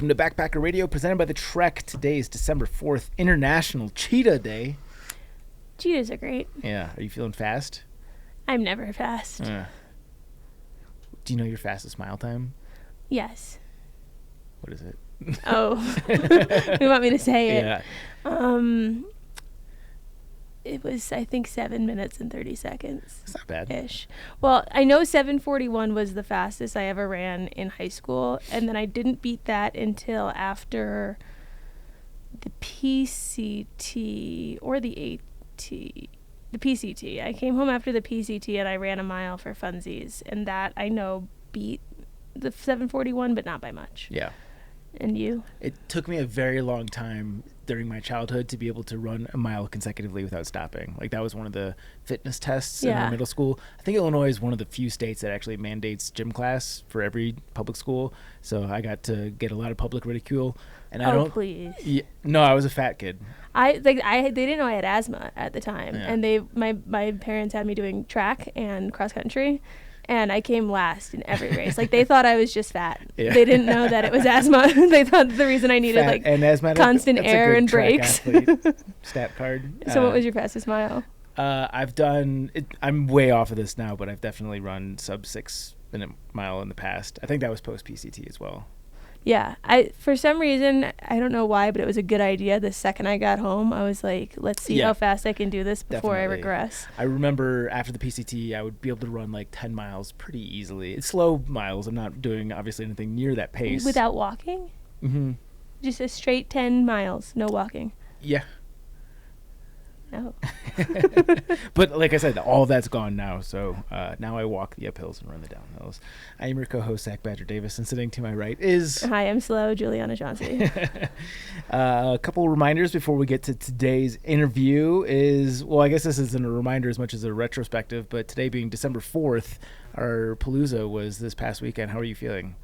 Welcome to Backpacker Radio, presented by The Trek. Today is December 4th, International Cheetah Day. Cheetahs are great. Yeah. Are you feeling fast? I'm never fast. Do you know your fastest mile time? Yes. What is it? Oh. You want me to say it? Yeah. It was, I think, 7 minutes and 30 seconds. It's not bad. Ish. Well, I know 7:41 was the fastest I ever ran in high school, and then I didn't beat that until after the PCT or the AT. The PCT. I came home after the PCT and I ran a mile for funsies, and that I know beat the 7:41, but not by much. Yeah. And you? It took me a very long time during my childhood to be able to run a mile consecutively without stopping. Like, that was one of the fitness tests in our middle school. I think Illinois is one of the few states that actually mandates gym class for every public school. So I got to get a lot of public ridicule. And Please. Yeah, no, I was a fat kid. They didn't know I had asthma at the time, Yeah. and my parents had me doing track and cross country, and I came last in every race. Like, they thought I was just fat. Yeah. They didn't know that it was asthma. They thought the reason I needed Fat and asthmatic, constant air and brakes. Stat card. So what was your fastest mile? I've done it. I'm way off of this now, but I've definitely run sub 6 minute mile in the past. I think that was post PCT as well. Yeah, for some reason, I don't know why, but it was a good idea. The second I got home, I was like, let's see how fast I can do this before I regress. I remember after the PCT, I would be able to run like 10 miles pretty easily. It's slow miles. I'm not doing, obviously, anything near that pace. Without walking? Mm-hmm. Just a straight 10 miles, no walking. Yeah. No. But like I said, all that's gone now. So now I walk the uphills and run the downhills. I am your co-host, Zach Badger Davis, and sitting to my right is... Hi, I'm slow, Juliana Chauncey. A couple reminders before we get to today's interview is, well, I guess this isn't a reminder as much as a retrospective, but today being December 4th, our Palooza was this past weekend. How are you feeling?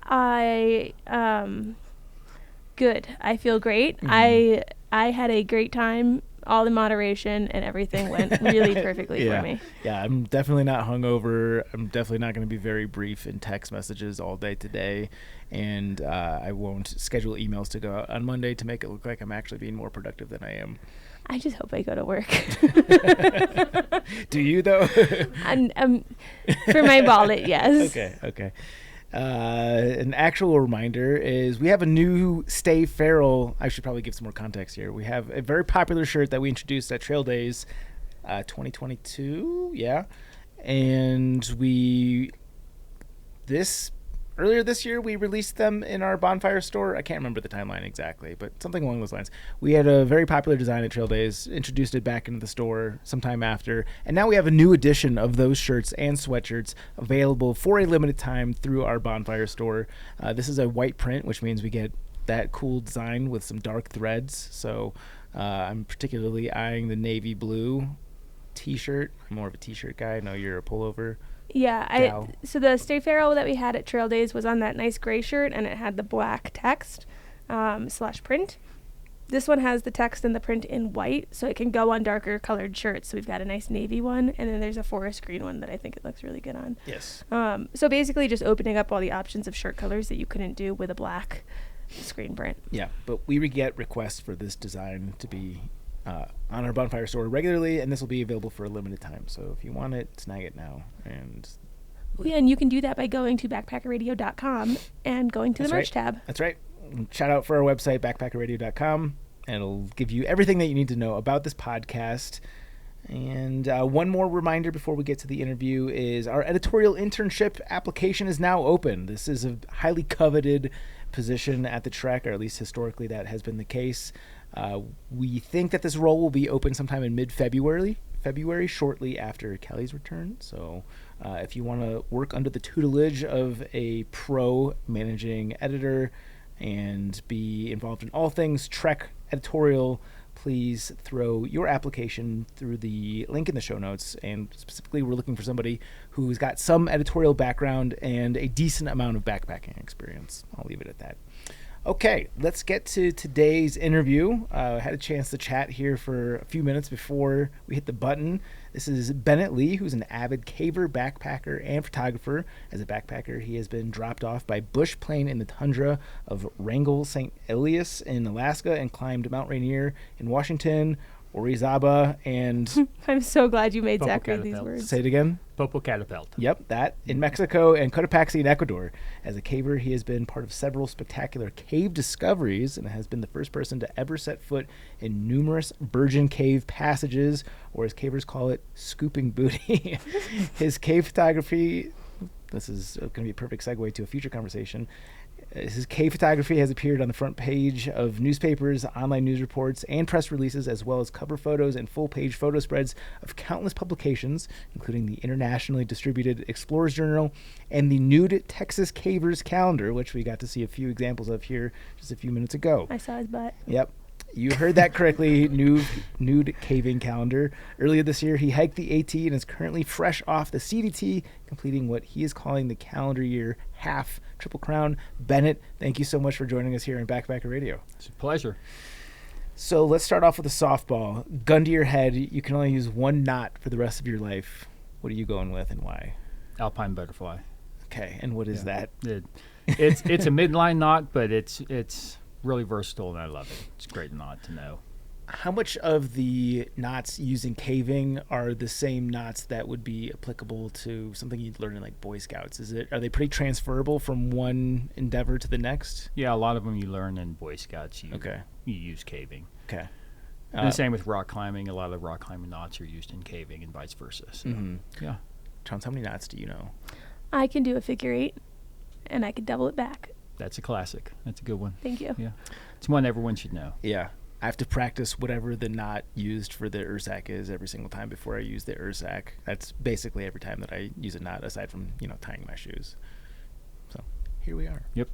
Good. I feel great. Mm-hmm. I had a great time. All in moderation, and everything went really perfectly for me. Yeah, I'm definitely not hungover. I'm definitely not going to be very brief in text messages all day today, and I won't schedule emails to go out on Monday to make it look like I'm actually being more productive than I am. I just hope I go to work. Do you, though? For my wallet, yes. Okay. An actual reminder is we have a new Stay Feral. I should probably give some more context here. We have a very popular shirt that we introduced at Trail Days 2022. Yeah. And earlier this year, we released them in our Bonfire store. I can't remember the timeline exactly, but something along those lines. We had a very popular design at Trail Days, introduced it back into the store sometime after, and now we have a new edition of those shirts and sweatshirts available for a limited time through our Bonfire store. This is a white print, which means we get that cool design with some dark threads. So I'm particularly eyeing the navy blue t-shirt. I'm more of a t-shirt guy. I know you're a pullover. Yeah, so the Stay Feral that we had at Trail Days was on that nice gray shirt, and it had the black text / print. This one has the text and the print in white, so it can go on darker colored shirts. So we've got a nice navy one, and then there's a forest green one that I think it looks really good on. Yes. So basically just opening up all the options of shirt colors that you couldn't do with a black screen print. Yeah, but we get requests for this design to be on our Bonfire store regularly, and this will be available for a limited time. So if you want it, snag it now. And you can do that by going to backpackerradio.com and going to the merch tab. That's right. Shout out for our website, backpackerradio.com, and it'll give you everything that you need to know about this podcast. And one more reminder before we get to the interview is our editorial internship application is now open. This is a highly coveted position at the Trek, or at least historically that has been the case. We think that this role will be open sometime in mid-February, shortly after Kelly's return. So if you want to work under the tutelage of a pro managing editor and be involved in all things Trek editorial, please throw your application through the link in the show notes. And specifically, we're looking for somebody who's got some editorial background and a decent amount of backpacking experience. I'll leave it at that. Okay, let's get to today's interview. I had a chance to chat here for a few minutes before we hit the button. This is Bennett Lee, who's an avid caver, backpacker, and photographer. As a backpacker, he has been dropped off by bush plane in the tundra of Wrangell St. Elias in Alaska and climbed Mount Rainier in Washington, Orizaba, and... I'm so glad you made Zach read these words. Say it again. Popocatépetl. Yep, that in Mexico, and Cotopaxi in Ecuador. As a caver, he has been part of several spectacular cave discoveries and has been the first person to ever set foot in numerous virgin cave passages, or as cavers call it, scooping booty. His cave photography, this is going to be a perfect segue to a future conversation. His cave photography has appeared on the front page of newspapers, online news reports, and press releases, as well as cover photos and full-page photo spreads of countless publications, including the internationally distributed Explorers Journal and the Nude Texas Cavers Calendar, which we got to see a few examples of here just a few minutes ago. I saw his butt. Yep. You heard that correctly, nude caving calendar. Earlier this year, he hiked the AT and is currently fresh off the CDT, completing what he is calling the calendar year half Triple Crown. Bennett, thank you so much for joining us here on Backpacker Radio. It's a pleasure. So let's start off with a softball. Gun to your head, you can only use one knot for the rest of your life. What are you going with and why? Alpine butterfly. Okay, and what is that? It's a midline knot, but it's really versatile, and I love it. It's a great knot to know. How much of the knots used in caving are the same knots that would be applicable to something you'd learn in like Boy Scouts? Are they pretty transferable from one endeavor to the next? Yeah, a lot of them you learn in Boy Scouts. You use caving. Okay. And the same with rock climbing. A lot of the rock climbing knots are used in caving and vice versa. So, yeah. Chance, how many knots do you know? I can do a figure 8, and I can double it back. That's a classic. That's a good one. Thank you. Yeah. It's one everyone should know. Yeah. I have to practice whatever the knot used for the Ursack is every single time before I use the Ursack. That's basically every time that I use a knot, aside from, tying my shoes. So here we are. Yep.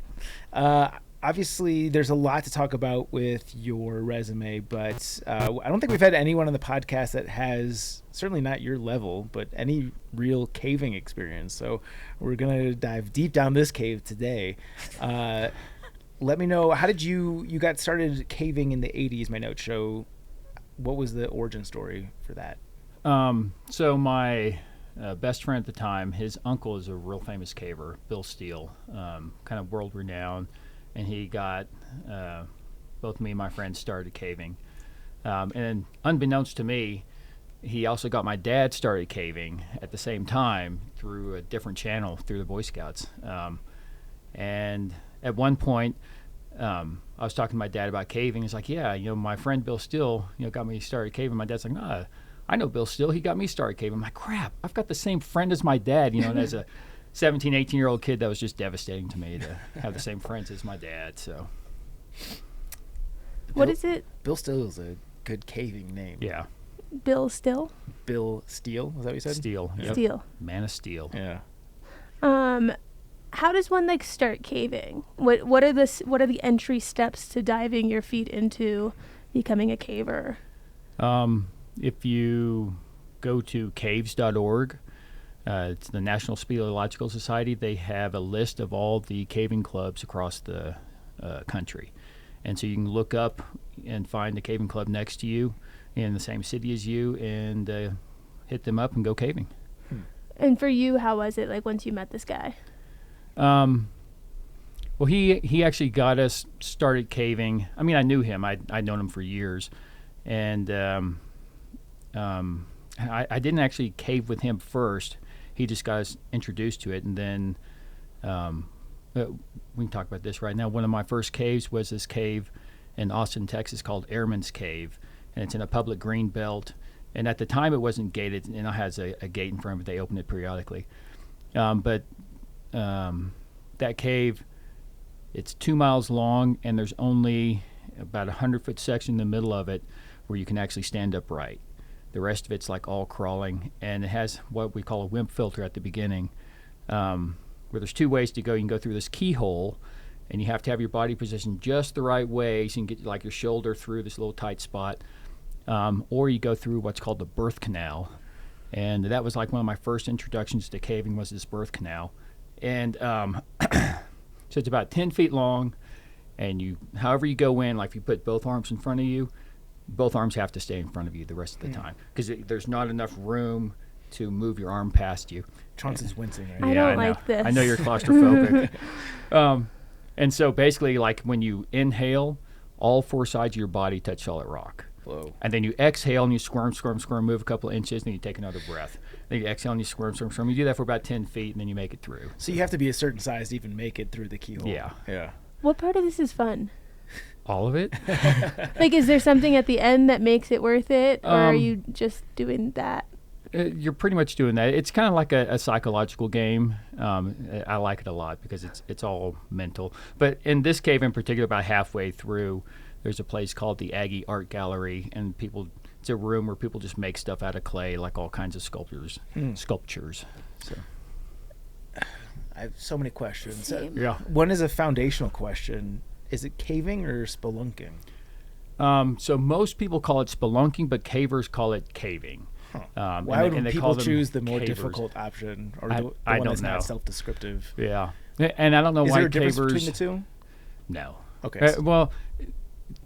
Obviously, there's a lot to talk about with your resume, but I don't think we've had anyone on the podcast that has, certainly not your level, but any real caving experience. So we're going to dive deep down this cave today. Let me know, how did you got started caving in the 80s? My notes show. What was the origin story for that? So my best friend at the time, his uncle is a real famous caver, Bill Steele, kind of world renowned. And he got both me and my friends started caving. And unbeknownst to me, he also got my dad started caving at the same time through a different channel through the Boy Scouts. And at one point, I was talking to my dad about caving. He's like, yeah, my friend Bill Steele, got me started caving. My dad's like, nah, I know Bill Steele. He got me started caving. I'm like, crap, I've got the same friend as my dad, and as a 17, 18-year-old kid, that was just devastating to me to have the same friends as my dad. So, what is it? Bill Steele is a good caving name. Yeah. Bill Still? Bill Steele, is that what you said? Steele. Yep. Steele. Man of Steel. Yeah. How does one start caving? What are the entry steps to diving your feet into becoming a caver? If you go to caves.org, it's the National Speleological Society. They have a list of all the caving clubs across the country. And so you can look up and find a caving club next to you in the same city as you and hit them up and go caving. And for you, how was it once you met this guy? Well, he actually got us started caving. I mean, I knew him. I'd known him for years. And I didn't actually cave with him first. He just got us introduced to it, and then we can talk about this right now. One of my first caves was this cave in Austin, Texas called Airman's Cave, and it's in a public green belt. And at the time, it wasn't gated, and it has a gate in front of it. They open it periodically. But that cave, it's 2 miles long, and there's only about 100-foot section in the middle of it where you can actually stand upright. The rest of it's all crawling, and it has what we call a WIMP filter at the beginning, where there's two ways to go. You can go through this keyhole, and you have to have your body positioned just the right way so you can get your shoulder through this little tight spot, or you go through what's called the birth canal, and that was one of my first introductions to caving was this birth canal, and so it's about 10 feet long, and however you go in, like if you put both arms in front of you, both arms have to stay in front of you the rest of the time because there's not enough room to move your arm past you. Chauncey's wincing right I now. don't like this. I know you're claustrophobic. And so basically, like when you inhale, all 4 sides of your body touch solid rock. Whoa. And then you exhale and you squirm, move a couple of inches, and then you take another breath. Then you exhale and you squirm. You do that for about 10 feet, and then you make it through. So you have to be a certain size to even make it through the keyhole. Yeah. Yeah. What part of this is fun? All of it? Like, is there something at the end that makes it worth it, or are you just doing that? You're pretty much doing that. It's kind of like a psychological game. I like it a lot because it's all mental. But in this cave in particular, about halfway through, there's a place called the Aggie Art Gallery, and it's a room where people just make stuff out of clay, like all kinds of sculptures. So I have so many questions. yeah. One is a foundational question. Is it caving or spelunking? So most people call it spelunking, but cavers call it caving. Why would people choose the more cavers. difficult option, or the I one don't that's know. not self-descriptive? Yeah, and I don't know Is why there a difference cavers. between the two? No. Okay. Well,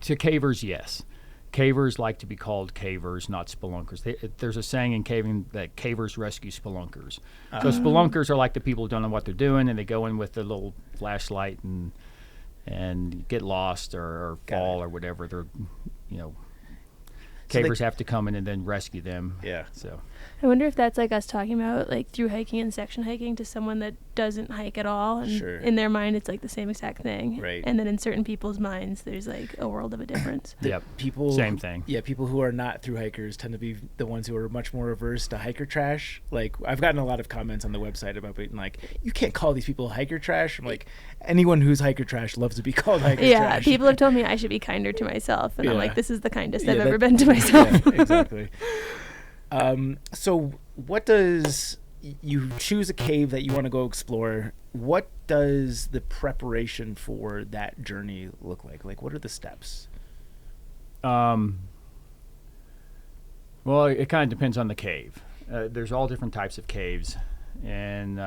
to cavers, yes. Cavers like to be called cavers, not spelunkers. There's a saying in caving that cavers rescue spelunkers. So spelunkers are like the people who don't know what they're doing, and they go in with a little flashlight and get lost or fall or whatever. They're, cavers have to come in and then rescue them. Yeah. So I wonder if that's like us talking about like through hiking and section hiking to someone that doesn't hike at all, and Sure. in their mind it's like the same exact thing. Right. And then in certain people's minds there's like a world of a difference. yep. Same thing. Yeah, people who are not through hikers tend to be the ones who are much more averse to hiker trash. Like, I've gotten a lot of comments on the website about being like, you can't call these people hiker trash. I'm like, anyone who's hiker trash loves to be called hiker trash. Yeah, people have told me I should be kinder to myself, and I'm Yeah. like, this is the kindest Yeah, I've ever been to myself. Yeah, exactly. So what does you choose a cave that you want to go explore? What does the preparation for that journey look like? Like, what are the steps? Well, it kind of depends on the cave. There's all different types of caves, and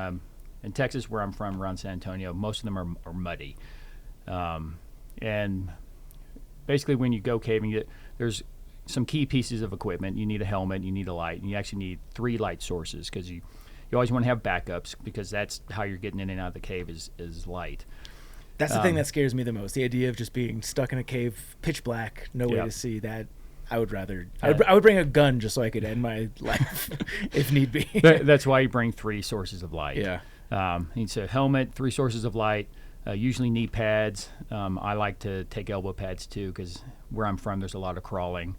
in Texas, where I'm from, around San Antonio, most of them are muddy. And basically, when you go caving, there's some key pieces of equipment. You need a helmet, you need a light, and you actually need 3 light sources because you always want to have backups because that's how you're getting in and out of the cave is light. That's the thing that scares me the most. The idea of just being stuck in a cave, pitch black, no way to see that. I would rather. I would bring a gun just so I could end my life if need be. That's why you bring 3 sources of light. Yeah. You need a helmet, 3 sources of light. Usually knee pads. I like to take elbow pads too because where I'm from, there's a lot of crawling,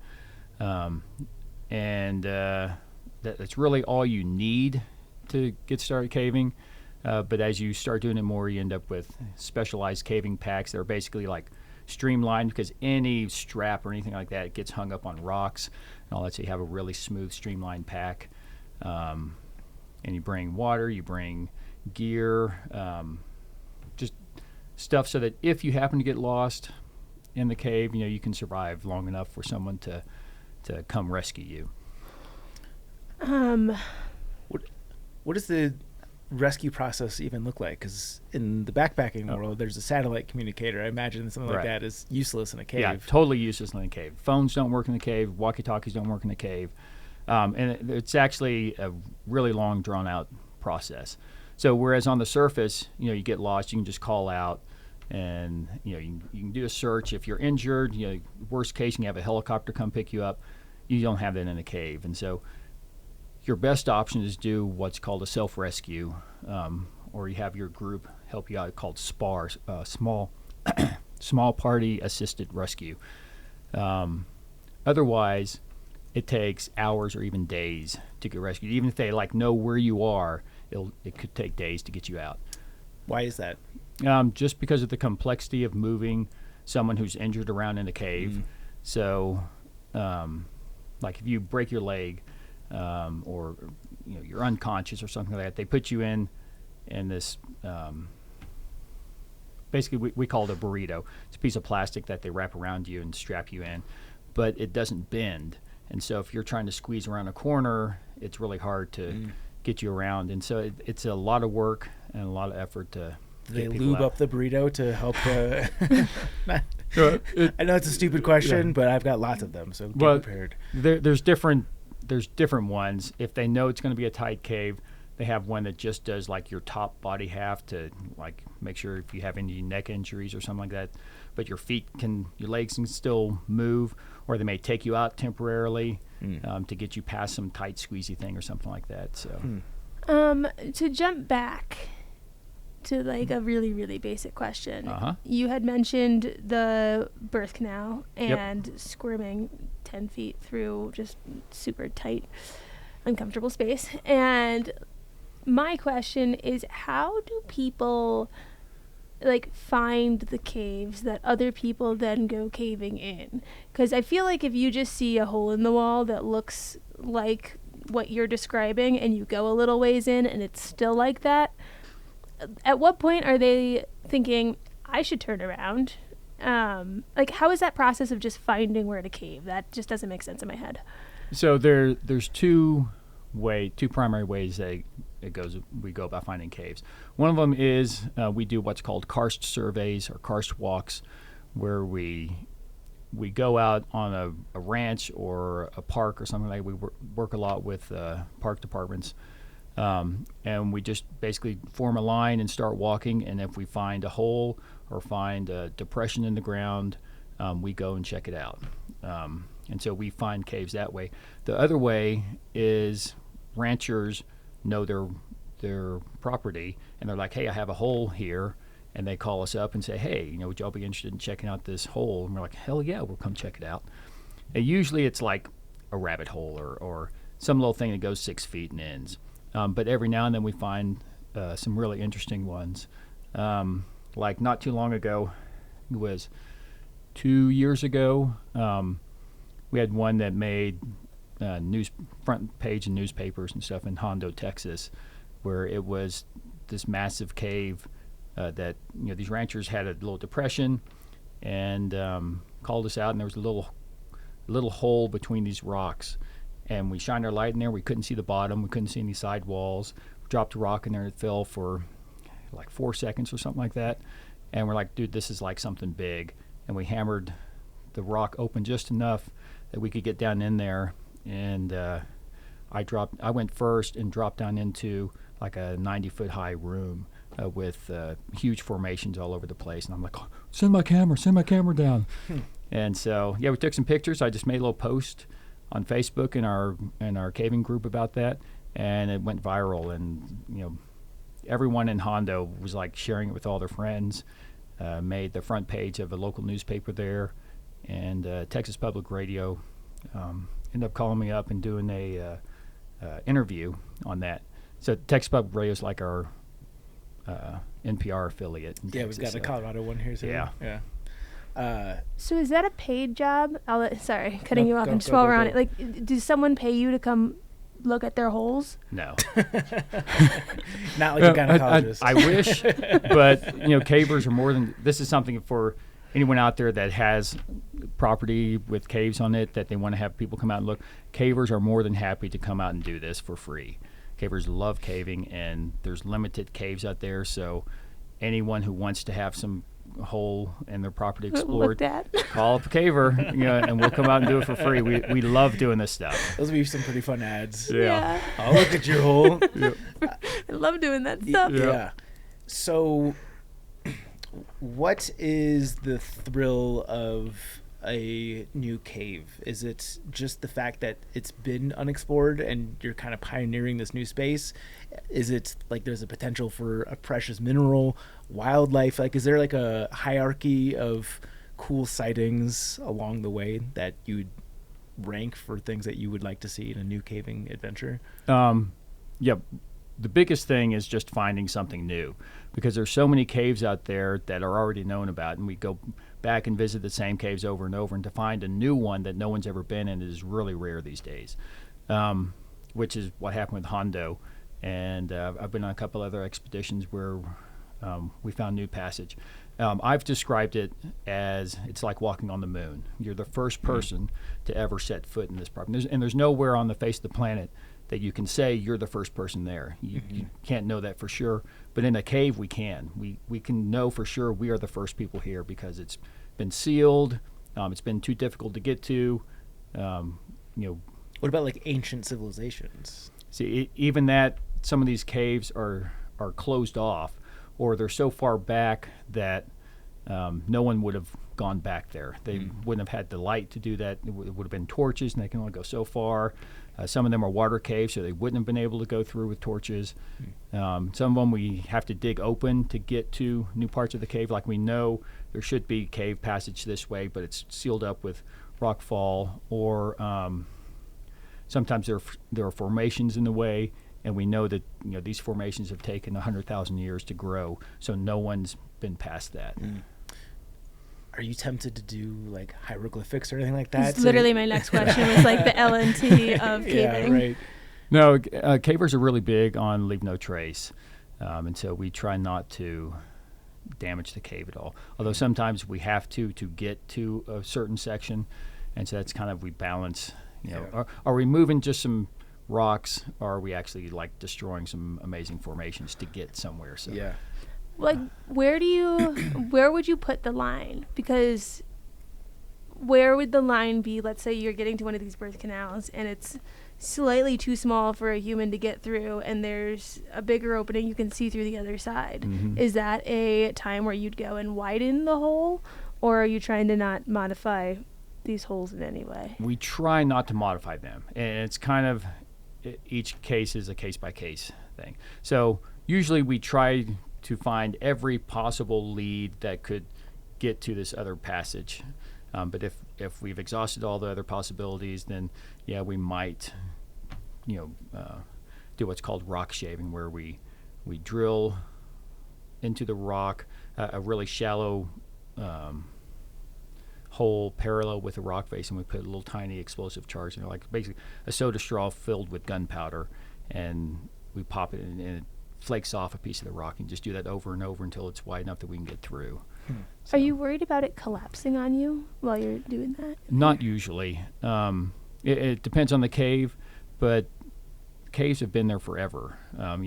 and that's really all you need to get started caving. But as you start doing it more, you end up with specialized caving packs that are basically like streamlined because any strap or anything like that gets hung up on rocks and all that. So you have a really smooth, streamlined pack. And you bring water, you bring gear, just stuff so that if you happen to get lost in the cave, you can survive long enough for someone to come rescue you. What does the rescue process even look like? Because in the backpacking world, there's a satellite communicator. I imagine something like that is useless in a cave. Yeah, totally useless in a cave. Phones don't work in the cave. Walkie-talkies don't work in the cave. And it's actually a really long, drawn-out process. So whereas on the surface, you get lost, you can just call out, and you can do a search. If you're injured, worst case, you can have a helicopter come pick you up. You don't have that in a cave, and so your best option is do what's called a self-rescue, or you have your group help you out, called SPAR, small party assisted rescue. Otherwise, it takes hours or even days to get rescued. Even if they know where you are, it could take days to get you out. Why is that? Just because of the complexity of moving someone who's injured around in a cave. So, if you break your leg, or you're unconscious or something like that, they put you in this. Basically, we call it a burrito. It's a piece of plastic that they wrap around you and strap you in, but it doesn't bend. And so if you're trying to squeeze around a corner, it's really hard to get you around. And so it's a lot of work and a lot of effort to Do they lube up the burrito to help? I know it's a stupid question, but I've got lots of them, so get prepared. There's different ones. If they know it's going to be a tight cave, they have one that just does like your top body half to like make sure if you have any neck injuries or something like that, but your legs can still move, or they may take you out temporarily to get you past some tight squeezy thing or something like that. So, to jump back to like a really, really basic question, you had mentioned the birth canal and squirming 10 feet through just super tight, uncomfortable space. And my question is, how do people like find the caves that other people then go caving in? Because I feel like if you just see a hole in the wall that looks like what you're describing and you go a little ways in and it's still like that, at what point are they thinking, I should turn around? Like, how is that process of just finding where to cave? That just doesn't make sense in my head. So there's two primary ways we go about finding caves. One of them is we do what's called karst surveys or karst walks, where we go out on a ranch or a park or something like that. We work a lot with park departments. And we just basically form a line and start walking, and if we find a hole or find a depression in the ground, we go and check it out. And so we find caves that way. The other way is ranchers know their property, and they're like, hey, I have a hole here, and they call us up and say, hey, would y'all be interested in checking out this hole? And we're like, hell yeah, we'll come check it out. And usually it's like a rabbit hole or some little thing that goes 6 feet and ends. But every now and then we find some really interesting ones. Like not too long ago, it was 2 years ago, we had one that made front page in newspapers and stuff in Hondo, Texas, where it was this massive cave that these ranchers had a little depression and called us out, and there was a little hole between these rocks. And we shined our light in there. We couldn't see the bottom. We couldn't see any side walls. We dropped a rock in there. It fell for like 4 seconds or something like that. And we're like, dude, this is like something big. And we hammered the rock open just enough that we could get down in there. And I went first and dropped down into like a 90-foot high room with huge formations all over the place. And I'm like, oh, send my camera down. And so, we took some pictures. I just made a little post on Facebook in our caving group about that, and it went viral, and everyone in Hondo was like sharing it with all their friends. Made the front page of a local newspaper there, and Texas Public Radio ended up calling me up and doing a interview on that. So Texas Public Radio is like our NPR affiliate. Yeah, we've got the Colorado one here too. Yeah. So is that a paid job? Sorry, cutting you off and just while we're on it. Like, does someone pay you to come look at their holes? No. Not like a gynecologist. I wish, but cavers are more than. This is something for anyone out there that has property with caves on it that they want to have people come out and look. Cavers are more than happy to come out and do this for free. Cavers love caving, and there's limited caves out there, so anyone who wants to have some hole in their property explored, call up a caver, and we'll come out and do it for free. We love doing this stuff. Those would be some pretty fun ads. Yeah. I'll look at your hole. I love doing that stuff. Yeah. So what is the thrill of a new cave? Is it just the fact that it's been unexplored and you're kind of pioneering this new space? Is it like there's a potential for a precious mineral, wildlife? Like, is there like a hierarchy of cool sightings along the way that you'd rank for things that you would like to see in a new caving adventure? Yeah. The biggest thing is just finding something new, because there's so many caves out there that are already known about, and we go back and visit the same caves over and over, and to find a new one that no one's ever been in is really rare these days, which is what happened with Hondo. And I've been on a couple other expeditions where we found new passage. I've described it as it's like walking on the moon. You're the first person to ever set foot in this property. There's nowhere on the face of the planet that you can say you're the first person there. You can't know that for sure, but in a cave we can. We can know for sure we are the first people here because it's been sealed. It's been too difficult to get to. What about like ancient civilizations? See, even that, some of these caves are closed off, or they're so far back that no one would have gone back there. They wouldn't have had the light to do that. It would have been torches, and they can only go so far. Some of them are water caves, so they wouldn't have been able to go through with torches. Some of them we have to dig open to get to new parts of the cave. Like we know there should be cave passage this way, but it's sealed up with rock fall, or sometimes there are formations in the way, and we know that these formations have taken 100,000 years to grow, so no one's been past that. Are you tempted to do like hieroglyphics or anything like that? That's literally my next question was like the LNT of caving. Yeah, right. No, cavers are really big on leave no trace, and so we try not to damage the cave at all. Although sometimes we have to get to a certain section, and so that's kind of, we balance. Are we moving just some rocks, or are we actually like destroying some amazing formations to get somewhere? So yeah. Like, where would you put the line? Because where would the line be? Let's say you're getting to one of these birth canals and it's slightly too small for a human to get through, and there's a bigger opening you can see through the other side. Is that a time where you'd go and widen the hole, or are you trying to not modify these holes in any way? We try not to modify them, and it's kind of, each case is a case-by-case thing. So usually we try to find every possible lead that could get to this other passage. But if we've exhausted all the other possibilities, then we might do what's called rock shaving, where we drill into the rock a really shallow hole parallel with the rock face, and we put a little tiny explosive charge in there, like basically a soda straw filled with gunpowder, and we pop it in, and it flakes off a piece of the rock, and just do that over and over until it's wide enough that we can get through. So. Are you worried about it collapsing on you while you're doing that? Not usually. It depends on the cave, but caves have been there forever,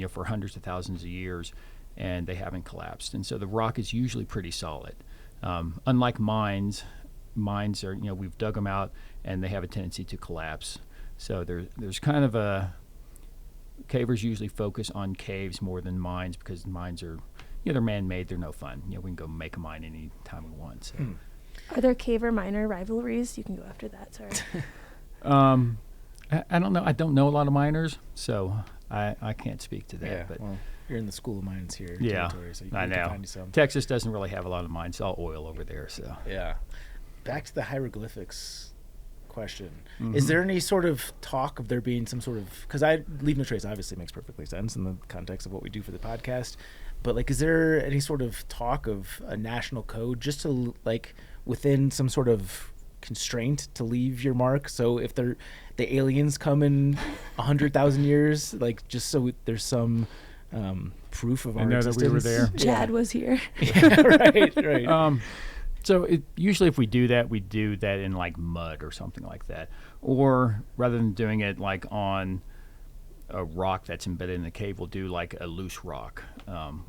for hundreds of thousands of years, and they haven't collapsed. And so the rock is usually pretty solid. Unlike mines are, we've dug them out, and they have a tendency to collapse. So there's kind of a, cavers usually focus on caves more than mines, because mines are, they're man-made, they're no fun. We can go make a mine any time we want. So. Are there caver-miner rivalries? You can go after that, sorry. I don't know. I don't know a lot of miners, so I can't speak to that. Yeah, but well, you're in the school of mines here. Yeah, so you I can know. find you some. Texas doesn't really have a lot of mines. It's all oil over there. So yeah. Back to the hieroglyphics question. Is there any sort of talk of there being some sort of, because leave no trace obviously makes perfectly sense in the context of what we do for the podcast, but like, is there any sort of talk of a national code just to like within some sort of constraint to leave your mark? So if the aliens come in 100,000 years, like just so there's some proof of our existence. That we were there. Chad was here. Yeah, right. So usually if we do that in like mud or something like that. Or rather than doing it like on a rock that's embedded in the cave, we'll do like a loose rock.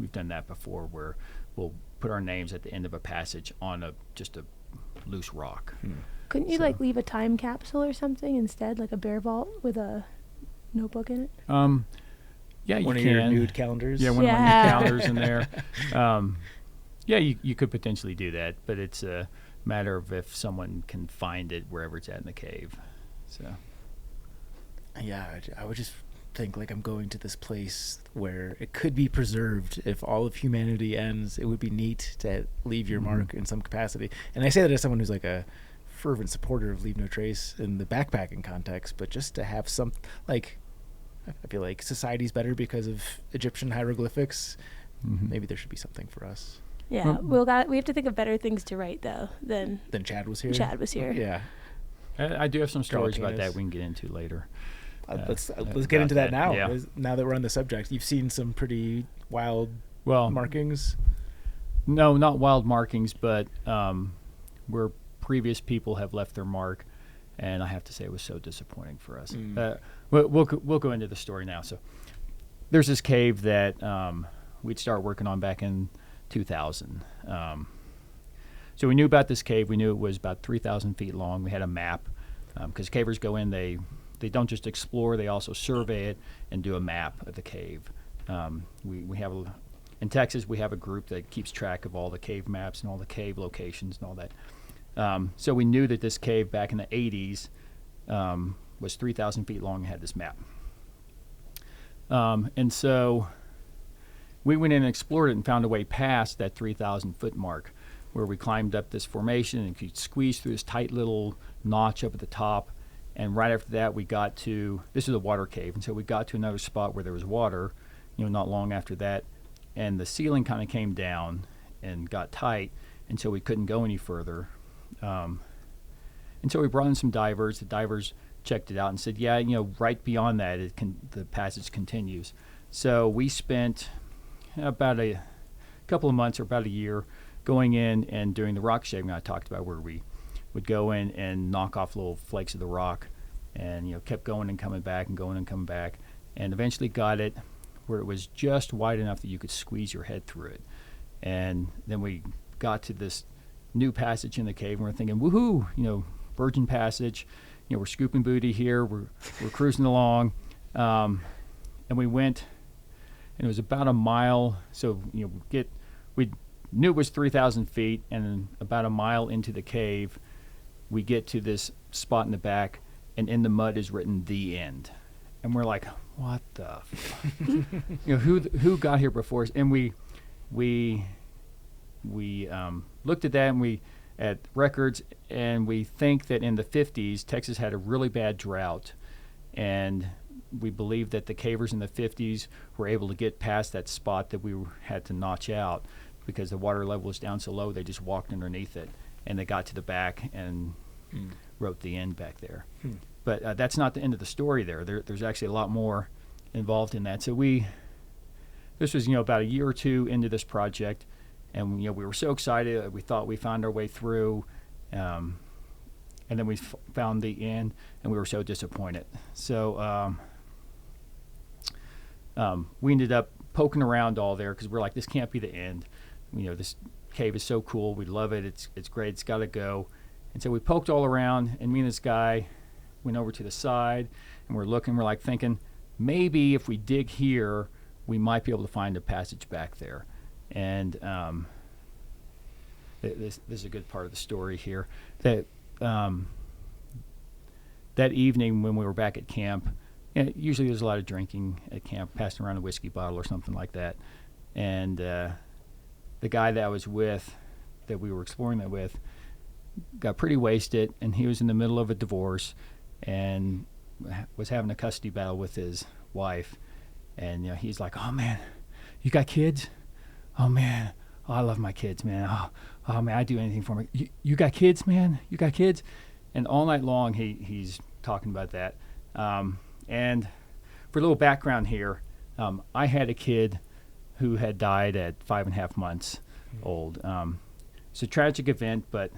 We've done that before, where we'll put our names at the end of a passage on just a loose rock. Couldn't you like leave a time capsule or something instead, like a bear vault with a notebook in it? Yeah, one you of can. Your nude calendars. Yeah, one of my nude calendars in there. Yeah, you could potentially do that, but it's a matter of if someone can find it wherever it's at in the cave. So. Yeah, I would just think like I'm going to this place where it could be preserved. If all of humanity ends, it would be neat to leave your mark in some capacity. And I say that as someone who's like a fervent supporter of Leave No Trace in the backpacking context, but just to have some, like, I feel like society's better because of Egyptian hieroglyphics. Maybe there should be something for us. Yeah, we have to think of better things to write though than Chad was here. Yeah. I do have some stories about that we can get into later. Let's get into that now. Yeah. Now that we're on the subject, you've seen some pretty wild markings. No, not wild markings, but where previous people have left their mark, and I have to say it was so disappointing for us. We'll go into the story now. So there's this cave that we'd start working on back in 2000. So we knew about this cave. We knew it was about 3,000 feet long. We had a map because cavers go in, they don't just explore, they also survey it and do a map of the cave. We have in Texas, we have a group that keeps track of all the cave maps and all the cave locations and all that. So we knew that this cave back in the 80s was 3,000 feet long and had this map. And so we went in and explored it and found a way past that 3,000 foot mark, where we climbed up this formation and could squeeze through this tight little notch up at the top. And right after that, we got to, this is a water cave, and so we got to another spot where there was water, not long after that. And the ceiling kind of came down and got tight, and so we couldn't go any further. And so we brought in some divers. The divers checked it out and said, yeah, right beyond that, the passage continues. So we spent about a couple of months or about a year going in and doing the rock shaving I talked about, where we would go in and knock off little flakes of the rock, and kept going and coming back and going and coming back, and eventually got it where it was just wide enough that you could squeeze your head through it. And then we got to this new passage in the cave, and we're thinking, woohoo, virgin passage, we're scooping booty here, we're cruising along, and we went, and it was about a mile. So we knew it was 3,000 feet, and about a mile into the cave, we get to this spot in the back, and in the mud is written "The End," and we're like, "What the fuck?" Who got here before us? And we looked at that, and we at records, and we think that in the 50s, Texas had a really bad drought, and we believe that the cavers in the 50s were able to get past that spot that we had to notch out, because the water level was down so low, they just walked underneath it, and they got to the back and wrote "The End" back there. But that's not the end of the story there. There's actually a lot more involved in that. So this was, about a year or two into this project, and, we were so excited. We thought we found our way through, and then we found the end, and we were so disappointed. So we ended up poking around all there, because we're like, this can't be the end. This cave is so cool. We love it. It's great. It's got to go. And so we poked all around, and me and this guy went over to the side, and we're looking. We're like thinking, maybe if we dig here, we might be able to find a passage back there. And this is a good part of the story here. That evening when we were back at camp, usually there's a lot of drinking at camp, passing around a whiskey bottle or something like that. And the guy that I was with, that we were exploring that with, got pretty wasted, and he was in the middle of a divorce and was having a custody battle with his wife. And he's like, "Oh man, you got kids? Oh man, I love my kids, man. Oh man, I'd do anything for me. You got kids, man? You got kids?" And all night long he's talking about that. And for a little background here, I had a kid who had died at 5.5 months old. It's a tragic event, but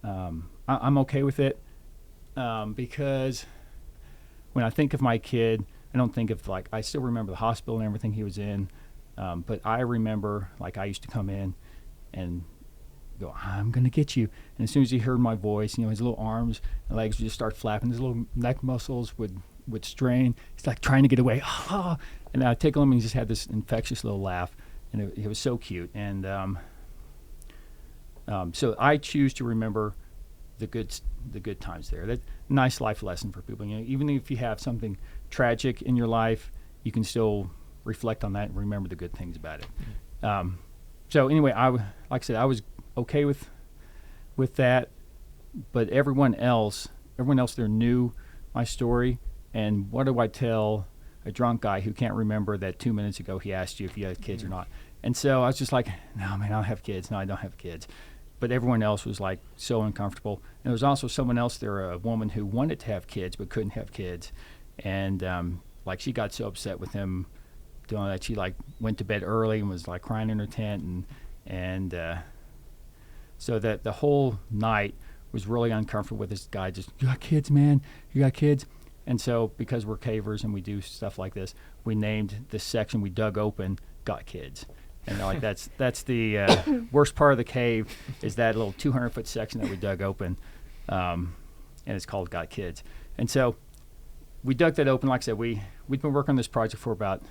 I'm okay with it, because when I think of my kid, I don't think of, I still remember the hospital and everything he was in, but I remember, I used to come in and go, "I'm going to get you." And as soon as he heard my voice, his little arms and legs would just start flapping, his little neck muscles would strain. He's trying to get away. And I'd tickle him, and he just had this infectious little laugh, and it was so cute. And so I choose to remember the good times there. That nice life lesson for people. Even if you have something tragic in your life, you can still reflect on that and remember the good things about it. So anyway, like I said, I was okay with that, but everyone else there knew my story. And what do I tell a drunk guy who can't remember that 2 minutes ago he asked you if you had kids or not? And so I was just like, "No, man, I don't have kids. No, I don't have kids." But everyone else was so uncomfortable. And there was also someone else there, a woman who wanted to have kids but couldn't have kids. And she got so upset with him doing that, she went to bed early and was crying in her tent. And so that the whole night was really uncomfortable with this guy. Just, you got kids, man? You got kids? And so because we're cavers and we do stuff like this, we named this section we dug open Got Kids. And they're like, that's the worst part of the cave is that little 200-foot section that we dug open, and it's called Got Kids. And so we dug that open. Like I said, we've been working on this project for about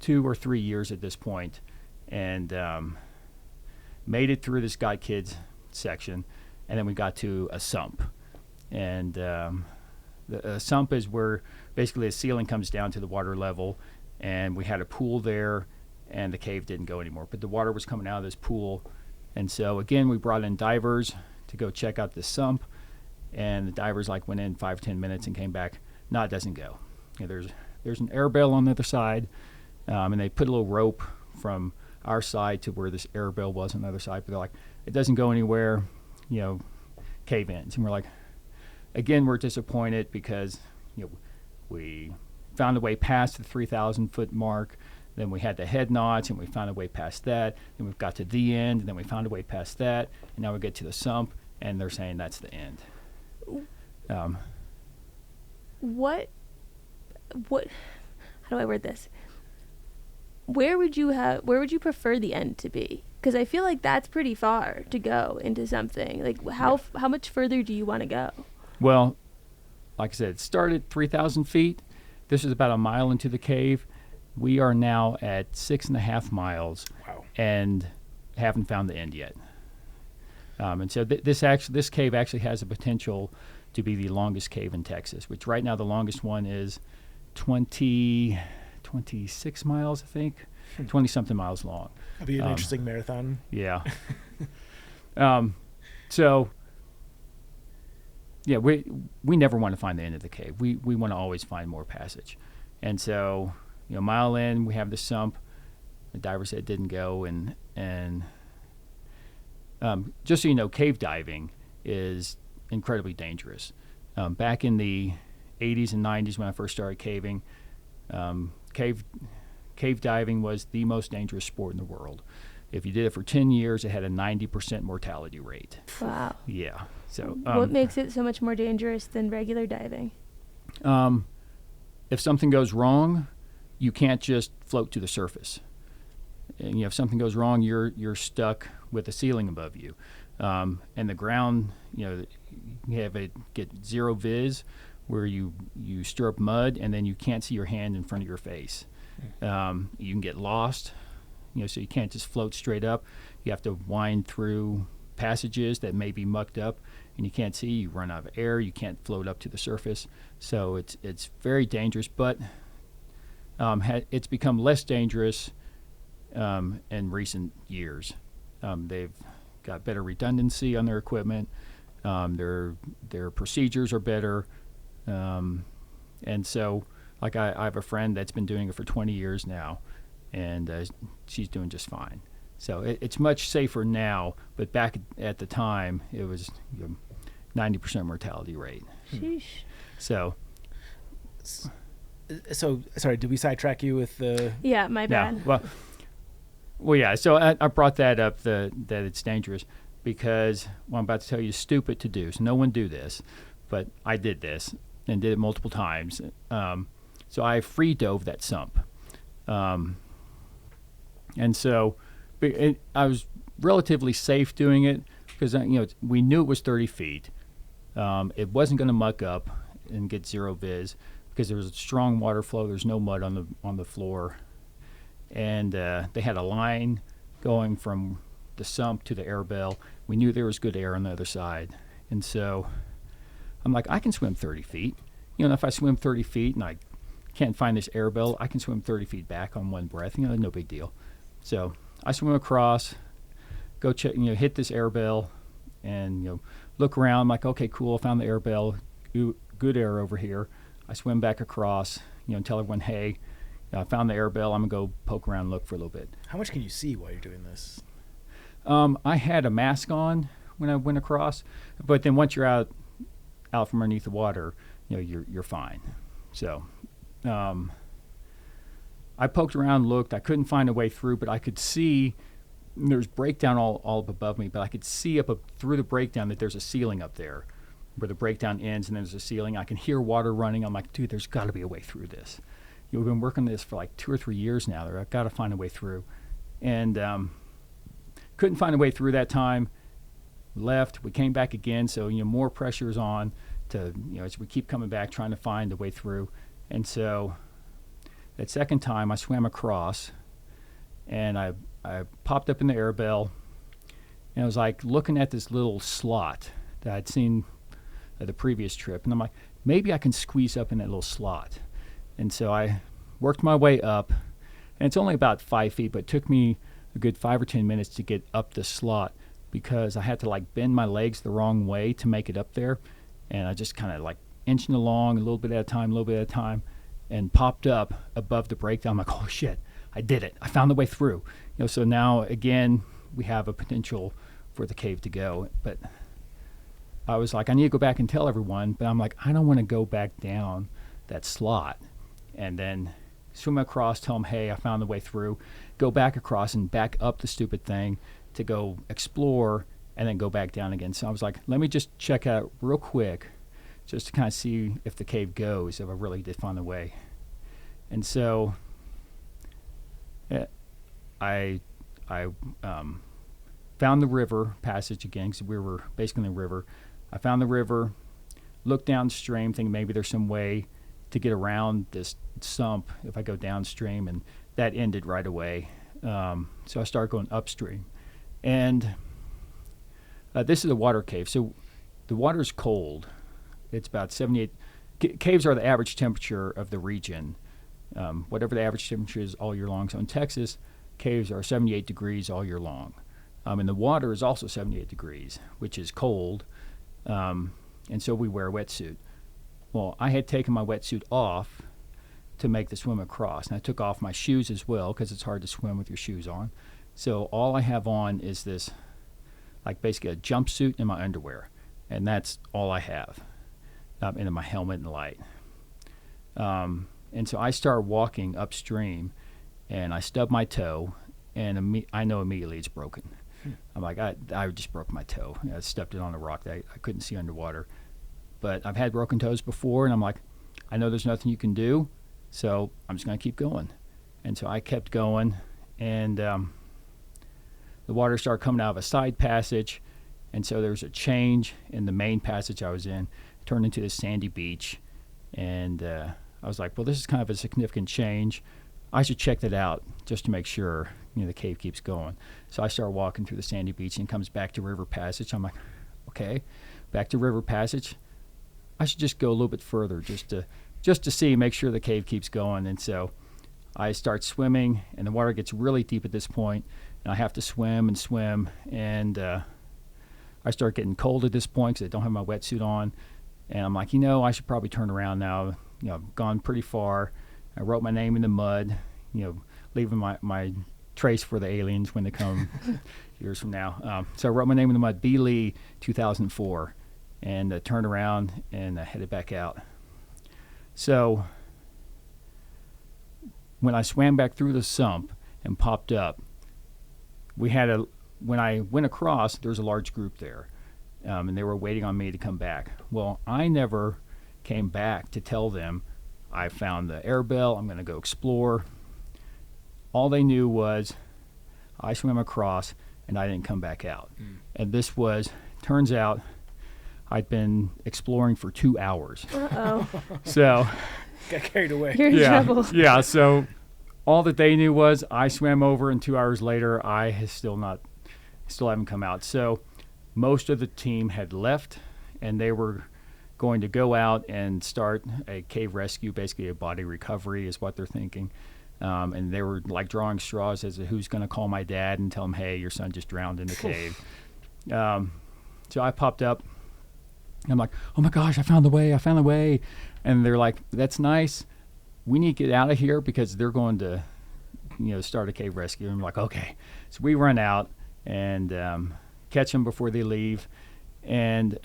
2 or 3 years at this point, and made it through this Got Kids section, and then we got to a sump. And the sump is where basically a ceiling comes down to the water level, and we had a pool there, and the cave didn't go anymore. But the water was coming out of this pool, and so again we brought in divers to go check out the sump, and the divers went in 5-10 minutes and came back. No, it doesn't go. There's an air bell on the other side, and they put a little rope from our side to where this air bell was on the other side. But they're like, it doesn't go anywhere. Cave ends, and we're like, again, we're disappointed because we found a way past the 3,000-foot mark. Then we had the head knots, and we found a way past that. Then we've got to the end, and then we found a way past that. And now we get to the sump, and they're saying that's the end. What? How do I word this? Where would you prefer the end to be? Because I feel like that's pretty far to go into something. How much further do you want to go? Well, like I said, it started 3,000 feet. This is about a mile into the cave. We are now at 6.5 miles. Wow. And haven't found the end yet. And so this cave actually has the potential to be the longest cave in Texas, which right now the longest one is 26 miles, I think. 20-something miles long. That'll be an interesting marathon. Yeah. So, yeah, we never want to find the end of the cave. We want to always find more passage. And so, mile in, we have the sump. The diver said it didn't go. And just so you know, cave diving is incredibly dangerous. Back in the 80s and 90s when I first started caving, cave diving was the most dangerous sport in the world. If you did it for 10 years, it had a 90% mortality rate. Wow. Yeah. So what makes it so much more dangerous than regular diving? If something goes wrong, you can't just float to the surface. And if something goes wrong, you're stuck with the ceiling above you. And the ground, you get zero viz, where you stir up mud and then you can't see your hand in front of your face. You can get lost, so you can't just float straight up. You have to wind through passages that may be mucked up, and you can't see. You run out of air. You can't float up to the surface. So it's very dangerous, but it's become less dangerous in recent years. They've got better redundancy on their equipment. Their procedures are better. And so, I have a friend that's been doing it for 20 years now, and she's doing just fine. So it's much safer now, but back at the time, it was 90% mortality rate. Sheesh. So, sorry, did we sidetrack you with the... Yeah, my bad. Yeah, well, yeah, so I brought that up, that it's dangerous, because what I'm about to tell you is stupid to do. So no one do this, but I did this and did it multiple times. So I free dove that sump. And so I was relatively safe doing it because, we knew it was 30 feet. It wasn't going to muck up and get zero viz because there was a strong water flow. There's no mud on the floor. And they had a line going from the sump to the air bell. We knew there was good air on the other side. And so I'm like, I can swim 30 feet. If I swim 30 feet and I can't find this air bell, I can swim 30 feet back on one breath. No big deal. So I swim across, go check, hit this air bell, and look around. I'm like, okay, cool. I found the air bell. Good air over here. I swim back across, and tell everyone, hey, I found the air bell. I'm gonna go poke around and look for a little bit. How much can you see while you're doing this? I had a mask on when I went across, but then once you're out from underneath the water, you're fine. So, I poked around, looked. I couldn't find a way through, but I could see there's breakdown all up above me, but I could see up through the breakdown that there's a ceiling up there where the breakdown ends and there's a ceiling. I can hear water running. I'm like, dude, there's got to be a way through this. We've been working on this for like 2 or 3 years now. I've got to find a way through. And couldn't find a way through that time. Left. We came back again, so more pressure is on to as we keep coming back trying to find a way through. And so that second time I swam across, and I popped up in the air bell, and I was like looking at this little slot that I'd seen at the previous trip, and I'm like, maybe I can squeeze up in that little slot. And so I worked my way up, and it's only about 5 feet, but it took me a good 5 or 10 minutes to get up the slot because I had to like bend my legs the wrong way to make it up there. And I just kind of like inching along a little bit at a time, and popped up above the breakdown. I'm like, oh shit, I did it. I found the way through. So now again, we have a potential for the cave to go. But I was like, I need to go back and tell everyone, but I'm like, I don't want to go back down that slot and then swim across, tell them, hey, I found the way through, go back across and back up the stupid thing to go explore and then go back down again. So I was like, let me just check out real quick just to kind of see if the cave goes, if I really did find the way. And so I found the river passage again because we were basically in the river. I found the river, looked downstream, thinking maybe there's some way to get around this sump if I go downstream, and that ended right away. So I started going upstream. And this is a water cave. So the water's cold. It's about 78. Caves are the average temperature of the region. Whatever the average temperature is all year long. So in Texas, caves are 78 degrees all year long. And the water is also 78 degrees, which is cold. And so we wear a wetsuit. Well, I had taken my wetsuit off to make the swim across. And I took off my shoes as well because it's hard to swim with your shoes on. So all I have on is this, like basically a jumpsuit and my underwear. And that's all I have. And then my helmet and light. And so I start walking upstream, and I stub my toe, and I know immediately it's broken. I'm like, I just broke my toe. I stepped it on a rock that I couldn't see underwater. But I've had broken toes before, and I'm like, I know there's nothing you can do, so I'm just going to keep going. And so I kept going, and the water started coming out of a side passage, and so there was a change in the main passage I was in. It turned into this sandy beach, and I was like, well, this is kind of a significant change. I should check that out just to make sure the cave keeps going. So I start walking through the sandy beach and comes back to river passage. I'm like, okay, back to river passage. I should just go a little bit further just to see, make sure the cave keeps going. And so I start swimming, and the water gets really deep at this point, and I have to swim, and I start getting cold at this point because I don't have my wetsuit on. And I'm like, I should probably turn around now. I've gone pretty far. I wrote my name in the mud, leaving my trace for the aliens when they come years from now. So I wrote my name in the mud, B. Lee, 2004, and turned around and headed back out. So when I swam back through the sump and popped up, when I went across, there was a large group there, and they were waiting on me to come back. Well, I never came back to tell them I found the air bell, I'm going to go explore. All they knew was I swam across and I didn't come back out. And this turns out I'd been exploring for 2 hours. Uh-oh. So got carried away. You're in trouble. Yeah, so all that they knew was I swam over, and 2 hours later I still haven't come out. So most of the team had left, and they were going to go out and start a cave rescue, basically a body recovery is what they're thinking. And they were like drawing straws as to who's going to call my dad and tell him, hey, your son just drowned in the cave. So I popped up. I'm like, oh my gosh, I found the way. And they're like, that's nice. We need to get out of here because they're going to, start a cave rescue. And I'm like, okay. So we run out and catch them before they leave. And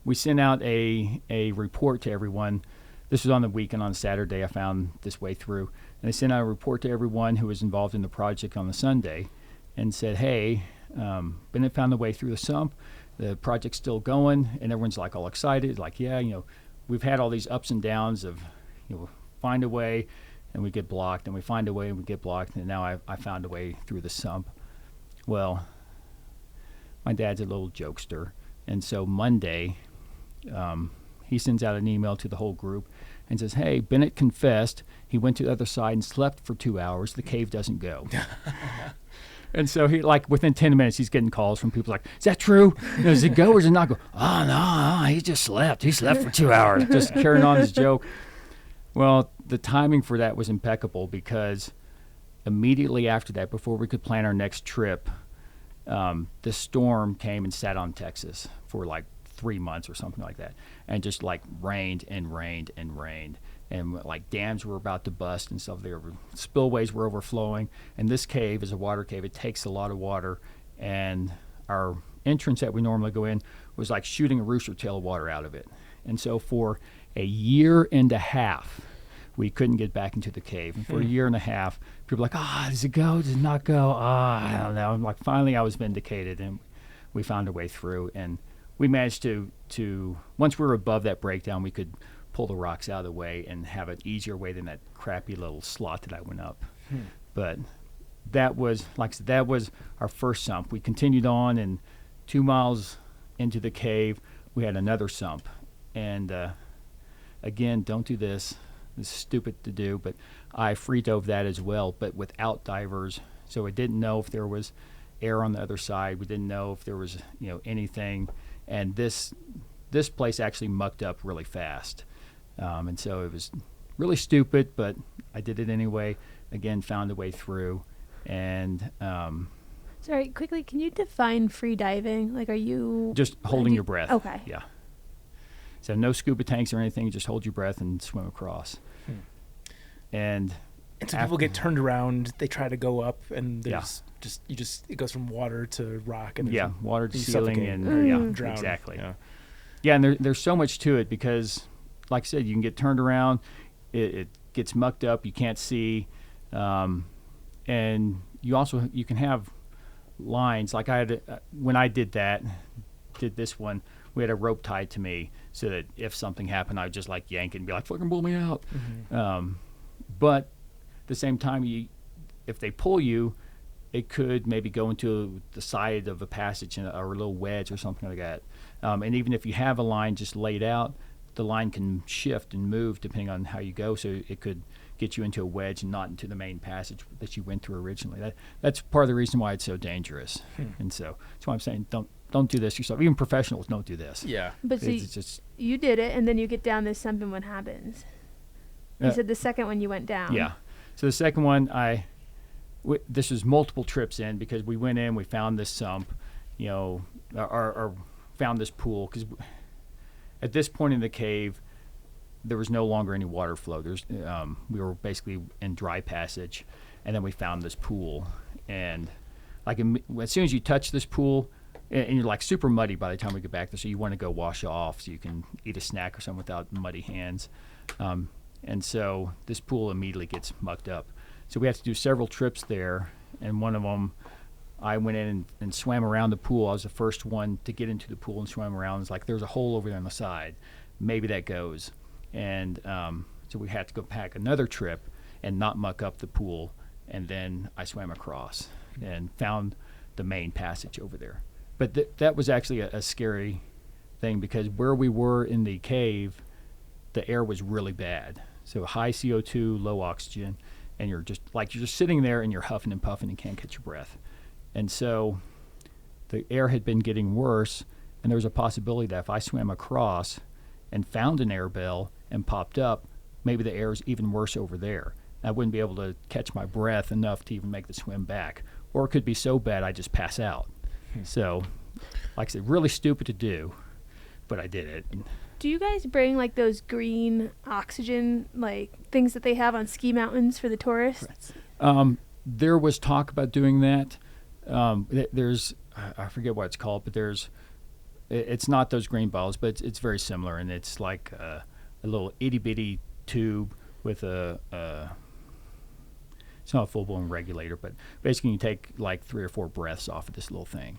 we sent out a report to everyone. This was on the weekend. On Saturday, I found this way through. And I sent out a report to everyone who was involved in the project on the Sunday. and said, hey, Bennett found the way through the sump. The project's still going, and everyone's like all excited, like, yeah, we've had all these ups and downs of, find a way and we get blocked, and we find a way and we get blocked, and now I found a way through the sump. Well, my dad's a little jokester, and so Monday, he sends out an email to the whole group and says, hey, Bennett confessed he went to the other side and slept for 2 hours. The cave doesn't go. And so he, like, within 10 minutes, he's getting calls from people like, is that true? Does it go or does it not go? Oh, no, he just slept. He slept for 2 hours, just carrying on his joke. Well, the timing for that was impeccable, because immediately after that, before we could plan our next trip, the storm came and sat on Texas for like 3 months or something like that, and just like rained and rained and rained. And like dams were about to bust and stuff. Spillways were overflowing. And this cave is a water cave. It takes a lot of water. And our entrance that we normally go in was like shooting a rooster tail of water out of it. And so for a year and a half, we couldn't get back into the cave. And for a year and a half, people were like, does it go? Does it not go? I don't know. And like finally I was vindicated, and we found a way through. And we managed to once we were above that breakdown, we could pull the rocks out of the way and have an easier way than that crappy little slot that I went up. But that was, like I said, that was our first sump. We continued on, and 2 miles into the cave, we had another sump. And again, don't do this. This is stupid to do, but I free dove that as well, but without divers. So I didn't know if there was air on the other side. We didn't know if there was, anything. And this place actually mucked up really fast. And so it was really stupid, but I did it anyway. Again, found a way through. And sorry, quickly, can you define free diving? Like, are you just holding your breath? Okay. Yeah. So no scuba tanks or anything. Just hold your breath and swim across. And so people get turned around. They try to go up, and there's it goes from water to rock, and water to ceiling, and drown. Exactly. Yeah, and there's so much to it, because, like I said, you can get turned around. It gets mucked up. You can't see, and you can have lines. Like I had when I did this one, we had a rope tied to me so that if something happened, I would just like yank it and be like, "Fucking pull me out." But at the same time, if they pull you, it could maybe go into the side of a passage or a little wedge or something like that. And even if you have a line just laid out, the line can shift and move depending on how you go. So it could get you into a wedge and not into the main passage that you went through originally. That's part of the reason why it's so dangerous. And so that's why I'm saying don't do this yourself. Even professionals don't do this. Yeah. But you did it, and then you get down this sump, and what happens? You said the second one you went down. Yeah. So the second one, this was multiple trips in, because we went in, we found this sump, or found this pool, because at this point in the cave, there was no longer any water flow. We were basically in dry passage, and then we found this pool, and like as soon as you touch this pool, and you're like super muddy by the time we get back there, so you want to go wash off so you can eat a snack or something without muddy hands. And so this pool immediately gets mucked up. So we have to do several trips there, and one of them, I went in and swam around the pool. I was the first one to get into the pool and swam around. It's like, there's a hole over there on the side. Maybe that goes. And so we had to go back another trip and not muck up the pool, and then I swam across and found the main passage over there. But that was actually a scary thing, because where we were in the cave, the air was really bad. So high CO2, low oxygen, and you're just sitting there and you're huffing and puffing and can't catch your breath. And so the air had been getting worse, and there was a possibility that if I swam across and found an air bell and popped up, maybe the air is even worse over there. I wouldn't be able to catch my breath enough to even make the swim back. Or it could be so bad I just pass out. So, like I said, really stupid to do, but I did it. Do you guys bring like those green oxygen like things that they have on ski mountains for the tourists? There was talk about doing that. There's I forget what it's called, but it's not those green balls, but it's very similar, and it's like a little itty bitty tube with it's not a full-blown regulator, but basically you take like 3 or 4 breaths off of this little thing.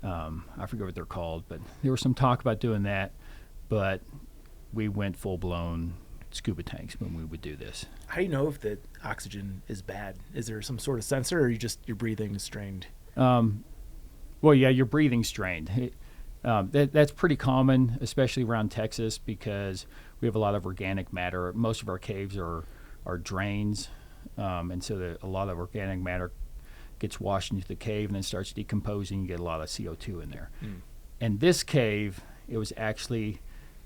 I forget what they're called, but there was some talk about doing that, but we went full-blown scuba tanks when we would do this. How do you know if the oxygen is bad? Is there some sort of sensor, or your breathing is strained? Well, yeah, your breathing strained. That's pretty common, especially around Texas, because we have a lot of organic matter. Most of our caves are drains, and so a lot of organic matter gets washed into the cave and then starts decomposing. You get a lot of CO2 in there. And this cave, it was actually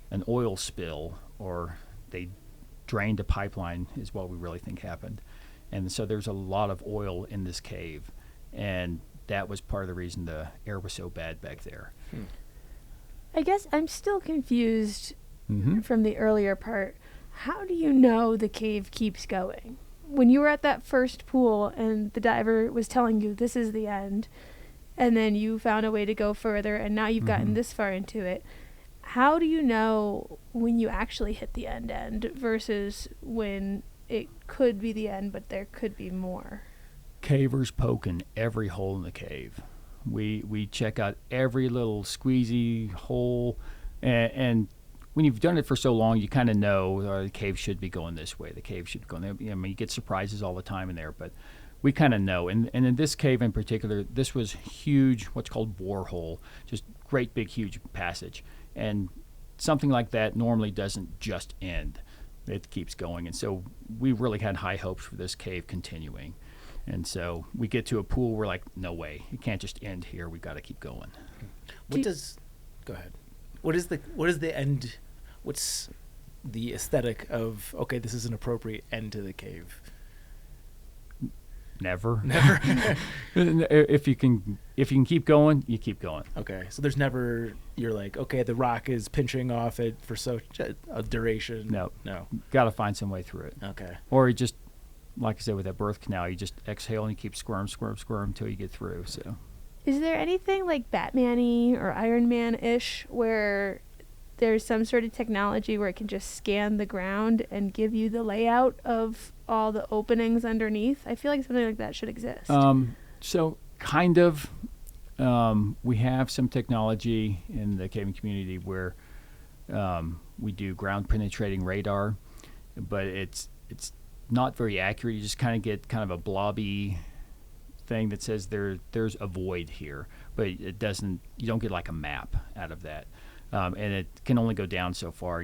an oil spill, or they drained a pipeline is what we really think happened. And so there's a lot of oil in this cave, and that was part of the reason the air was so bad back there. I guess I'm still confused from the earlier part. How do you know the cave keeps going? When you were at that first pool and the diver was telling you this is the end, and then you found a way to go further, and now you've gotten this far into it, how do you know when you actually hit the end versus when it could be the end, but there could be more? Cavers poke in every hole in the cave. We check out every little squeezy hole, and when you've done it for so long, you kind of know the cave should be going this way. The cave should go there. I mean, you get surprises all the time in there, but we kind of know. And in this cave in particular, this was huge, what's called borehole, just great big huge passage. And something like that normally doesn't just end. It keeps going. And so we really had high hopes for this cave continuing. And so we get to a pool, we're like, no way, it can't just end here. We've got to keep going. Go ahead. What is the end? What's the aesthetic of, okay, this is an appropriate end to the cave? Never. If you can keep going, you keep going. Okay, so there's never, you're like, okay, the rock is pinching off it for such a duration. No. Got to find some way through it. Okay. Or you just, like I said, with that birth canal, you just exhale and you keep squirm until you get through. So, is there anything like Batman-y or Iron Man-ish where there's some sort of technology where it can just scan the ground and give you the layout of all the openings underneath? I feel like something like that should exist. So kind of, we have some technology in the caving community where we do ground penetrating radar, but it's not very accurate. You just kind of get kind of a blobby thing that says there's a void here, but it doesn't. You don't get like a map out of that, and it can only go down so far.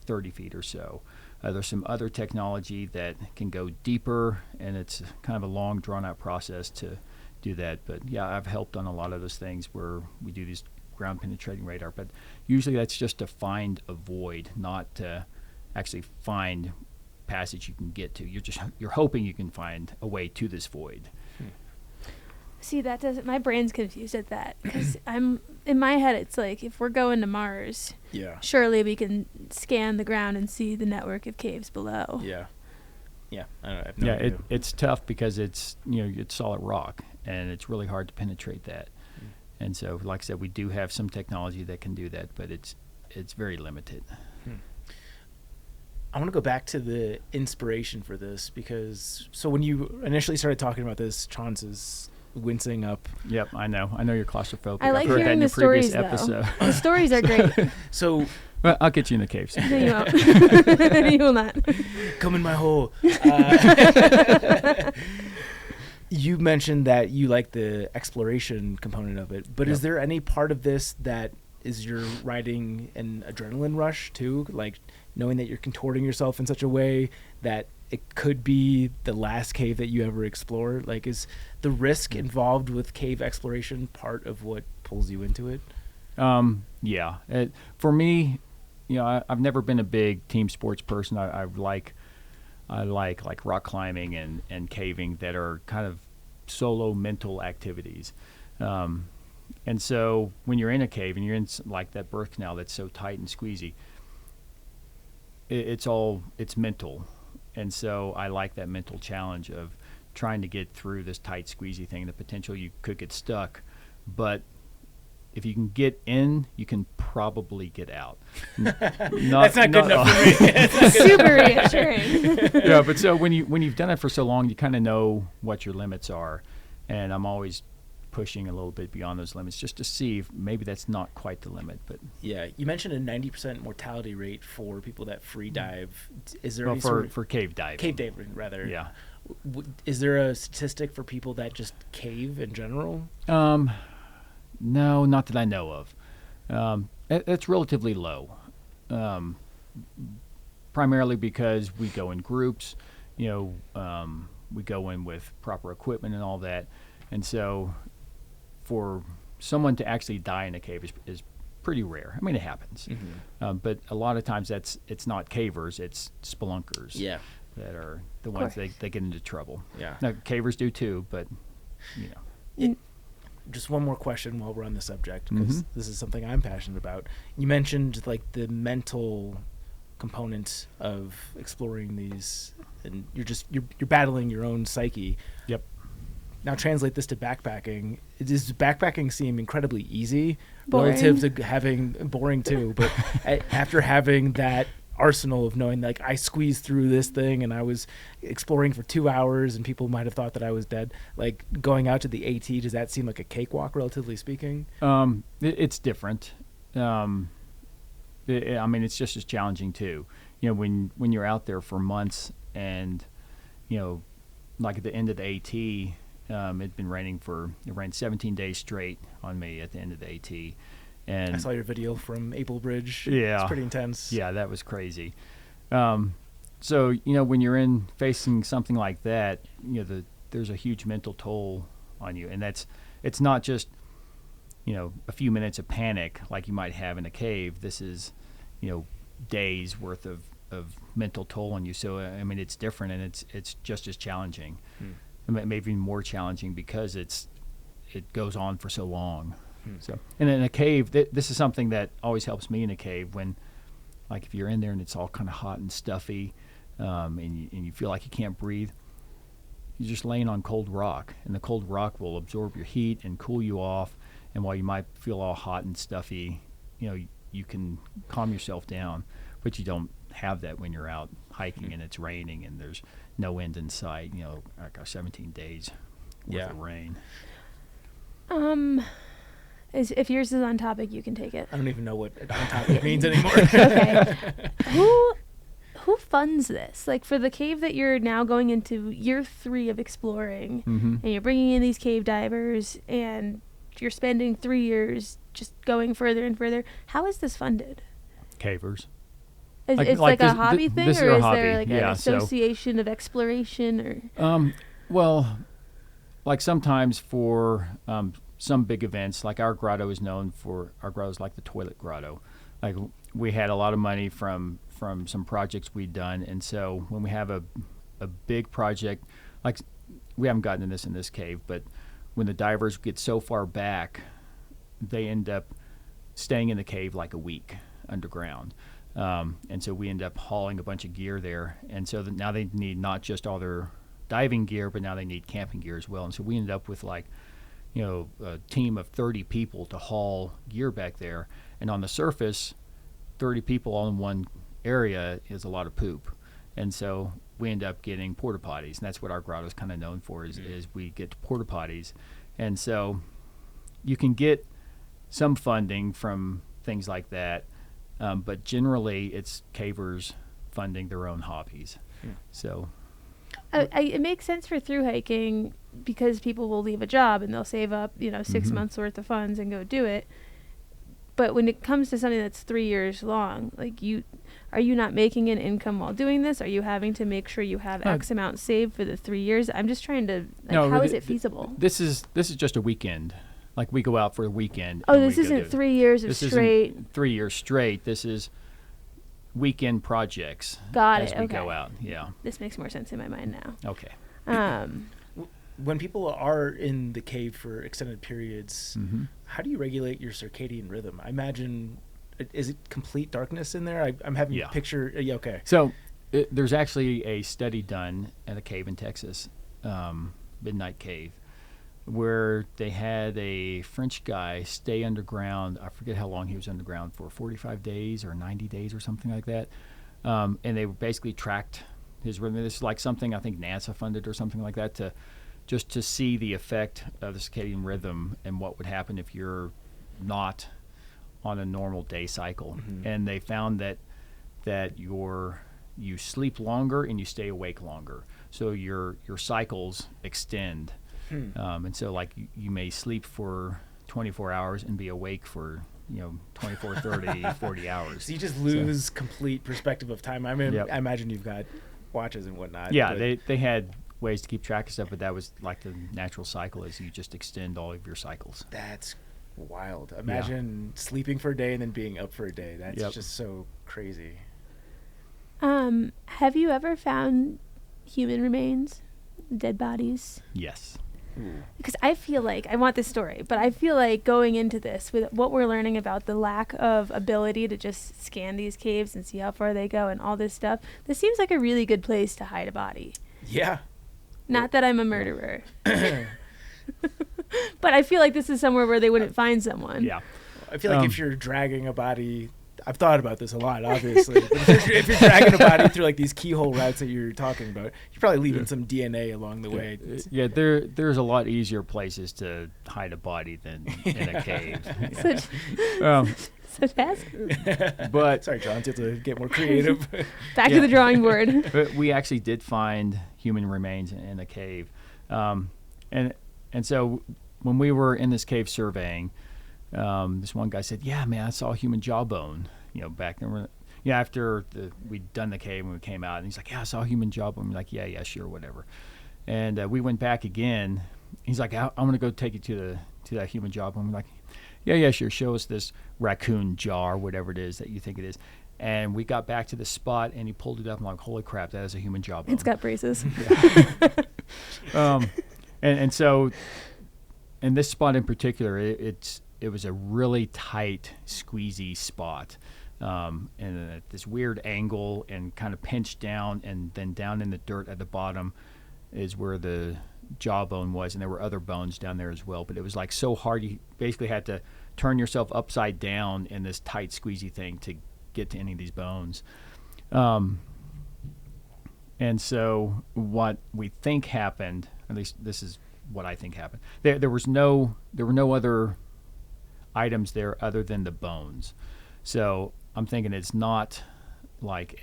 30 feet or so. There's some other technology that can go deeper, and it's kind of a long, drawn-out process to do that. But yeah, I've helped on a lot of those things where we do these ground penetrating radar. But usually that's just to find a void, not to actually find passage you can get to. You're hoping you can find a way to this void. See, that doesn't. My brain's confused at that because I'm in my head. It's like if we're going to Mars, surely we can scan the ground and see the network of caves below. Yeah. I don't know. I have no idea. It's tough because it's solid rock and it's really hard to penetrate that. And so, like I said, we do have some technology that can do that, but it's very limited. I want to go back to the inspiration for this because when you initially started talking about this, Chance is wincing up. Yep, I know you're claustrophobic. I like I've heard hearing that in the stories, episode. The stories are great. So, well, I'll get you in the cave soon. No, you won't. You will not. Come in my hole. You mentioned that you like the exploration component of it, but is there any part of this that is you're riding an adrenaline rush too, like knowing that you're contorting yourself in such a way that it could be the last cave that you ever explore? Like, is the risk involved with cave exploration part of what pulls you into it? Yeah. For me, I've never been a big team sports person. I like rock climbing and caving that are kind of solo mental activities. And so when you're in a cave and you're in like that birth canal that's so tight and squeezy, it's mental. And so I like that mental challenge of trying to get through this tight squeezy thing, the potential you could get stuck, but if you can get in, you can probably get out. That's not good enough for me. Super reassuring. Yeah, but so when you've done it for so long, you kind of know what your limits are, and I'm always pushing a little bit beyond those limits just to see if maybe that's not quite the limit. But yeah, you mentioned a 90% mortality rate for people that free dive. Is there any for cave diving? Cave diving, rather. Yeah. Is there a statistic for people that just cave in general? No, not that I know of. It's relatively low, primarily because we go in groups. We go in with proper equipment and all that, and so for someone to actually die in a cave is pretty rare. I mean, it happens, but a lot of times it's not cavers, it's spelunkers. Yeah. That are the ones that get into trouble. Yeah. Now, cavers do too, but Just one more question while we're on the subject, because this is something I'm passionate about. You mentioned like the mental component of exploring these, and you're battling your own psyche. Yep. Now translate this to backpacking. Does backpacking seem incredibly easy Boring. relative to having boring too? But after having that arsenal of knowing, like, I squeezed through this thing and I was exploring for 2 hours and people might have thought that I was dead, like going out to the AT, does that seem like a cakewalk relatively speaking? It's different. I mean, it's just as challenging too. When you're out there for months and like at the end of the AT, it'd been raining it rained 17 days straight on me at the end of the AT. And I saw your video from Able Bridge. Yeah. It's pretty intense. Yeah, that was crazy. So, when you're facing something like that, there's a huge mental toll on you. And it's not just, a few minutes of panic like you might have in a cave. This is, days worth of mental toll on you. So, I mean, it's different and it's just as challenging. Maybe even more challenging because it goes on for so long. So, and in a cave, this is something that always helps me in a cave when, like, if you're in there and it's all kind of hot and stuffy, and you feel like you can't breathe, you're just laying on cold rock, and the cold rock will absorb your heat and cool you off. And while you might feel all hot and stuffy, you can calm yourself down, but you don't have that when you're out hiking and it's raining and there's no end in sight. Like our 17 days worth of rain. If yours is on topic, you can take it. I don't even know what on topic means anymore. Okay. Who funds this? Like, for the cave that you're now going into year 3 of exploring, and you're bringing in these cave divers, and you're spending 3 years just going further and further. How is this funded? Cavers. It's like this, a hobby thing, this or is is hobby. there like an Yeah, association of exploration, or? Well, like sometimes for some big events, like our grotto is known for, our grotto is like the toilet grotto. Like, we had a lot of money from some projects we'd done, and so when we have a big project, like, we haven't gotten to this in this cave, but when the divers get so far back, they end up staying in the cave like a week underground. And so we end up hauling a bunch of gear there, and so now they need not just all their diving gear, but now they need camping gear as well. And so we ended up with like, a team of 30 people to haul gear back there. And on the surface, 30 people all in one area is a lot of poop. And so we end up getting porta potties, and that's what our grotto is kind of known for, is we get porta potties. And so you can get some funding from things like that, but generally it's cavers funding their own hobbies. So it makes sense for through hiking because people will leave a job and they'll save up 6 months worth of funds and go do it. But when it comes to something that's 3 years long, like, are you not making an income while doing this? Are you having to make sure you have X amount saved for the 3 years? I'm just trying to, how is it feasible? This is just a weekend. Like, we go out for a weekend. Oh, this isn't 3 years of straight. Isn't 3 years straight. This is weekend projects. Got as it. we Okay. go out. Yeah. This makes more sense in my mind now. Okay. When people are in the cave for extended periods, how do you regulate your circadian rhythm? I imagine, is it complete darkness in there? I'm having a picture. Okay. So there's actually a study done at a cave in Texas, Midnight Cave, where they had a French guy stay underground. I forget how long he was underground for, 45 days or 90 days or something like that. And they basically tracked his rhythm. This is like something I think NASA funded or something like that to see the effect of the circadian rhythm and what would happen if you're not on a normal day cycle. Mm-hmm. And they found that you sleep longer and you stay awake longer. So your cycles extend. And so like you may sleep for 24 hours and be awake for 24, 30, 40 hours. So you just lose complete perspective of time. I mean, yep. I imagine you've got watches and whatnot. Yeah, they had ways to keep track of stuff, but that was like the natural cycle is you just extend all of your cycles. That's wild. Imagine sleeping for a day and then being up for a day. That's just so crazy. Have you ever found human remains, dead bodies? Yes. Because I feel like, I want this story, but I feel like going into this with what we're learning about the lack of ability to just scan these caves and see how far they go and all this stuff, this seems like a really good place to hide a body. Yeah. Not that I'm a murderer. But I feel like this is somewhere where they wouldn't find someone. Yeah. I feel like if you're dragging a body, I've thought about this a lot, obviously. But if you're dragging a body through like these keyhole routes that you're talking about, you're probably leaving some DNA along the way. Yeah, there's a lot easier places to hide a body than in a cave. Such as? But sorry, John, you have to get more creative. Back to the drawing board. But we actually did find human remains in a cave, and so when we were in this cave surveying. This one guy said, "Yeah, man, I saw a human jawbone, back then." After we'd done the cave and we came out, and he's like, "Yeah, I saw a human jawbone." I'm like, "Yeah, sure, whatever." And we went back again. He's like, "I'm gonna go take you to that human jawbone." I'm like, "Yeah, sure. Show us this raccoon jaw or whatever it is that you think it is." And we got back to the spot, and he pulled it up. I'm like, "Holy crap, that is a human jawbone." It's got braces. And so, in this spot in particular, it was a really tight, squeezy spot, and at this weird angle and kind of pinched down, and then down in the dirt at the bottom is where the jawbone was, and there were other bones down there as well. But it was like so hard, you basically had to turn yourself upside down in this tight, squeezy thing to get to any of these bones. And so what we think happened, at least this is what I think happened, there were no other items there other than the bones. So I'm thinking it's not like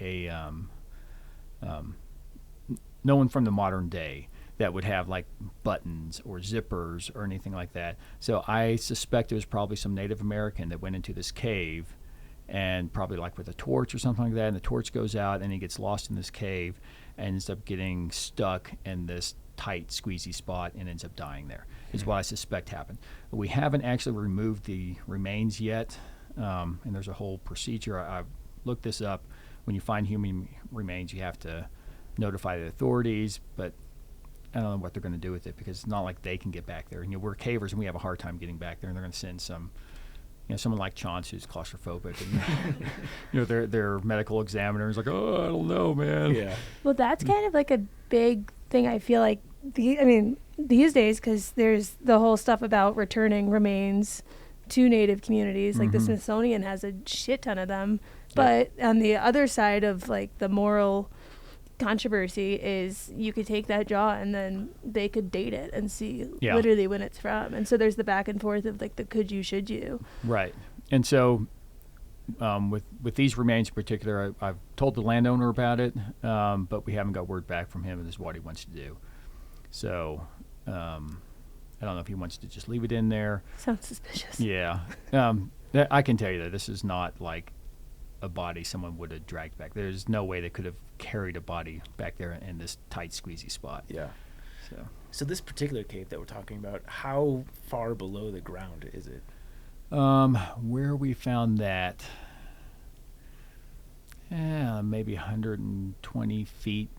no one from the modern day that would have like buttons or zippers or anything like that. So I suspect it was probably some Native American that went into this cave and probably like with a torch or something like that, and the torch goes out and he gets lost in this cave and ends up getting stuck in this tight, squeezy spot and ends up dying there, is what I suspect happened. We haven't actually removed the remains yet, and there's a whole procedure. I've looked this up. When you find human remains, you have to notify the authorities, but I don't know what they're going to do with it because it's not like they can get back there. We're cavers and we have a hard time getting back there, and they're going to send someone like Chance who's claustrophobic, and their medical examiner is like, "Oh, I don't know, man." Yeah. Well, that's kind of like a big thing. I feel like these days, because there's the whole stuff about returning remains to Native communities. Like the Smithsonian has a shit ton of them, but on the other side of like the moral controversy is you could take that jaw and then they could date it and see literally when it's from, and so there's the back and forth of like the could you, should you, right. And so with these remains in particular, I've told the landowner about it, but we haven't got word back from him as to what he wants to do. So I don't know if he wants to just leave it in there. Sounds suspicious. Yeah. I can tell you that this is not like a body someone would have dragged back. There's no way they could have carried a body back there in this tight, squeezy spot. Yeah. So this particular cave that we're talking about, how far below the ground is it? Where we found that, maybe 120 feet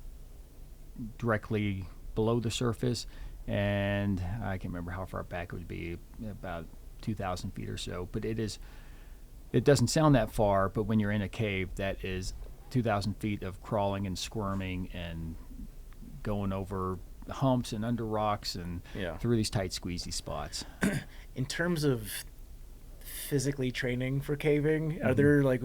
directly below the surface, and I can't remember how far back it would be, about 2,000 feet or so. But it doesn't sound that far, but when you're in a cave, that is 2,000 feet of crawling and squirming and going over humps and under rocks and Yeah. through these tight, squeezy spots. In terms of physically training for caving, are there like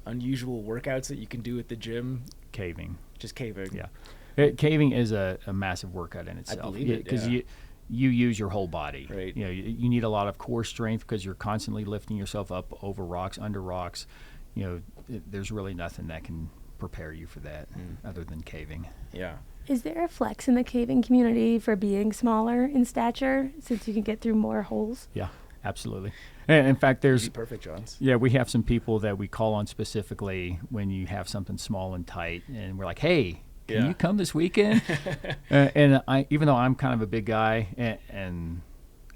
unusual workouts that you can do at the gym? Caving. Just caving. Yeah. Caving is a massive workout in itself. I believe it, Because yeah. you use your whole body. Right. You know, you need a lot of core strength because you're constantly lifting yourself up over rocks, under rocks. You know, there's really nothing that can prepare you for that other than caving. Yeah. Is there a flex in the caving community for being smaller in stature since you can get through more holes? Yeah, absolutely. And in fact, there's Perfect, Johns. Yeah, we have some people that we call on specifically when you have something small and tight, and we're like, "Hey, can you come this weekend?" And I, even though I'm kind of a big guy, and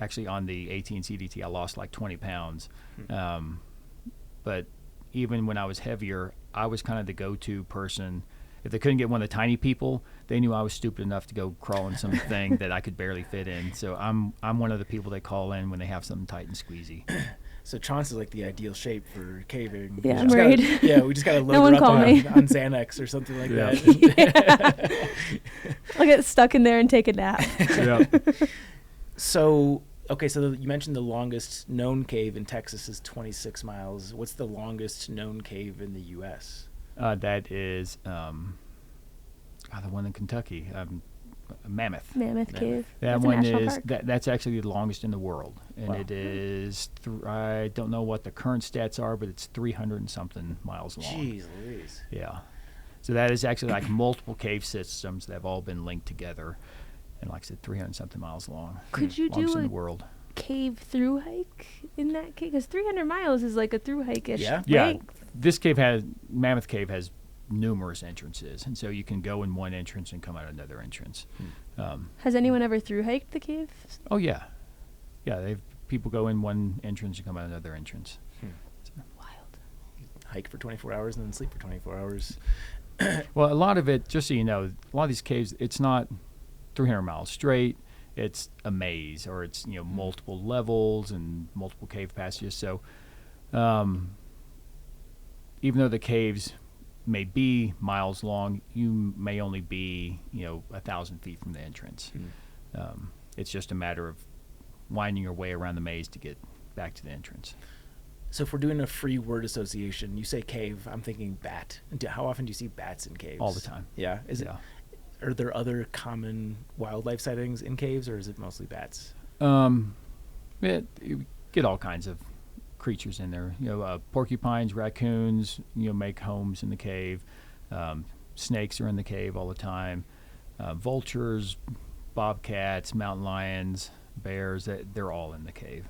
actually on the 18 CDT, I lost like 20 pounds. But even when I was heavier, I was kind of the go-to person. If they couldn't get one of the tiny people, they knew I was stupid enough to go crawl in something that I could barely fit in. So I'm one of the people they call in when they have something tight and squeezy. So Chauncey is like the ideal shape for caving. Yeah, I'm worried. We just gotta load No one her up call on me. Xanax or something like that. I'll get stuck in there and take a nap. Yeah. So you mentioned the longest known cave in Texas is 26 miles. What's the longest known cave in the U.S.? That is the one in Kentucky, Mammoth. Mammoth Cave. That That's a one national is park. that's actually the longest in the world, and Wow. it is. I don't know what the current stats are, but it's 300 and something miles long. Jeez Louise. Yeah. So that is actually like multiple cave systems that have all been linked together, and like I said, 300 something miles long. Could you Longest do in a the world. cave through hike in that cave? Because 300 miles is like a through hike-ish length. This Mammoth Cave has numerous entrances, and so you can go in one entrance and come out another entrance. Has anyone ever through hiked the cave? Oh yeah, people go in one entrance and come out another entrance. Wild. Hike for 24 hours and then sleep for 24 hours. Well, a lot of it, just so you know, a lot of these caves, it's not 300 miles straight. It's a maze, or it's multiple levels and multiple cave passages. So, even though the caves may be miles long, you may only be 1,000 feet from the entrance. It's just a matter of winding your way around the maze to get back to the entrance. So if we're doing a free word association, you say cave, I'm thinking bat. How often do you see bats in caves? All the time. Yeah. Are there other common wildlife sightings in caves, or is it mostly bats? You get all kinds of creatures in there. Porcupines, raccoons, make homes in the cave. Snakes are in the cave all the time. Vultures, bobcats, mountain lions, bears, they're all in the cave.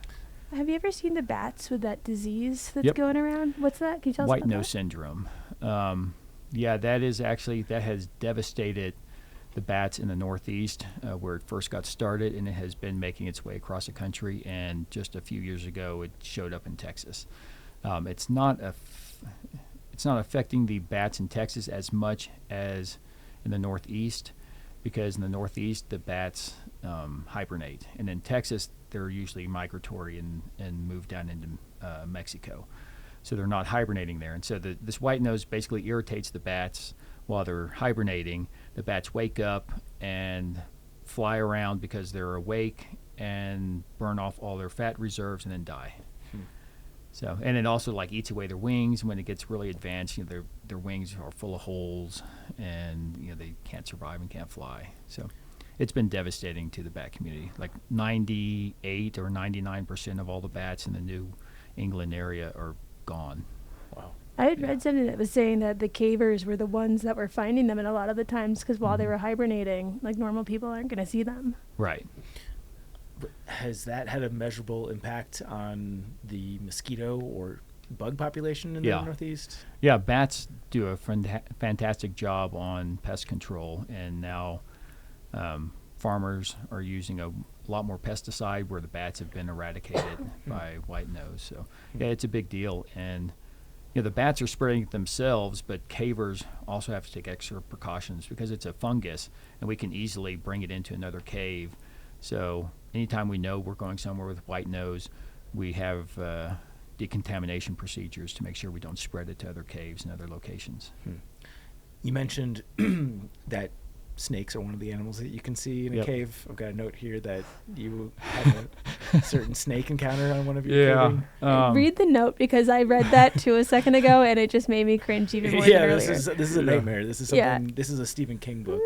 Have you ever seen the bats with that disease that's Yep. going around? What's that? Can you tell us White about nose that? syndrome. That has devastated the bats in the Northeast, where it first got started, and it has been making its way across the country. And just a few years ago, it showed up in Texas. It's not affecting the bats in Texas as much as in the Northeast, because in the Northeast the bats hibernate, and in Texas they're usually migratory and move down into Mexico. So they're not hibernating there. And so this white nose basically irritates the bats while they're hibernating. The bats wake up and fly around because they're awake and burn off all their fat reserves and then die. So, and it also eats away their wings. When it gets really advanced, their wings are full of holes, and they can't survive and can't fly. So it's been devastating to the bat community. Like 98 or 99% of all the bats in the New England area are gone. Wow. I had read something that was saying that the cavers were the ones that were finding them, and a lot of the times, because while they were hibernating, normal people aren't going to see them. Right. But has that had a measurable impact on the mosquito or bug population in the Northeast? Yeah, bats do a fantastic job on pest control, and now farmers are using a lot more pesticide where the bats have been eradicated by white nose. So yeah, it's a big deal. And the bats are spreading it themselves, but cavers also have to take extra precautions because it's a fungus, and we can easily bring it into another cave. So anytime we know we're going somewhere with white nose, we have decontamination procedures to make sure we don't spread it to other caves and other locations. You mentioned that snakes are one of the animals that you can see in a cave. I've got a note here that you had a certain snake encounter on one of your caving. Read the note, because I read that too a second ago, and it just made me cringe even more than earlier. this is a nightmare. This is something. This is a Stephen King book.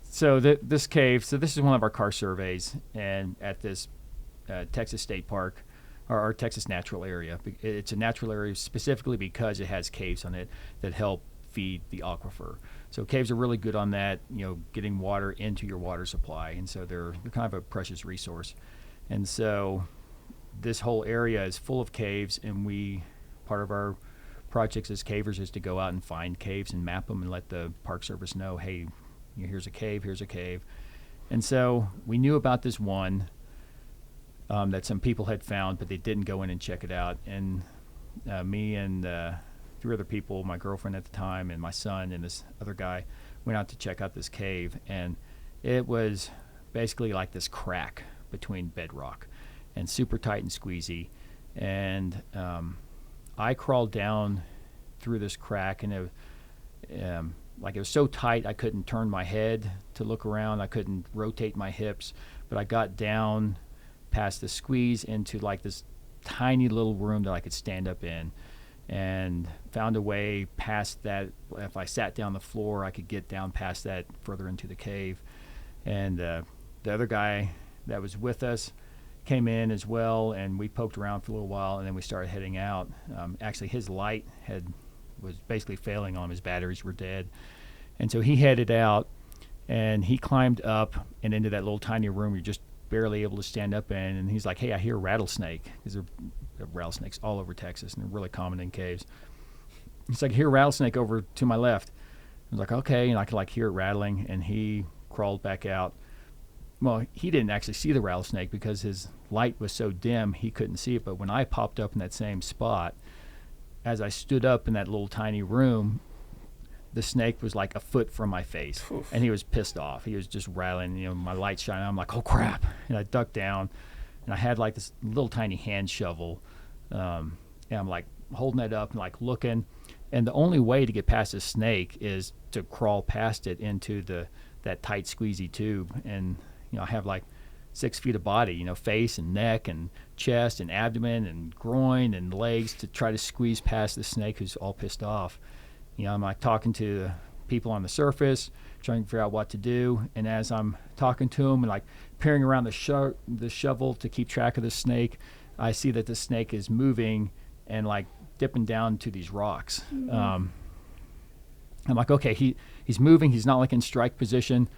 So this cave. So this is one of our car surveys, and at this Texas State Park, or Texas Natural Area. It's a natural area specifically because it has caves on it that help feed the aquifer. So caves are really good on that, getting water into your water supply, and so they're kind of a precious resource. And so this whole area is full of caves, and part of our projects as cavers is to go out and find caves and map them and let the Park Service know, hey, here's a cave. And so we knew about this one that some people had found, but they didn't go in and check it out. And me and 3 other people, my girlfriend at the time and my son and this other guy, went out to check out this cave. And it was basically like this crack between bedrock and super tight and squeezy. And I crawled down through this crack, and it was so tight I couldn't turn my head to look around. I couldn't rotate my hips, but I got down past the squeeze into like this tiny little room that I could stand up in, and found a way past that. If I sat down the floor, I could get down past that further into the cave. And the other guy that was with us came in as well, and we poked around for a little while, and then we started heading out. Actually, his light was basically failing on him. His batteries were dead. And so he headed out, and he climbed up and into that little tiny room you're just barely able to stand up in. And he's like, hey, I hear rattlesnake, because there are rattlesnakes all over Texas, and they're really common in caves. He's like, I hear rattlesnake over to my left. I was like, okay, and I could hear it rattling, and he crawled back out. Well, he didn't actually see the rattlesnake because his light was so dim he couldn't see it. But when I popped up in that same spot, as I stood up in that little tiny room, the snake was like a foot from my face. Oof. And he was pissed off. He was just rattling, my light shining. I'm like, oh crap. And I ducked down, and I had this little tiny hand shovel. And I'm holding it up and looking. And the only way to get past this snake is to crawl past it into that tight squeezy tube. And, I have 6 feet of body, face and neck and chest and abdomen and groin and legs to try to squeeze past the snake who's all pissed off. I'm talking to the people on the surface, trying to figure out what to do. And as I'm talking to them and peering around the shovel to keep track of the snake, I see that the snake is moving and dipping down to these rocks. Mm-hmm. I'm like, okay, he's moving. He's not in strike position.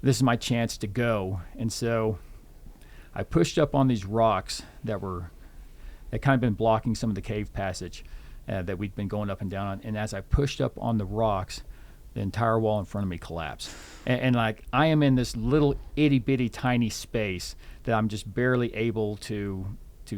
This is my chance to go. And so I pushed up on these rocks that kind of been blocking some of the cave passage that we'd been going up and down on. And as I pushed up on the rocks, the entire wall in front of me collapsed. And I am in this little itty bitty tiny space that I'm just barely able to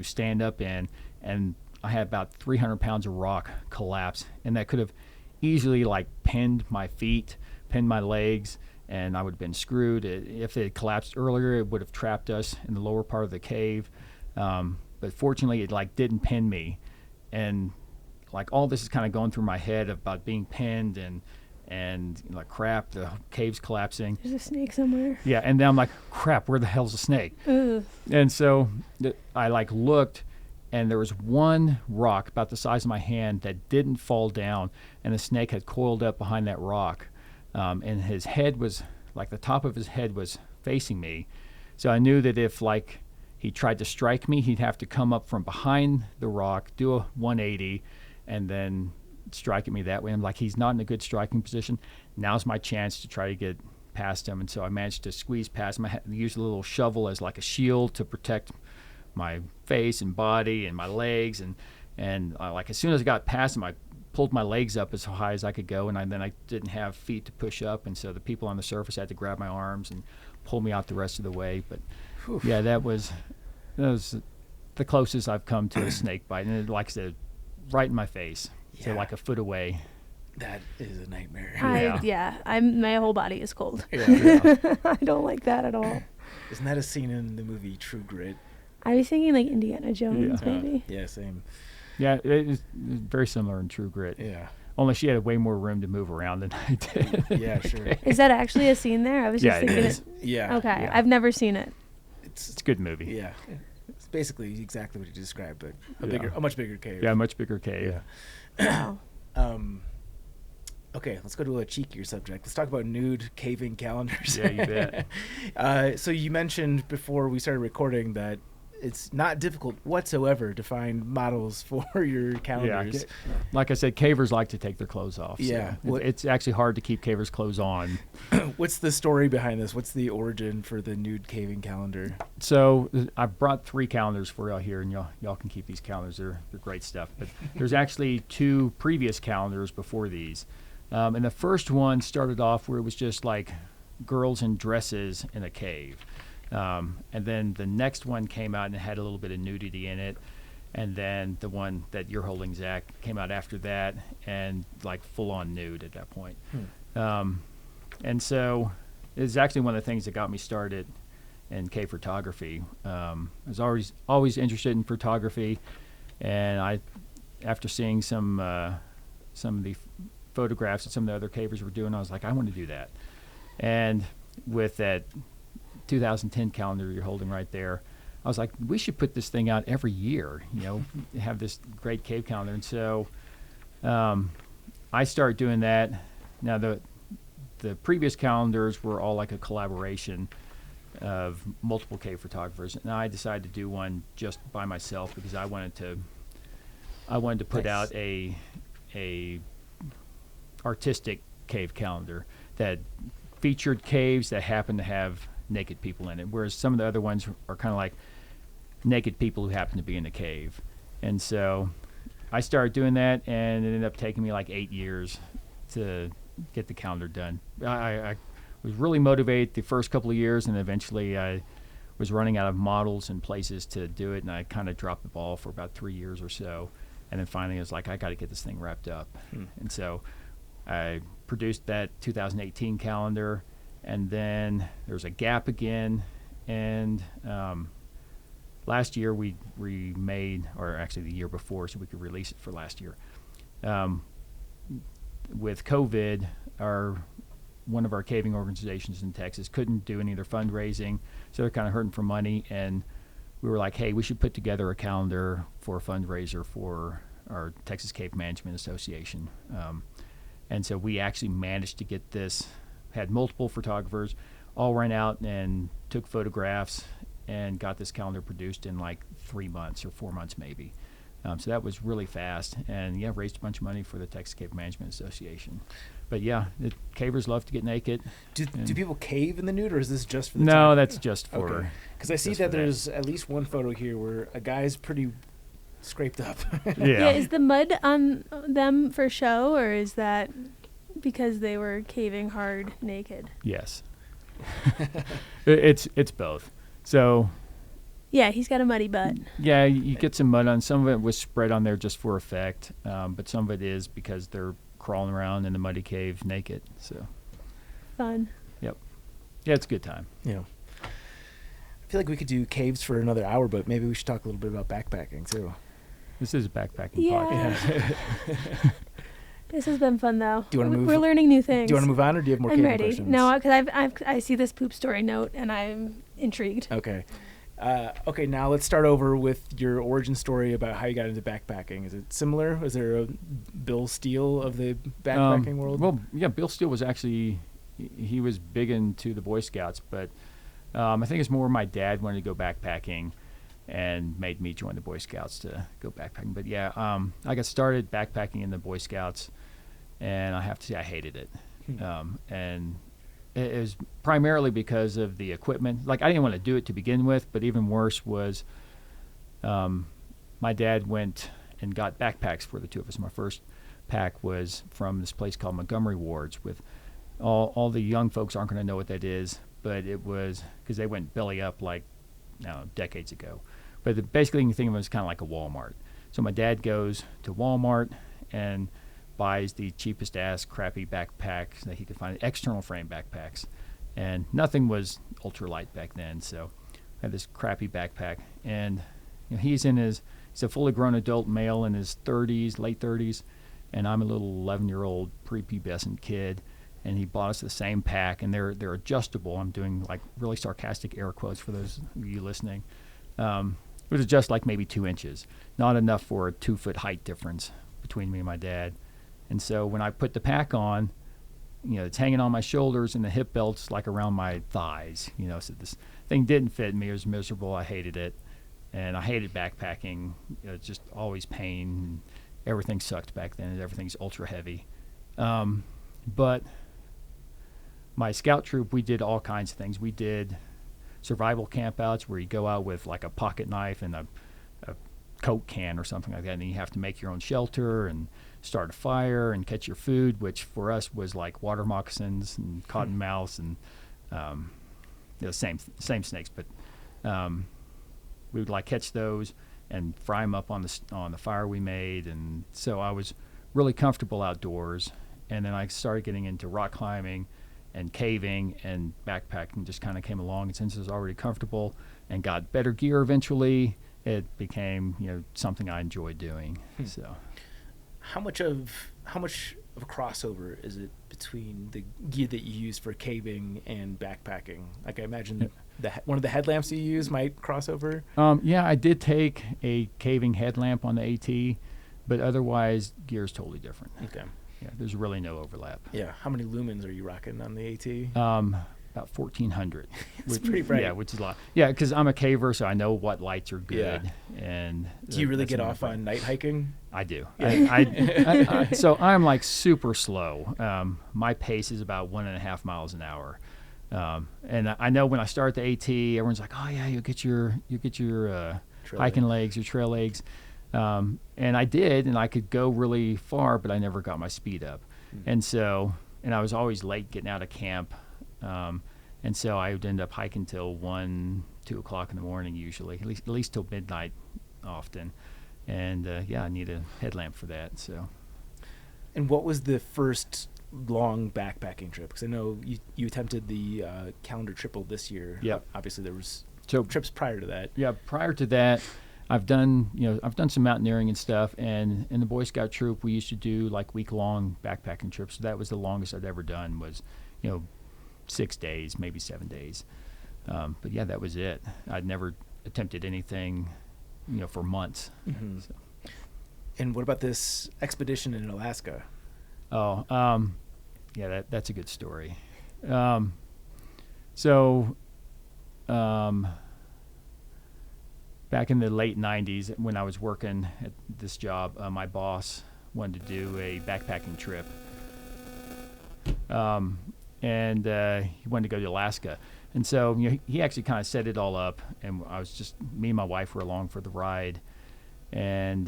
stand up in. And I had about 300 pounds of rock collapse. And that could have easily pinned my feet, pinned my legs, and I would have been screwed. If it had collapsed earlier, it would have trapped us in the lower part of the cave. But fortunately, it didn't pin me. And all this is kind of going through my head about being pinned and crap, the cave's collapsing. There's a snake somewhere. Yeah, and then I'm like, crap, where the hell's the snake? Ugh. And so I looked, and there was one rock about the size of my hand that didn't fall down, and the snake had coiled up behind that rock. And his head was, the top of his head was facing me. So I knew that if, he tried to strike me, he'd have to come up from behind the rock, do a 180, and then strike at me that way. I'm like, he's not in a good striking position. Now's my chance to try to get past him. And so I managed to squeeze past him. I used a little shovel as a shield to protect my face and body and my legs. And as soon as I got past him, I pulled my legs up as high as I could go, and then I didn't have feet to push up, and so the people on the surface had to grab my arms and pull me out the rest of the way. But whew. Yeah, that was the closest I've come to a snake bite, and it, like I said, right in my face, so a foot away. That is a nightmare. My whole body is cold. Yeah. I don't like that at all. Isn't that a scene in the movie True Grit? I was thinking Indiana Jones, maybe. Yeah, same. Yeah, it's very similar in True Grit. Yeah. Only she had way more room to move around than I did. Yeah, sure. Is that actually a scene there? I was just thinking it is. Yeah. Okay, Yeah. I've never seen it. It's a good movie. Yeah. It's basically exactly what you described, but Yeah. a much bigger cave. Yeah, much bigger cave. Wow. Okay, let's go to a cheekier subject. Let's talk about nude caving calendars. Yeah, you bet. So you mentioned before we started recording that it's not difficult whatsoever to find models for your calendars. Yeah, like I said, cavers like to take their clothes off. So Yeah. it's actually hard to keep cavers' clothes on. What's the story behind this? What's the origin for the nude caving calendar? So I've brought 3 calendars for y'all here, and y'all can keep these calendars. They're great stuff. But there's actually 2 previous calendars before these. And the first one started off where it was just like girls in dresses in a cave. And then the next one came out and it had a little bit of nudity in it. And then the one that you're holding, Zach, came out after that and like full on nude at that point. And so it's actually one of the things that got me started in cave photography. I was always interested in photography, and after seeing some of the photographs that some of the other cavers were doing, I was like, I want to do that. And with that 2010 calendar you're holding right there, I was like, we should put this thing out every year, have this great cave calendar. And so I started doing that. Now the previous calendars were all like a collaboration of multiple cave photographers, and I decided to do one just by myself because I wanted to put out a artistic cave calendar that featured caves that happen to have naked people in it, whereas some of the other ones are kind of like naked people who happen to be in the cave. And so I started doing that, and it ended up taking me like 8 years to get the calendar done. I was really motivated the first couple of years, and eventually I was running out of models and places to do it, and I kind of dropped the ball for about 3 years or so. And then finally I was like, I got to get this thing wrapped up. And so I produced that 2018 calendar, and then there was a gap again, and last year we remade, or actually the year before, so we could release it for last year. With COVID, one of our caving organizations in Texas couldn't do any of their fundraising, so they're kind of hurting for money, and we were like, hey, we should put together a calendar for a fundraiser for our Texas Cave Management Association. And so we actually managed to get this, had multiple photographers, all ran out and took photographs and got this calendar produced in like 3 months or 4 months maybe. So that was really fast, and raised a bunch of money for the Texas Cave Management Association. But the cavers love to get naked. Do people cave in the nude, or is this just for the No, time? that's just for... Because I see that there's at least one photo here where a guy's pretty scraped up. Yeah, is the mud on them for show, or is that because they were caving hard naked? Yes. It's both. So... Yeah, he's got a muddy butt. Yeah, you get some mud on. Some of it was spread on there just for effect, but some of it is because they're crawling around in the muddy cave naked. So Fun. Yep. Yeah, it's a good time. Yeah. I feel like we could do caves for another hour, but maybe we should talk a little bit about backpacking too. This is a backpacking Yeah. podcast. This has been fun, though. Do you wanna move- We're learning new things. Do you want to move on, or do you have more I'm caving ready. questions? No, because I see this poop story note, and I'm intrigued. Okay. Okay, now let's start over with your origin story about how you got into backpacking. Is it similar? Is there a Bill Steele of the backpacking world? Well, yeah, Bill Steele was actually, he was big into the Boy Scouts, but I think it's more my dad wanted to go backpacking and made me join the Boy Scouts to go backpacking. But yeah, I got started backpacking in the Boy Scouts, and I have to say I hated it. And it was primarily because of the equipment. Like, I didn't want to do it to begin with, but even worse was my dad went and got backpacks for the two of us. My first pack was from this place called Montgomery Ward's. With all the young folks aren't going to know what that is, but it was because they went belly up like decades ago. But basically, you can think of it as kind of like a Walmart. So my dad goes to Walmart and buys the cheapest ass crappy backpacks that he could find, external frame backpacks, and nothing was ultralight back then. So I had this crappy backpack, and he's a fully grown adult male in his 30s, late 30s, and I'm a little 11-year-old prepubescent kid, and he bought us the same pack, and they're adjustable. I'm doing like really sarcastic air quotes for those of you listening. It was just like maybe 2 inches, not enough for a 2-foot height difference between me and my dad. And so when I put the pack on, it's hanging on my shoulders, and the hip belt's like around my thighs. So this thing didn't fit me. It was miserable. I hated it, and I hated backpacking. Just always pain. Everything sucked back then. Everything's ultra heavy. But my scout troop, we did all kinds of things. We did survival campouts where you go out with like a pocket knife and a Coke can or something like that, and then you have to make your own shelter and start a fire and catch your food, which for us was like water moccasins and cottonmouths and same snakes, but we would like catch those and fry them up on the fire we made. And so I was really comfortable outdoors, and then I started getting into rock climbing and caving, and backpacking just kind of came along. And since I was already comfortable and got better gear eventually, it became something I enjoyed doing. So how much of a crossover is it between the gear that you use for caving and backpacking? Like, I imagine one of the headlamps you use might cross over. Yeah, I did take a caving headlamp on the AT, but otherwise gear's totally different. Okay. Yeah, there's really no overlap. Yeah. How many lumens are you rocking on the AT? About 1,400. It's pretty bright. Yeah, which is a lot. Yeah, because I'm a caver, so I know what lights are good. Yeah. And do you really get off on night hiking? I do. Yeah. So I'm like super slow. My pace is about 1.5 miles an hour. And I know when I start the AT, everyone's like, "Oh yeah, you'll get your hiking legs, your trail legs." And I did, and I could go really far, but I never got my speed up. And I was always late getting out of camp. And so I would end up hiking till 1, 2 o'clock in the morning usually, at least till midnight often. And I need a headlamp for that. So. And what was the first long backpacking trip? Because I know you attempted the calendar triple this year. Yep. Obviously there was trips prior to that. Yeah, prior to that, I've done some mountaineering and stuff, and in the Boy Scout troop we used to do like week-long backpacking trips. So that was the longest I'd ever done, was 6 days, maybe 7 days. But yeah, that was it. I'd never attempted anything, for months. Mm-hmm. So. And what about this expedition in Alaska? Oh, that's a good story. Back in the late 90s, when I was working at this job, my boss wanted to do a backpacking trip. And he wanted to go to Alaska. And so he actually kind of set it all up, and me and my wife were along for the ride. And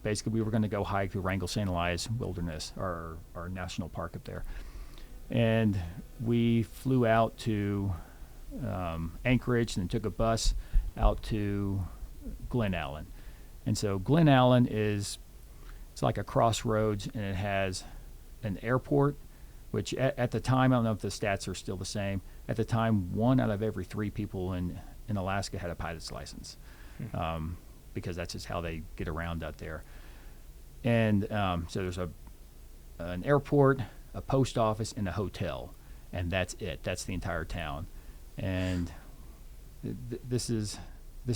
basically we were going to go hike the Wrangell St. Elias Wilderness, our national park up there. And we flew out to Anchorage and then took a bus out to Glen Allen. And so Glen Allen it's like a crossroads, and it has an airport, which at the time, I don't know if the stats are still the same, at the time 1 out of every 3 people in Alaska had a pilot's license, because that's just how they get around out there. And so there's an airport, a post office, and a hotel, and that's it. That's the entire town. And this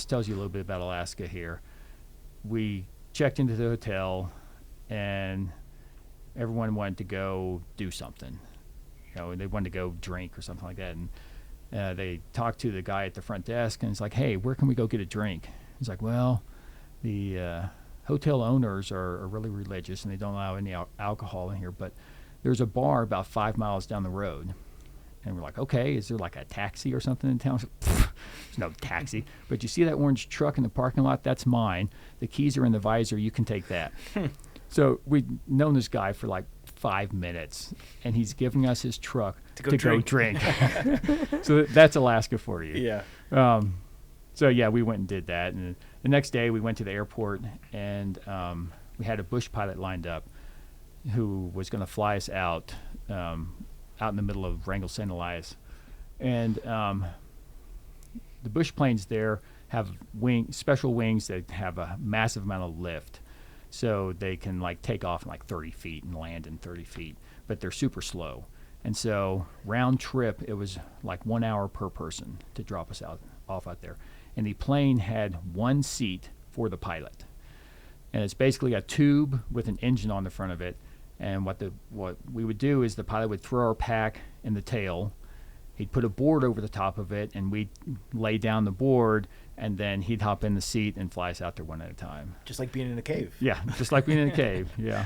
tells you a little bit about Alaska here. We checked into the hotel, and everyone wanted to go do something. They wanted to go drink or something like that. And they talked to the guy at the front desk, and it's like, "Hey, where can we go get a drink?" He's like, "Well, the hotel owners are really religious, and they don't allow any alcohol in here, but there's a bar about 5 miles down the road." And we're like, "Okay, is there like a taxi or something in town?" There's no taxi. "But you see that orange truck in the parking lot? That's mine. The keys are in the visor. You can take that." So we'd known this guy for like 5 minutes, and he's giving us his truck to go drink. So that's Alaska for you. Yeah. So yeah, we went and did that. And the next day we went to the airport, and we had a bush pilot lined up who was going to fly us out in the middle of Wrangell St. Elias. And the bush planes there have special wings that have a massive amount of lift. so they can like take off in like 30 feet and land in 30 feet, but they're super slow. And so round trip, it was like 1 hour per person to drop us off out there. And the plane had one seat for the pilot. And it's basically a tube with an engine on the front of it. And what we would do is the pilot would throw our pack in the tail. He'd put a board over the top of it, and we'd lay down the board, and then he'd hop in the seat and fly us out there one at a time. Just like being in a cave. Yeah, just like being in a cave, yeah.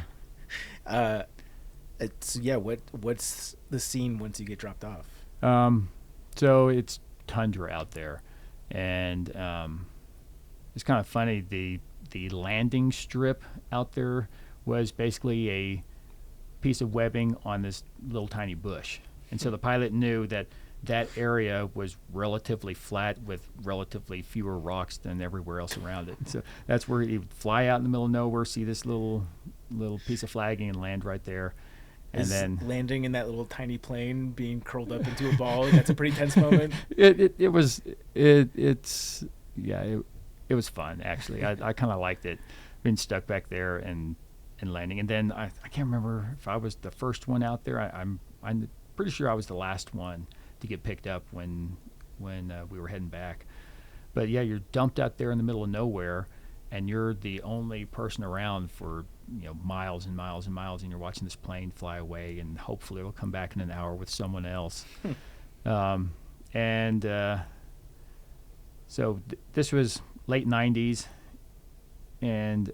What's the scene once you get dropped off? So it's tundra out there, and it's kind of funny. The landing strip out there was basically a piece of webbing on this little tiny bush, and so the pilot knew that area was relatively flat with relatively fewer rocks than everywhere else around it. So that's where he would fly out in the middle of nowhere, see this little piece of flagging, and land right there. And then landing in that little tiny plane, being curled up into a ball, that's a pretty tense moment. It was fun, actually. I kind of liked it, being stuck back there and landing. And then I can't remember if I was the first one out there. I'm pretty sure I was the last one to get picked up when we were heading back. But yeah, you're dumped out there in the middle of nowhere, and you're the only person around for miles and miles and miles, and you're watching this plane fly away, and hopefully it'll come back in an hour with someone else. So this was late 90s, and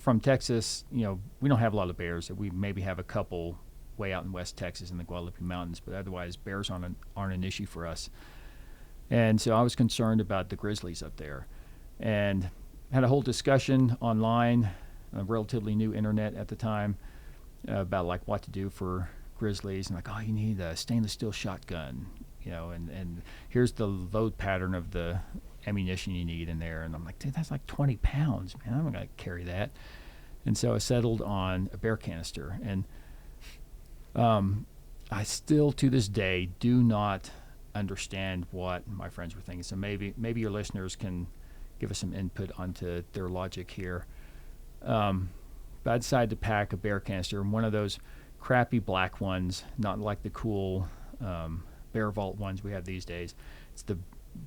from Texas, we don't have a lot of bears. We maybe have a couple way out in West Texas in the Guadalupe Mountains, but otherwise bears aren't an issue for us. And so I was concerned about the grizzlies up there, and had a whole discussion online, a relatively new internet at the time, about like what to do for grizzlies, and like, you need a stainless steel shotgun, and here's the load pattern of the ammunition you need in there. And I'm like, dude, that's like 20 pounds, man. I'm not going to carry that. And so I settled on a bear canister. And I still, to this day, do not understand what my friends were thinking. So maybe your listeners can give us some input onto their logic here. But I decided to pack a bear canister, one of those crappy black ones, not like the cool Bear Vault ones we have these days. It's the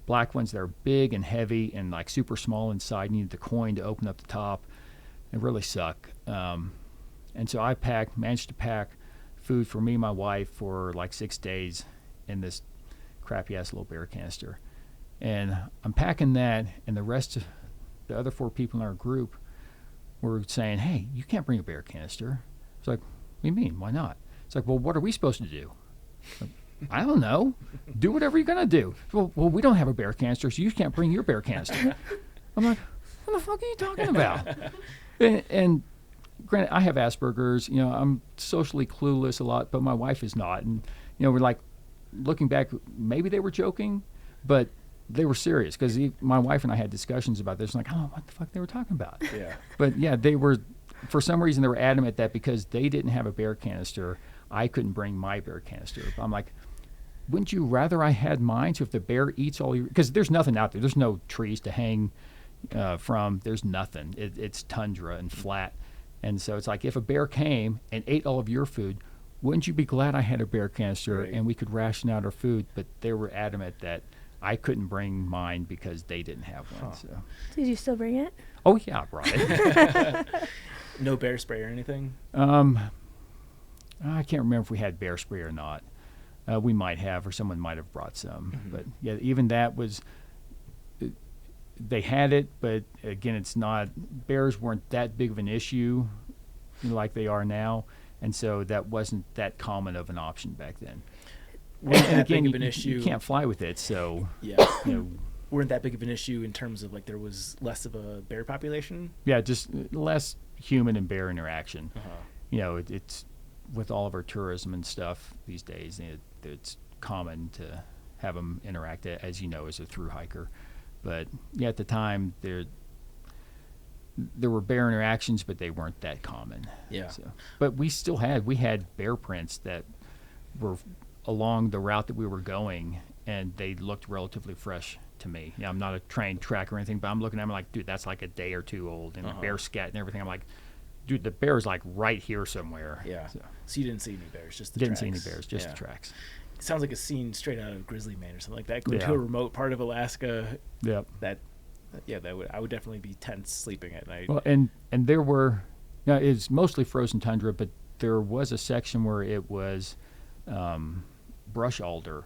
black ones that are big and heavy and like super small inside. You need the coin to open up the top. They really suck. And so I managed to pack food for me and my wife for like 6 days in this crappy ass little bear canister. And I'm packing that, and the other 4 people in our group were saying, hey, you can't bring a bear canister. It's like, what do you mean? Why not? It's like, well, what are we supposed to do? Like, I don't know. Do whatever you're going to do. Well, we don't have a bear canister, so you can't bring your bear canister. I'm like, what the fuck are you talking about? And granted, I have Asperger's. I'm socially clueless a lot, but my wife is not. And, we're like, looking back, maybe they were joking, but they were serious, because my wife and I had discussions about this. Like, I don't know what the fuck they were talking about. Yeah. But, yeah, they were, for some reason, they were adamant that because they didn't have a bear canister, I couldn't bring my bear canister. I'm like, wouldn't you rather I had mine? So if the bear eats all your... Because there's nothing out there. There's no trees to hang from. There's nothing. It's tundra and flat. And so it's like, if a bear came and ate all of your food, wouldn't you be glad I had a bear canister, right, and we could ration out our food? But they were adamant that I couldn't bring mine because they didn't have one. So. Did you still bring it? Oh, yeah, I brought it. No bear spray or anything? I can't remember if we had bear spray or not. We might have, or someone might have brought some. Mm-hmm. But yeah, even that was, they had it, but again, it's not, bears weren't that big of an issue like they are now. And so that wasn't that common of an option back then. And again, big of an issue. You can't fly with it, so. Yeah. Weren't that big of an issue in terms of like there was less of a bear population? Yeah, just less human and bear interaction. Uh-huh. It's with all of our tourism and stuff these days, it's common to have them interact, as as a thru hiker. But yeah, at the time there were bear interactions, but they weren't that common. Yeah. So, but we had bear prints that were along the route that we were going, and they looked relatively fresh to me. Yeah, I'm not a trained tracker or anything, but I'm looking at them like, dude, that's like a day or two old, and the bear scat and everything. I'm like, dude, the bear is like right here somewhere. Yeah. So you didn't see any bears, just the didn't tracks. see any bears, just the tracks. It sounds like a scene straight out of Grizzly Man or something like that. Going to a remote part of Alaska. Yep. I would definitely be tense sleeping at night. Well, and there were, it's mostly frozen tundra, but there was a section where it was brush alder,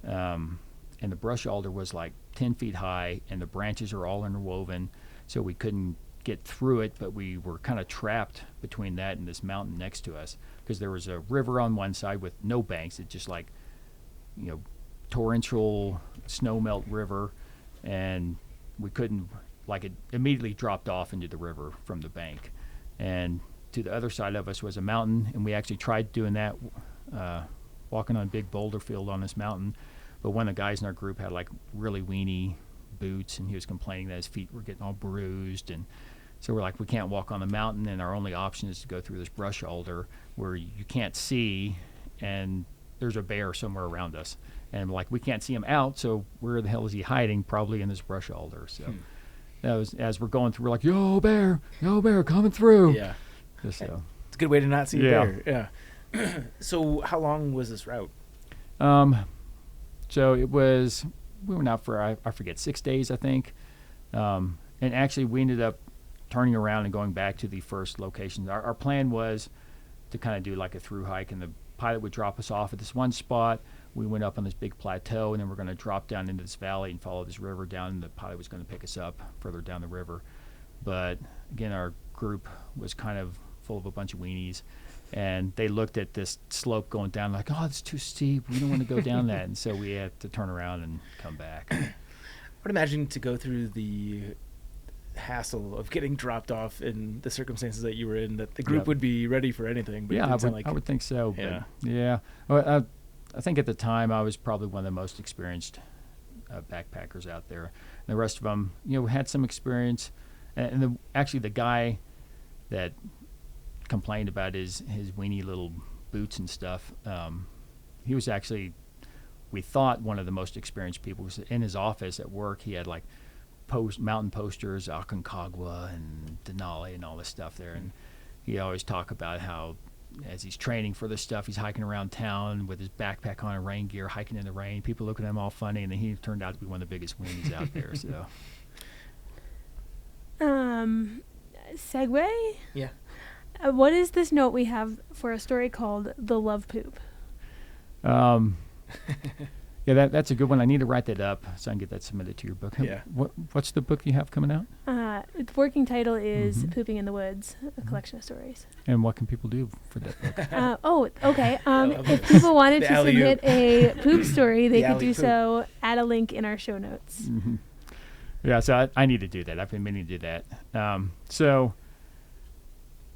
and the brush alder was like 10 feet high, and the branches are all interwoven, so we couldn't get through it, but we were kind of trapped between that and this mountain next to us, because there was a river on one side with no banks. It's just like, torrential snow melt river, and we couldn't, like, it immediately dropped off into the river from the bank. And to the other side of us was a mountain, and we actually tried doing that, walking on a big boulder field on this mountain. But one of the guys in our group had like really weeny boots, and he was complaining that his feet were getting all bruised. And so we're like, we can't walk on the mountain, and our only option is to go through this brush alder where you can't see, and there's a bear somewhere around us. And like, we can't see him out, so where the hell is he hiding? Probably in this brush alder. So that was, as we're going through, we're like, yo bear coming through. Yeah. So it's a good way to not see a bear. Yeah. So how long was this route? So it was, we went out for, I forget, 6 days, I think. And actually we ended up turning around and going back to the first location. Our plan was to kind of do like a through hike, and the pilot would drop us off at this one spot. We went up on this big plateau, and then we're going to drop down into this valley and follow this river down, and the pilot was going to pick us up further down the river. But again, our group was kind of full of a bunch of weenies, and they looked at this slope going down like, oh, it's too steep. We don't want to go down that. And so we had to turn around and come back. I would imagine to go through the hassle of getting dropped off in the circumstances that you were in, that the group would be ready for anything. But yeah, I would think so. Yeah. But yeah. Well, I think at the time I was probably one of the most experienced backpackers out there. And the rest of them, had some experience. And actually the guy that complained about his weeny little boots and stuff, he was actually, we thought, one of the most experienced people. Was in his office at work. He had like mountain posters, Aconcagua and Denali and all this stuff there. And he always talk about how, as he's training for this stuff, he's hiking around town with his backpack on and rain gear, hiking in the rain. People look at him all funny, and then he turned out to be one of the biggest weenies out there. So, segue. Yeah. What is this note we have for a story called "The Love Poop"? Yeah, that's a good one. I need to write that up so I can get that submitted to your book. Yeah. What's the book you have coming out? The working title is "Pooping in the Woods," a collection of stories. And what can people do for that book? Okay. If people wanted to submit a poop story, they could do so at a link in our show notes. Mm-hmm. Yeah, so I need to do that. I've been meaning to do that. So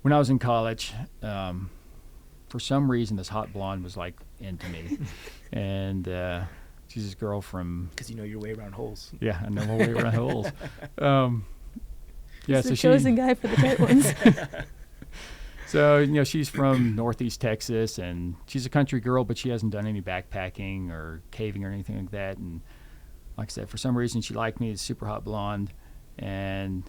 when I was in college, for some reason, this hot blonde was like into me. And she's this girl from... Because you know your way around holes. Yeah, I know my way around holes. Yeah, so the chosen guy for the tight ones. So, she's from Northeast Texas, and she's a country girl, but she hasn't done any backpacking or caving or anything like that. And like I said, for some reason, she liked me. It's super hot blonde. And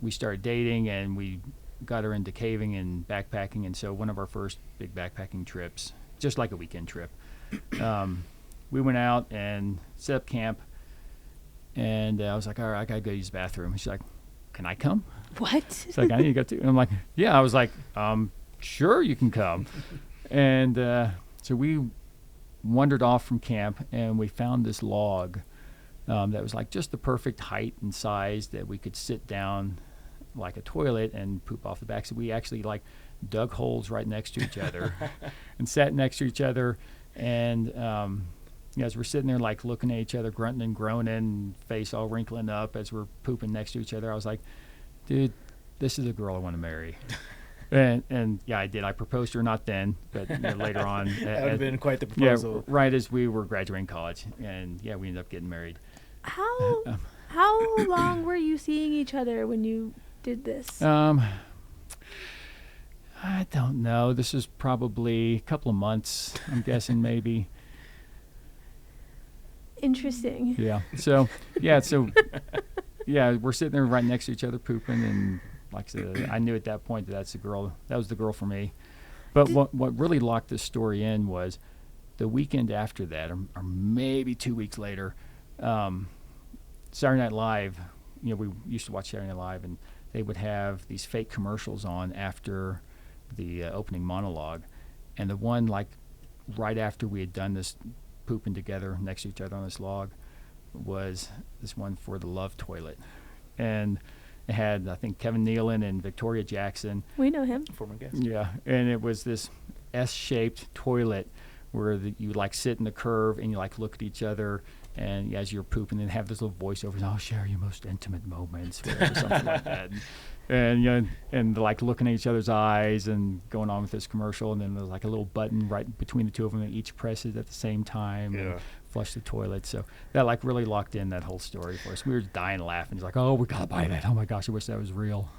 we started dating, and we got her into caving and backpacking. And so one of our first big backpacking trips, just like a weekend trip, we went out and set up camp. And I was like, all right, I got to go use the bathroom. She's like, can I come? What? She's like, I need to go too. And I'm like, yeah. I was like, sure, you can come. And so we wandered off from camp, and we found this log that was like just the perfect height and size that we could sit down like a toilet and poop off the back. So we actually like dug holes right next to each other and sat next to each other. And as we're sitting there like looking at each other, grunting and groaning, face all wrinkling up as we're pooping next to each other, I was like, dude, this is a girl I want to marry. And yeah, I did. I proposed to her, not then, but later on. That would have been quite the proposal. Yeah, right as we were graduating college. And yeah, we ended up getting married. How long were you seeing each other when you did this? I don't know. This is probably a couple of months, I'm guessing, maybe. Interesting. Yeah. So we're sitting there right next to each other pooping, and like I said, I knew at that point that that was the girl for me. But what really locked this story in was the weekend after that, or maybe 2 weeks later, Saturday Night Live. We used to watch Saturday Night Live, and they would have these fake commercials on after the opening monologue, and the one like right after we had done this pooping together next to each other on this log was this one for the Love Toilet, and it had, I think, Kevin Nealon and Victoria Jackson. We know him. Former guest. Yeah, and it was this S-shaped toilet where you like sit in the curve and you like look at each other, and as you're pooping, and have this little voiceovers. I'll share your most intimate moments, whatever, something like that. And like looking at each other's eyes and going on with this commercial, and then there's like a little button right between the two of them that each presses at the same time. Yeah. And flush the toilet. So that like really locked in that whole story for us. We were dying laughing. He's like, "Oh, we gotta buy that. Oh my gosh, I wish that was real."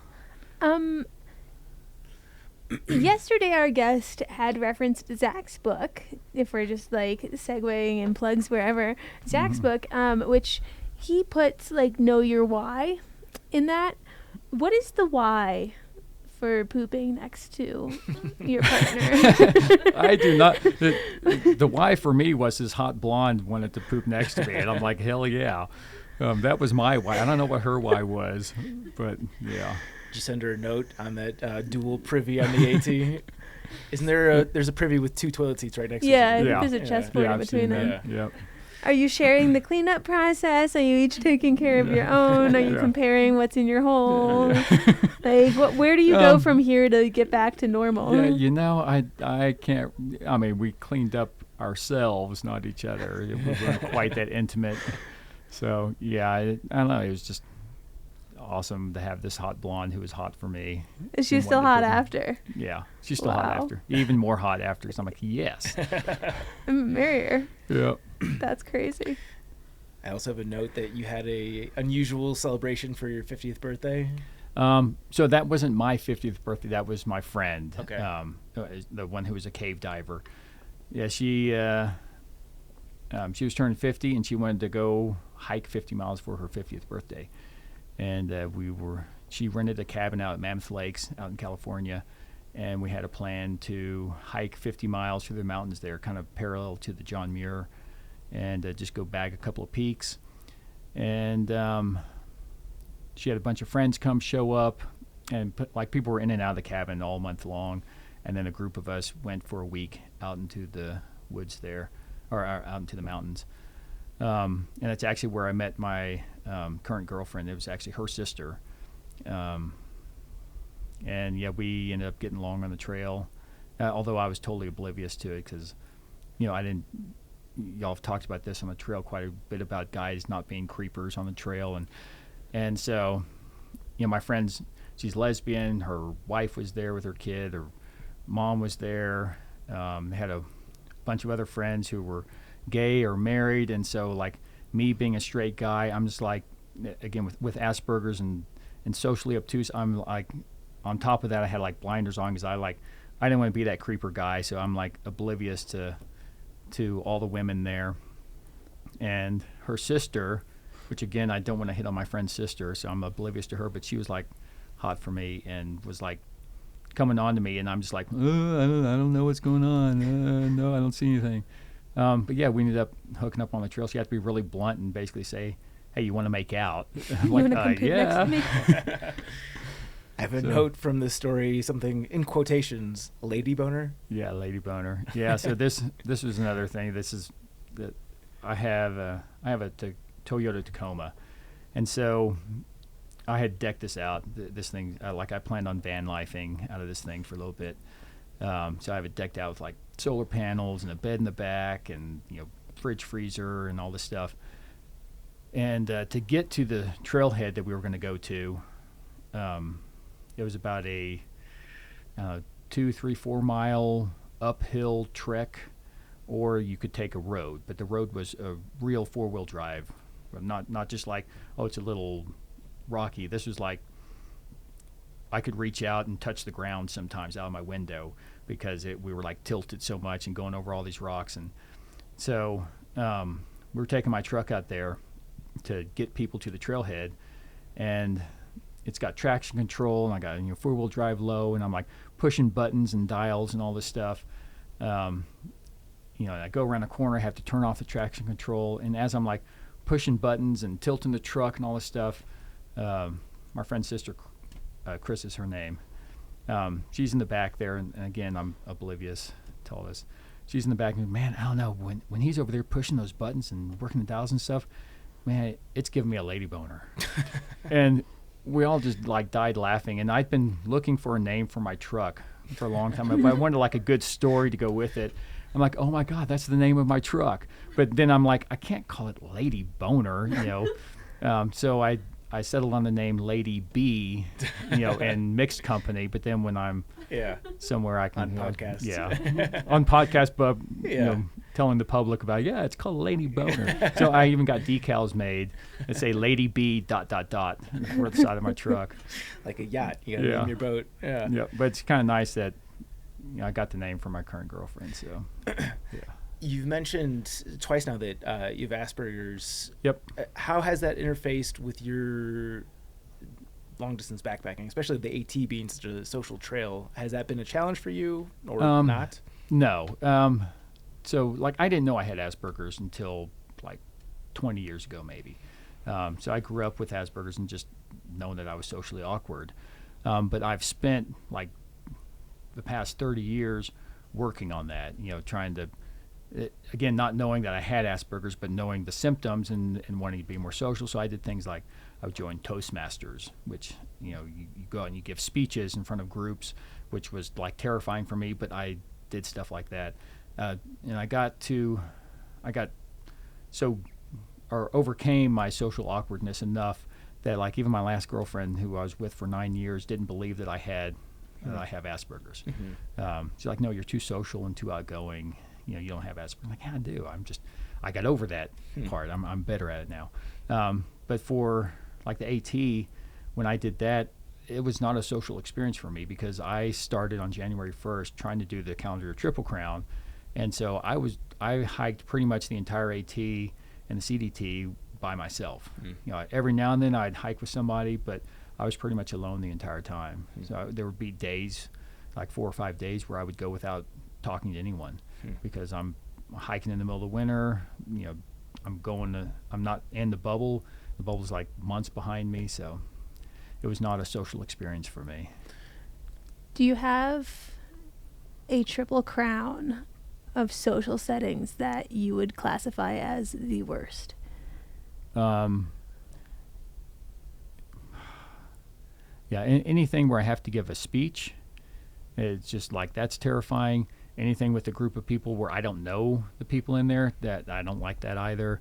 Yesterday our guest had referenced Zach's book, if we're just like segueing and plugs wherever. Zach's book, which he puts like know your why in that. What is the why for pooping next to your partner? I do not. The why for me was his hot blonde wanted to poop next to me, and I'm like, hell yeah. That was my why. I don't know what her why was, but yeah. Did you send her a note on that dual privy on the AT? Isn't there there's a privy with 2 toilet seats right next to each other? Yeah, there's a chessboard in between them. Yeah. Are you sharing the cleanup process? Are you each taking care of your own? Are you comparing what's in your hole? Like, where do you go from here to get back to normal? Yeah, I can't. I mean, we cleaned up ourselves, not each other. We weren't quite that intimate. So yeah, I don't know. It was just awesome to have this hot blonde who was hot for me. Is she still hot after? Yeah, she's still hot after. Even more hot after. So I'm like, yes. Marry her. Yeah. That's crazy. I also have a note that you had a unusual celebration for your 50th birthday. So that wasn't my 50th birthday. That was my friend. Okay. The one who was a cave diver. Yeah, she was turning 50, and she wanted to go hike 50 miles for her 50th birthday. And she rented a cabin out at Mammoth Lakes out in California, and we had a plan to hike 50 miles through the mountains there, kind of parallel to the John Muir, and just go bag a couple of peaks. And she had a bunch of friends show up, and people were in and out of the cabin all month long. And then a group of us went for a week out into the woods there, or out into the mountains. And that's actually where I met my current girlfriend. It was actually her sister. And yeah, we ended up getting along on the trail, although I was totally oblivious to it because, y'all have talked about this on the trail quite a bit about guys not being creepers on the trail. And so, my friend's, she's lesbian. Her wife was there with her kid. Her mom was there. Had a bunch of other friends who were gay or married. And so, like, me being a straight guy, I'm just like, again, with Asperger's and socially obtuse, I'm like, on top of that, I had like blinders on because I didn't want to be that creeper guy. So I'm like oblivious to all the women there. And her sister, which again, I don't want to hit on my friend's sister, so I'm oblivious to her, but she was like hot for me and was like coming on to me, and I'm just like, I don't know what's going on. No, I don't see anything. But yeah, we ended up hooking up on the trail. So you have to be really blunt and basically say, hey, you want to make out? I'm like, yeah. I have a note from this story, something in quotations, lady boner. Yeah, lady boner. Yeah, so this was another thing. This is that I have a Toyota Tacoma, and so I had decked this out. This thing, I planned on van lifing out of this thing for a little bit. So I have it decked out with like solar panels and a bed in the back, and fridge, freezer, and all this stuff. And to get to the trailhead that we were going to go to, it was about a 2, 3, 4 mile uphill trek, or you could take a road. But the road was a real 4-wheel drive, not just like, oh, it's a little rocky. This was like I could reach out and touch the ground sometimes out of my window because we were like tilted so much and going over all these rocks. And so we were taking my truck out there to get people to the trailhead, and it's got traction control, and I got 4-wheel drive low, and I'm like pushing buttons and dials and all this stuff. I go around a corner, I have to turn off the traction control, and as I'm like pushing buttons and tilting the truck and all this stuff, my friend's sister, Chris is her name. She's in the back there, and again, I'm oblivious to all this. She's in the back, and man, I don't know, when he's over there pushing those buttons and working the dials and stuff, man, it's giving me a lady boner. And we all just like died laughing, and I'd been looking for a name for my truck for a long time, but I wanted like a good story to go with it. I'm like, oh my God, that's the name of my truck. But then I'm like, I can't call it Lady Boner, so I settled on the name Lady B, and mixed company. But then when I'm somewhere, I can on podcasts, on podcast, but telling the public about it's called Lady Boner. So I even got decals made that say Lady B ... for the side of my truck, like a yacht. You got to name your boat. Yeah, but it's kind of nice that I got the name from my current girlfriend. So You've mentioned twice now that you have Asperger's. Yep. How has that interfaced with your long-distance backpacking, especially the AT being such a social trail? Has that been a challenge for you or not? No. So, like, I didn't know I had Asperger's until, like, 20 years ago maybe. So I grew up with Asperger's and just knowing that I was socially awkward. But I've spent, like, the past 30 years working on that, trying to, again, not knowing that I had Asperger's, but knowing the symptoms and wanting to be more social. So I did things like I would join Toastmasters, which, you go out and you give speeches in front of groups, which was like terrifying for me, but I did stuff like that. And overcame my social awkwardness enough that, like, even my last girlfriend, who I was with for 9 years, didn't believe that I have Asperger's. Mm-hmm. She's like, no, you're too social and too outgoing. You don't have Asperger's. I'm like, yeah, I do. I got over that part. I'm better at it now. But for, like, the AT, when I did that, it was not a social experience for me because I started on January 1st trying to do the Calendar Triple Crown. And so I hiked pretty much the entire AT and the CDT by myself. Every now and then I'd hike with somebody, but I was pretty much alone the entire time. So there would be days, like 4 or 5 days, where I would go without talking to anyone because I'm hiking in the middle of the winter. I'm not in the bubble. The bubble's like months behind me, so it was not a social experience for me. Do you have a triple crown of social settings that you would classify as the worst? Anything where I have to give a speech, it's just like, that's terrifying. Anything with a group of people where I don't know the people in there, that I don't like that either.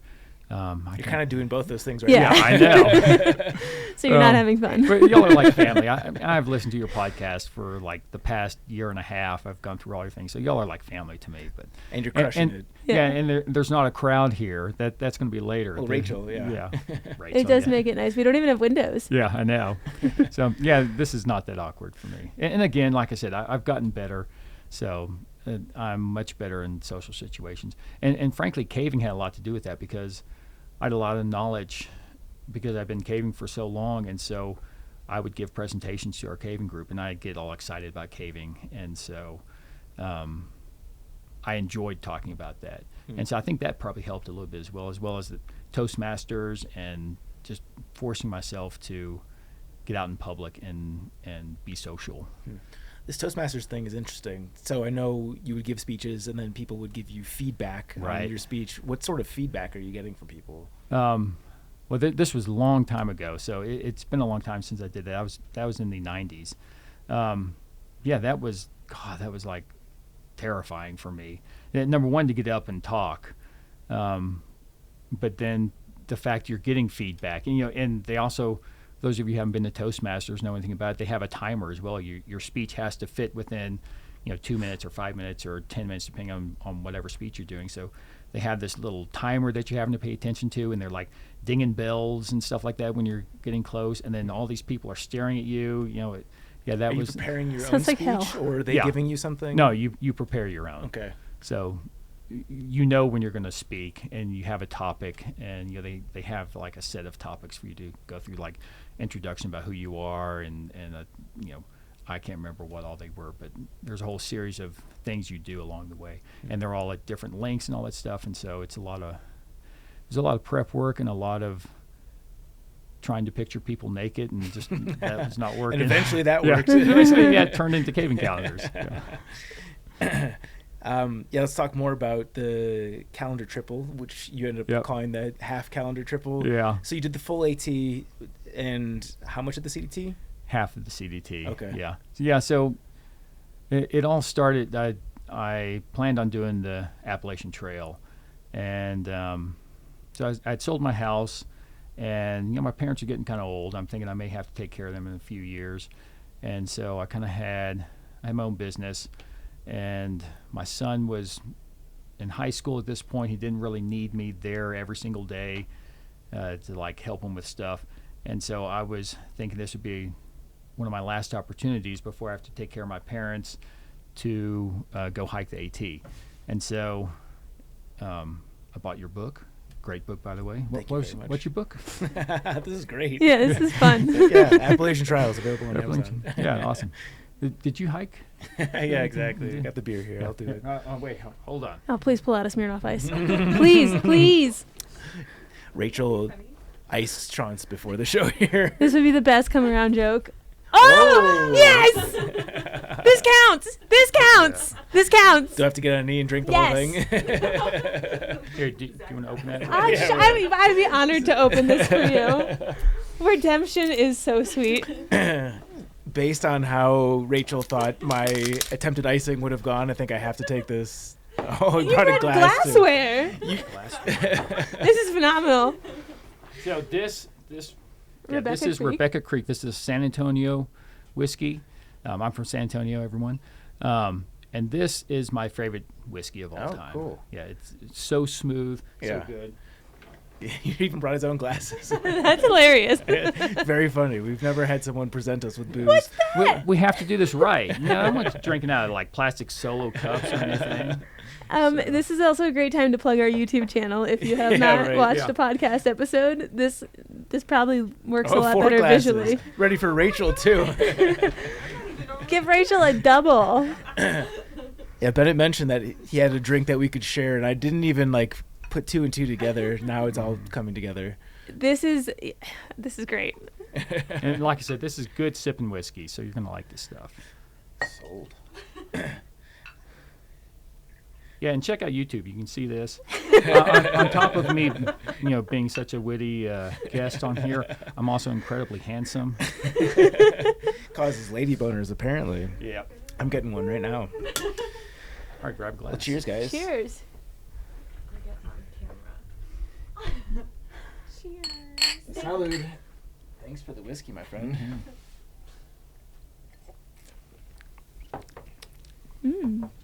You're kind of doing both those things right now. Yeah, I know. So you're not having fun. But y'all are like family. I've listened to your podcast for like the past year and a half. I've gone through all your things. So y'all are like family to me. And you're crushing it. Yeah, and there's not a crowd here. That's going to be later. Well, Rachel, yeah. Rachel, it does make it nice. We don't even have windows. Yeah, I know. So, this is not that awkward for me. And again, like I said, I've gotten better. So I'm much better in social situations. And frankly, caving had a lot to do with that because I had a lot of knowledge because I've been caving for so long, and so I would give presentations to our caving group, and I'd get all excited about caving, and so I enjoyed talking about that. And so I think that probably helped a little bit as well as the Toastmasters and just forcing myself to get out in public and be social. This Toastmasters thing is interesting. So I know you would give speeches and then people would give you feedback on your speech. What sort of feedback are you getting from people? Well, this was a long time ago, so it's been a long time since I did that. That was in the 90s. That was like terrifying for me. Number one, to get up and talk, but then the fact you're getting feedback, and they also, those of you who haven't been to Toastmasters know anything about it, they have a timer as well. Your speech has to fit within 2 minutes or 5 minutes or 10 minutes, depending on whatever speech you're doing. So they have this little timer that you're having to pay attention to, and they're like dinging bells and stuff like that when you're getting close. And then all these people are staring at you. That are was you preparing your own speech, or are they giving you something? No, you prepare your own. Okay. So you know when you're going to speak and you have a topic, and they have like a set of topics for you to go through, like introduction about who you are, and I can't remember what all they were, but there's a whole series of things you do along the way, and they're all at different lengths and all that stuff. And so there's a lot of prep work and a lot of trying to picture people naked, and just that was not working. And eventually that worked. Eventually, it turned into caving calendars. Let's talk more about the calendar triple, which you ended up calling the half calendar triple. Yeah. So you did the full AT, and how much of the CDT? Half of the CDT. Okay. Yeah. Yeah. So it all started. I planned on doing the Appalachian Trail, and so I'd sold my house, and my parents are getting kind of old. I'm thinking I may have to take care of them in a few years, and so I kind of had my own business, and my son was in high school at this point. He didn't really need me there every single day to like help him with stuff, and so I was thinking this would be one of my last opportunities before I have to take care of my parents to go hike the AT. And so I bought your book. Great book, by the way. What's your book? This is great. Yeah, this is fun. Yeah, Appalachian Trails available on Amazon. Yeah, awesome. Did you hike? Yeah, exactly. I got the beer here. Yeah. I'll do it. Wait, hold on. Oh, please pull out a Smirnoff Ice. Please. Rachel iced Chance before the show here. This would be the best come around joke. Oh, yes! This counts. This counts. Do I have to get on a knee and drink the whole thing? Here, do you want to open that? I'd be honored to open this for you. Redemption is so sweet. Based on how Rachel thought my attempted icing would have gone, I think I have to take this. Oh, you brought a glassware. This is phenomenal. So this Rebecca is Creek. Rebecca Creek. This is San Antonio whiskey. I'm from San Antonio, everyone. And this is my favorite whiskey of all time. Cool. Yeah, it's so smooth, Yeah. so good. He even brought his own glasses. That's hilarious. Very funny. We've never had someone present us with booze. What's that? We have to do this right. I'm not drinking out of like plastic Solo cups or anything. This is also a great time to plug our YouTube channel. If you have not watched a podcast episode, this probably works a lot 4 better glasses. visually. Ready for Rachel, too. Give Rachel a double. Yeah, Bennett mentioned that he had a drink that we could share, and I didn't even put 2 and 2 together. Now it's all coming together. This is great. And like I said, this is good sipping whiskey, so you're going to like this stuff. Sold. Yeah, and check out YouTube. You can see this. On top of me, being such a witty guest on here, I'm also incredibly handsome. Causes lady boners, apparently. Yeah. I'm getting one right now. All right, grab a glass. Well, cheers, guys. Cheers. Salud. Thanks for the whiskey, my friend.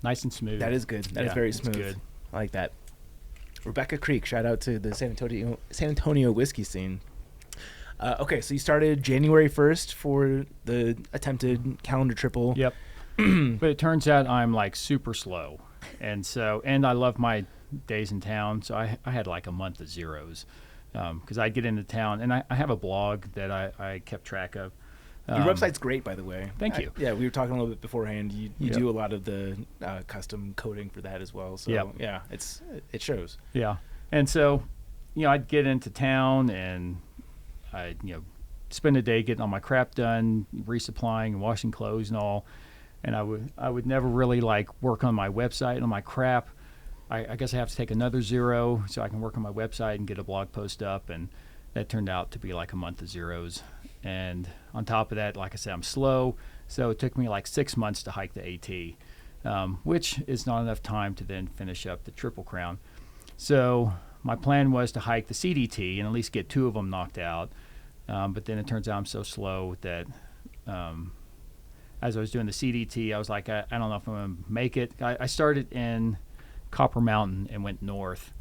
Nice and smooth. That is good. That is very it's smooth. good. I like that. Rebecca Creek. Shout out to the San Antonio whiskey scene. Okay, so you started January 1st for the attempted calendar triple. Yep. But it turns out I'm super slow, and I love my days in town. So I had a month of zeros because I'd get into town, and I have a blog that I kept track of. Your website's great, by the way. Thank you. Yeah, we were talking a little bit beforehand. You do a lot of the custom coding for that as well. So yeah, it shows. Yeah, and so I'd get into town and I'd spend a day getting all my crap done, resupplying and washing clothes and all, and I would never really work on my website and on my crap. I guess I have to take another zero so I can work on my website and get a blog post up, and that turned out to be a month of zeros. And on top of that, like I said, I'm slow, so it took me 6 months to hike the AT, which is not enough time to then finish up the Triple Crown. So my plan was to hike the CDT and at least get 2 of them knocked out, but then it turns out I'm so slow that as I was doing the CDT, I was like, I don't know if I'm going to make it. I started in Copper Mountain and went north,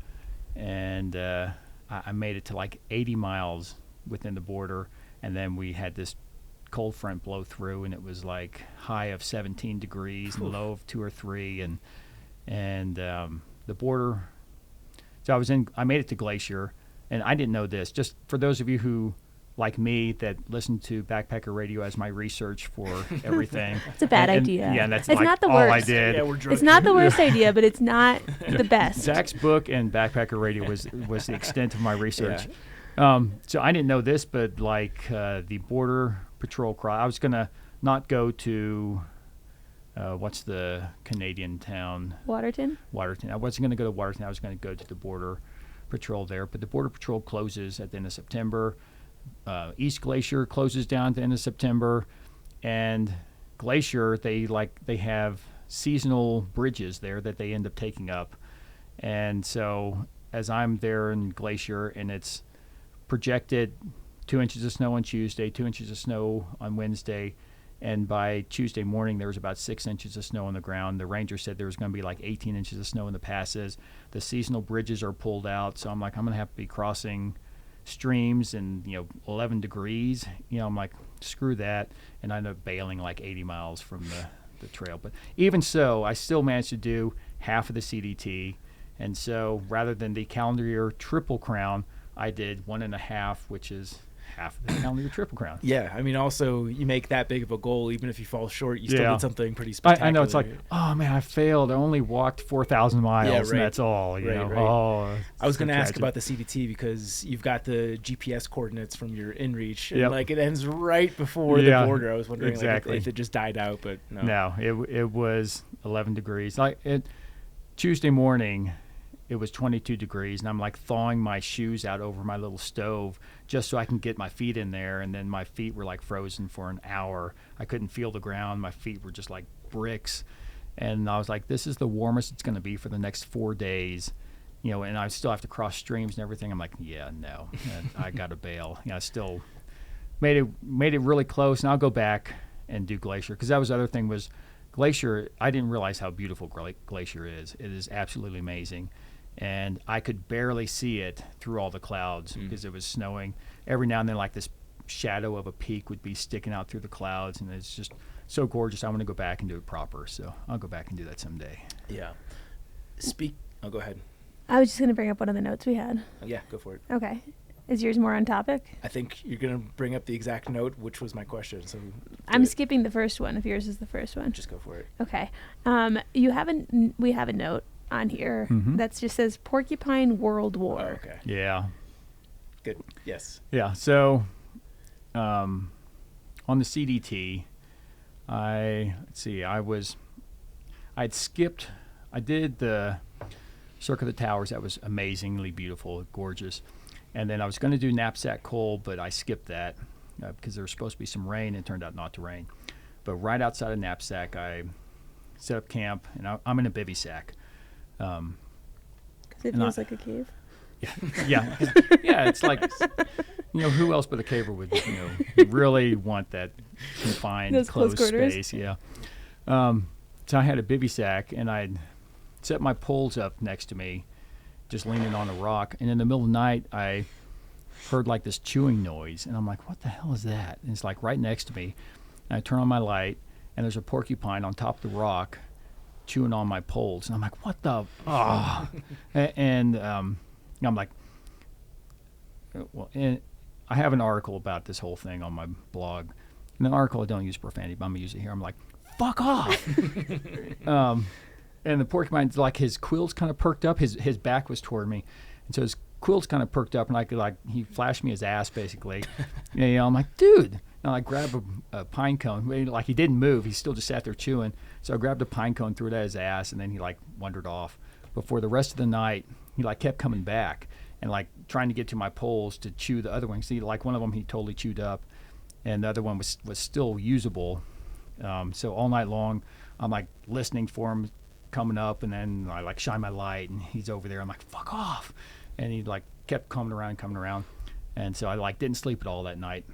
and I made it to 80 miles within the border. And then we had this cold front blow through, and it was high of 17 degrees, and low of 2 or 3, and the border. So I made it to Glacier, and I didn't know this. Just for those of you who, like me, that listen to Backpacker Radio as my research for everything. It's a bad idea. Yeah, and that's it's like not the all worst. I did. Yeah, It's not the worst idea, but it's not the best. Zach's book and Backpacker Radio was the extent of my research. So I didn't know this, but like the Border Patrol I was gonna not go to what's the Canadian town? Waterton. I wasn't gonna go to Waterton. I was gonna go to the Border Patrol there, but the Border Patrol closes at the end of September. East Glacier closes down at the end of September, and Glacier they have seasonal bridges there that they end up taking up, and so as I'm there in Glacier and it's projected 2 inches of snow on Tuesday, 2 inches of snow on Wednesday, and by Tuesday morning there was about 6 inches of snow on the ground. The ranger said there was going to be like 18 inches of snow in the passes. The seasonal bridges are pulled out, so I'm like, I'm going to have to be crossing streams and 11 degrees. I'm like, screw that, and I ended up bailing like 80 miles from the trail. But even so, I still managed to do half of the CDT, and so rather than the calendar year Triple Crown, I did 1.5, which is half of the calendar year Triple Crown. Yeah, I mean, also you make that big of a goal, even if you fall short, you still did something pretty spectacular. I know, it's like, oh man, I failed. I only walked 4,000 miles, and that's all. You know, right. I was going to ask about the CDT because you've got the GPS coordinates from your inReach, and like it ends right before the border. I was wondering like, if it just died out, but no. No, it was 11 degrees. Tuesday morning, it was 22 degrees, and I'm like thawing my shoes out over my little stove just so I can get my feet in there, and then my feet were like frozen for an hour. I couldn't feel the ground. My feet were just like bricks, and I was like, this is the warmest it's going to be for the next 4 days, and I still have to cross streams and everything. I'm like, yeah, no, I got to bail. I still made it really close, and I'll go back and do Glacier, because that was the other thing was Glacier. I didn't realize how beautiful Glacier is. It is absolutely amazing. And I could barely see it through all the clouds because it was snowing. Every now and then, like this shadow of a peak would be sticking out through the clouds, and it's just so gorgeous. I want to go back and do it proper, so I'll go back and do that someday. Yeah. Go ahead. I was just going to bring up one of the notes we had. Yeah, go for it. Okay. Is yours more on topic? I think you're going to bring up the exact note, which was my question. So I'm skipping the first one if yours is the first one. Just go for it. Okay. We have a note on here that just says Porcupine World War. Oh, okay. Yeah. Good. Yes. Yeah. So, on the CDT, I did the Cirque of the Towers. That was amazingly beautiful, gorgeous. And then I was going to do Knapsack Col, but I skipped that because there was supposed to be some rain, and it turned out not to rain. But right outside of Knapsack, I set up camp, and I'm in a bivy sack. Because it feels like a cave. Yeah. It's like, who else but a caver would, really want that confined, closed space. Yeah. So I had a bivy sack, and I'd set my poles up next to me, just leaning on a rock. And in the middle of the night, I heard like this chewing noise, and I'm like, what the hell is that? And it's like right next to me. And I turn on my light, and there's a porcupine on top of the rock chewing on my poles, and I'm like, what the and I'm like, well, and I have an article about this whole thing on my blog. In the article, I don't use profanity, but I'm gonna use it here. I'm like, fuck off. And the porcupine's like, his quills kind of perked up, his back was toward me, and so his quills kind of perked up, and I could he flashed me his ass basically. I'm like, dude. And I grabbed a pine cone. Like, he didn't move. He still just sat there chewing. So I grabbed a pine cone, threw it at his ass, and then he wandered off. But for the rest of the night, he kept coming back and trying to get to my poles to chew the other one. See, one of them he totally chewed up, and the other one was still usable. So all night long, I'm listening for him coming up, and then I shine my light, and he's over there. I'm like, fuck off, and he kept coming around, and so I didn't sleep at all that night.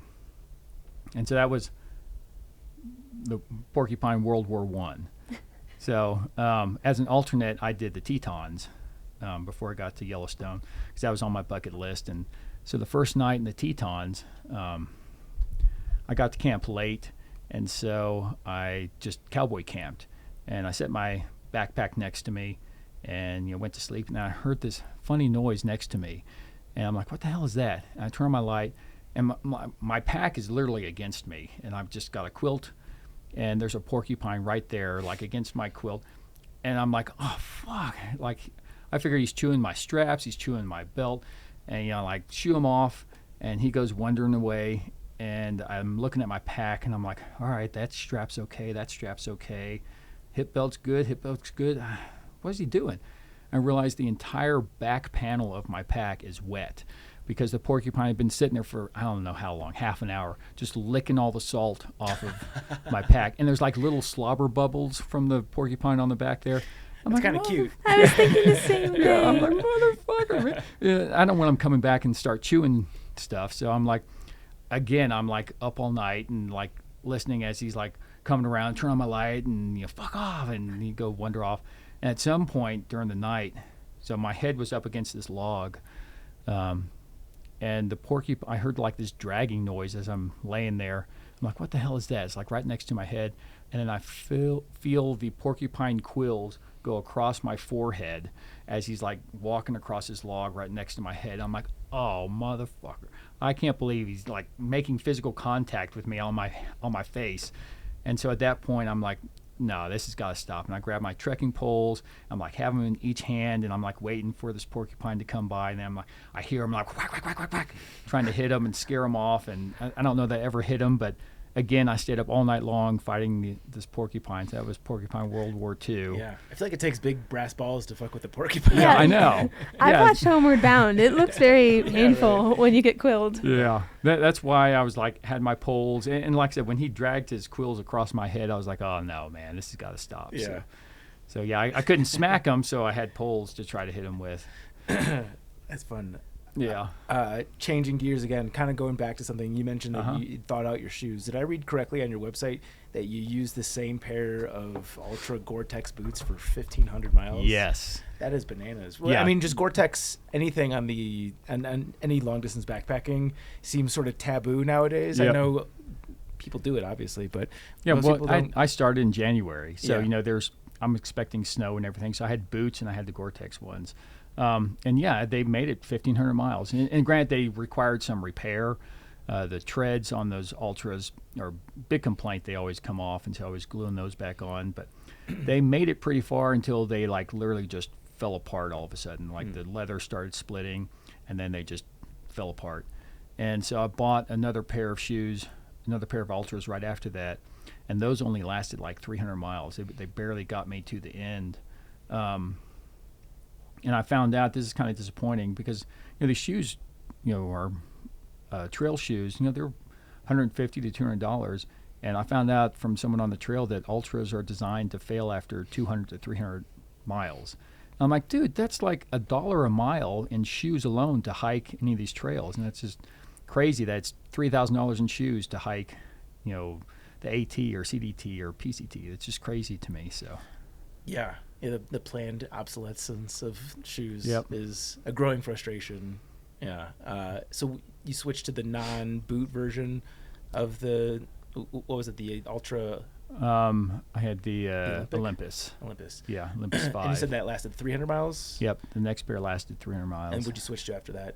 And so that was the Porcupine World War I. So as an alternate, I did the Tetons before I got to Yellowstone, because that was on my bucket list. And so the first night in the Tetons, I got to camp late, and so I just cowboy camped. And I set my backpack next to me, and went to sleep. And I heard this funny noise next to me, and I'm like, what the hell is that? And I turn on my light, and my pack is literally against me, and I've just got a quilt, and there's a porcupine right there, like against my quilt. And I'm like, oh, fuck. Like, I figure he's chewing my straps, he's chewing my belt, and, like, shoo him off, and he goes wandering away. And I'm looking at my pack, and I'm like, all right, that strap's okay, that strap's okay. Hip belt's good, hip belt's good. What is he doing? I realized the entire back panel of my pack is wet because the porcupine had been sitting there for, I don't know how long, half an hour, just licking all the salt off of my pack. And there's like little slobber bubbles from the porcupine on the back there. It's like, kind of cute. I was thinking the same thing. Yeah, I'm like, motherfucker, man. Yeah, I don't want him coming back and start chewing stuff. So I'm like, again, I'm like up all night and like listening as he's like coming around, turn on my light, and fuck off, and you go wander off. And at some point during the night, so my head was up against this log, and the porcupine, I heard like this dragging noise as I'm laying there. I'm like, what the hell is that? It's like right next to my head, and then I feel the porcupine quills go across my forehead as he's like walking across his log right next to my head. I'm like, oh, motherfucker. I can't believe he's like making physical contact with me on my face. And so at that point, I'm like, no, this has got to stop. And I grab my trekking poles. I'm like, have them in each hand, and I'm like waiting for this porcupine to come by. And then I'm like, I hear him like whack, whack, whack, whack, whack, trying to hit him and scare him off. And I don't know that I ever hit him, but again, I stayed up all night long fighting this porcupine. So that was Porcupine World War II. Yeah, I feel like it takes big brass balls to fuck with the porcupine. Yeah, I know. I've watched Homeward Bound. It looks very painful when you get quilled. Yeah, that's why I was like, had my poles. And like I said, when he dragged his quills across my head, I was like, oh no, man, this has got to stop. Yeah. So yeah, I couldn't smack him, so I had poles to try to hit him with. That's fun. Yeah. Changing gears again, kind of going back to something you mentioned that you thought out your shoes. Did I read correctly on your website that you used the same pair of Ultra Gore-Tex boots for 1,500 miles? Yes. That is bananas. Well, Yeah. I mean, just Gore-Tex, anything on the and any long-distance backpacking seems sort of taboo nowadays. Yep. I know people do it, obviously, but Yeah, most people don't. I started in January, so Yeah. I'm expecting snow and everything, so I had boots and I had the Gore-Tex ones. And yeah, they made it 1,500 miles. And granted, they required some repair. The treads on those Ultras are a big complaint. They always come off, and so I was gluing those back on. But they made it pretty far until they like literally just fell apart all of a sudden. Like the leather started splitting, and then they just fell apart. And so I bought another pair of shoes, another pair of Ultras right after that, and those only lasted like 300 miles. They barely got me to the end. And I found out, this is kind of disappointing because these shoes, are trail shoes. They're $150 to $200. And I found out from someone on the trail that Ultras are designed to fail after 200 to 300 miles. And I'm like, dude, that's like $1 a mile in shoes alone to hike any of these trails, and that's just crazy. That it's $3,000 in shoes to hike, the AT or CDT or PCT. It's just crazy to me. So. Yeah, the planned obsolescence of shoes Yep. is a growing frustration. Yeah. So you switched to the non-boot version of the, what was it, the Ultra? I had the Olympus. Yeah, Olympus 5. And you said that lasted 300 miles? Yep, the next pair lasted 300 miles. And would you switch to after that?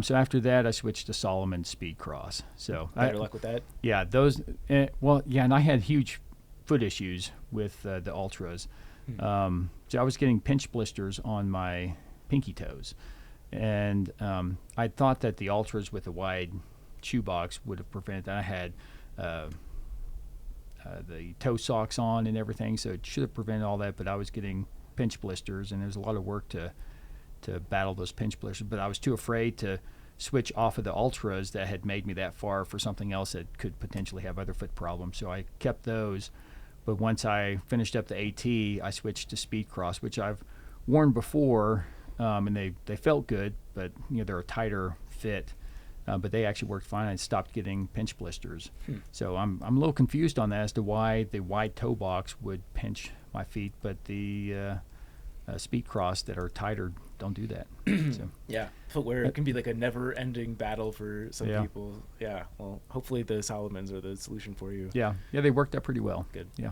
So after that, I switched to Solomon Speed Cross. So Better luck with that? Yeah, those. And I had huge foot issues with the Ultras. So I was getting pinch blisters on my pinky toes, and I thought that the Ultras with a wide shoe box would have prevented that. I had the toe socks on and everything, so it should have prevented all that, but I was getting pinch blisters, and there was a lot of work to battle those pinch blisters, but I was too afraid to switch off of the Ultras that had made me that far for something else that could potentially have other foot problems, so I kept those. But once I finished up the AT, I switched to Speed Cross, which I've worn before, and they felt good, but they're a tighter fit. But they actually worked fine. I stopped getting pinch blisters. So I'm a little confused on that as to why the wide toe box would pinch my feet, but the Speed Cross that are tighter don't do that. So. Yeah, footwear can be like a never-ending battle for some people. Yeah, well, hopefully the Solomons are the solution for you. Yeah, they worked out pretty well. Good. Yeah.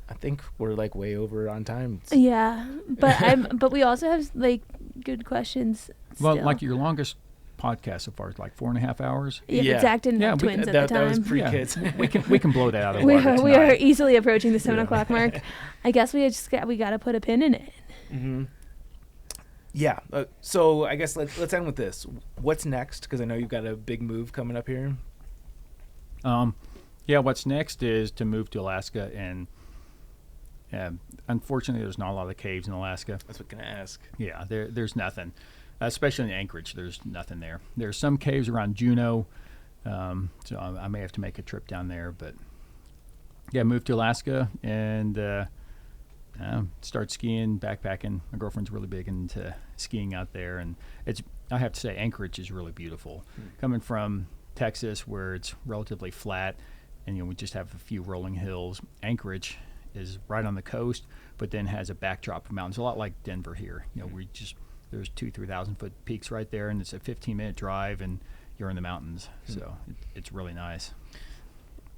I think we're like way over on time. Yeah, but we also have like good questions. Well, still. like your longest podcast so far is like 4.5 hours. Yeah, Yeah. but Zach didn't Yeah, have we- twins at the time. That was pre-kids. we can blow that out of the we water are, we are tonight. easily approaching the 7 Yeah. o'clock mark. I guess we got to put a pin in it. Mm-hmm. Yeah. So I guess let's end with this. What's next? Because I know you've got a big move coming up here. Yeah, what's next is to move to Alaska, and unfortunately, there's not a lot of caves in Alaska. That's what I'm gonna ask. Yeah, there's nothing, especially in Anchorage. There's nothing there. There's some caves around Juneau, so I may have to make a trip down there. But yeah, move to Alaska and start skiing, backpacking. My girlfriend's really big into skiing out there, and I have to say, Anchorage is really beautiful. Coming from Texas, where it's relatively flat, and we just have a few rolling hills. Anchorage is right on the coast, but then has a backdrop of mountains, a lot like Denver here. There's 2,000-3,000 foot peaks right there, and it's a 15-minute drive, and you're in the mountains. So it's really nice.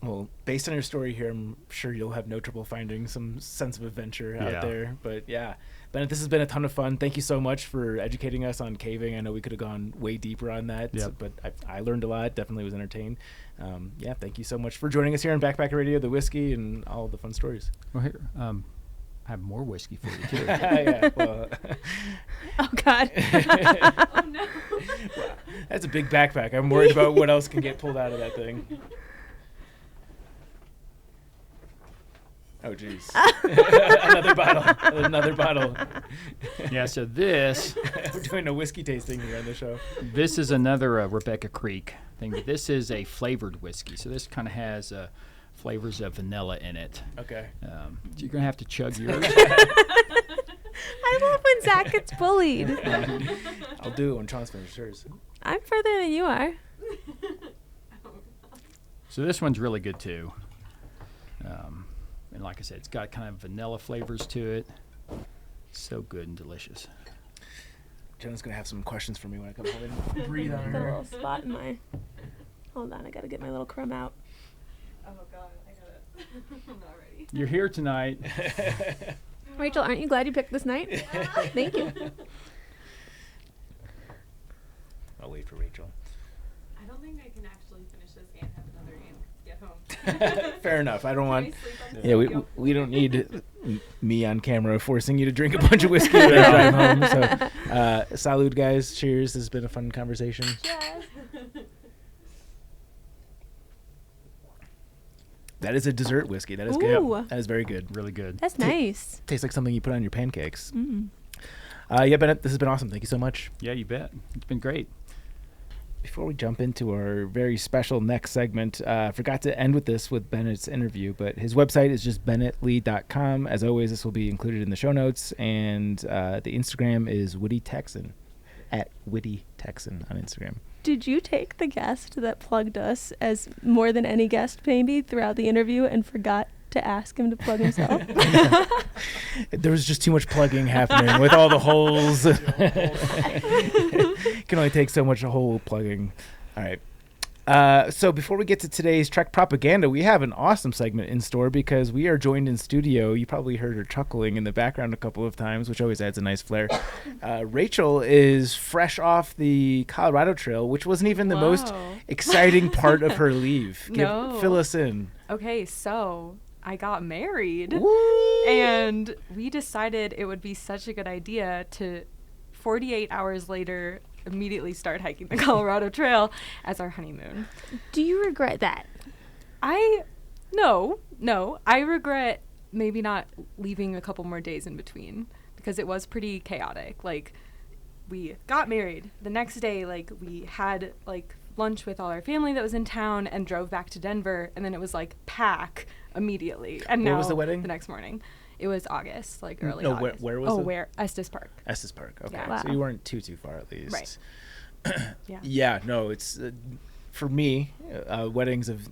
Well, based on your story here, I'm sure you'll have no trouble finding some sense of adventure out there. But yeah, Bennett, this has been a ton of fun. Thank you so much for educating us on caving. I know we could have gone way deeper on that, but I learned a lot. Definitely was entertained. Thank you so much for joining us here on Backpacker Radio, the whiskey, and all the fun stories. Well, here, I have more whiskey for you, too. Oh, God. Oh, no. Wow, that's a big backpack. I'm worried about what else can get pulled out of that thing. Oh, jeez. Another bottle. Yeah, so this... We're doing a whiskey tasting here on the show. This is another Rebecca Creek thing, but this is a flavored whiskey. So this kind of has flavors of vanilla in it. Okay. So you're going to have to chug yours. I love when Zach gets bullied. I'll do it when Sean's finished hers. I'm further than you are. So this one's really good, too. And like I said, it's got kind of vanilla flavors to it. So good and delicious. Jenna's going to have some questions for me when I come home and breathe on Got a her. little spot in my... Hold on, I got to get my little crumb out. Oh, God. I got it. I'm not ready. You're here tonight. Rachel, aren't you glad you picked this night? Thank you. I'll wait for Rachel. I don't think I can actually finish this and have another and get home. Fair enough. I don't want... Can I sleep on Yeah, the we don't need me on camera forcing you to drink a bunch of whiskey when I drive home. So, salud, guys. Cheers. This has been a fun conversation. Yes. That is a dessert whiskey. That is Ooh. good. That is very good. Really good. That's nice. Tastes like something you put on your pancakes. Mm. Bennett, this has been awesome. Thank you so much. Yeah, you bet. It's been great. Before we jump into our very special next segment, I forgot to end with this with Bennett's interview, but his website is just bennettlee.com. As always, this will be included in the show notes, and the Instagram is Witty Texan, at Witty Texan on Instagram. Did you take the guest that plugged us as more than any guest maybe throughout the interview and forgot to ask him to plug himself? There was just too much plugging happening with all the holes. Can only take so much hole plugging. All right. So before we get to today's Trek propaganda, we have an awesome segment in store because we are joined in studio. You probably heard her chuckling in the background a couple of times, which always adds a nice flair. Rachel is fresh off the Colorado Trail, which wasn't even the most exciting part of her leave. No. Fill us in. Okay, so I got married. Woo! And we decided it would be such a good idea to 48 hours later immediately start hiking the Colorado Trail as our honeymoon. Do you regret that? No. I regret maybe not leaving a couple more days in between because it was pretty chaotic. Like, we got married. The next day, like, we had, like, lunch with all our family that was in town and drove back to Denver, and then it was, like, pack immediately. And Where now was the wedding? The next morning. It was August, like early No, August. where was it? Where? Estes Park. Estes Park. Okay. Yeah. Wow. So you weren't too far at least. Right. Yeah. Yeah, no, it's for me, weddings of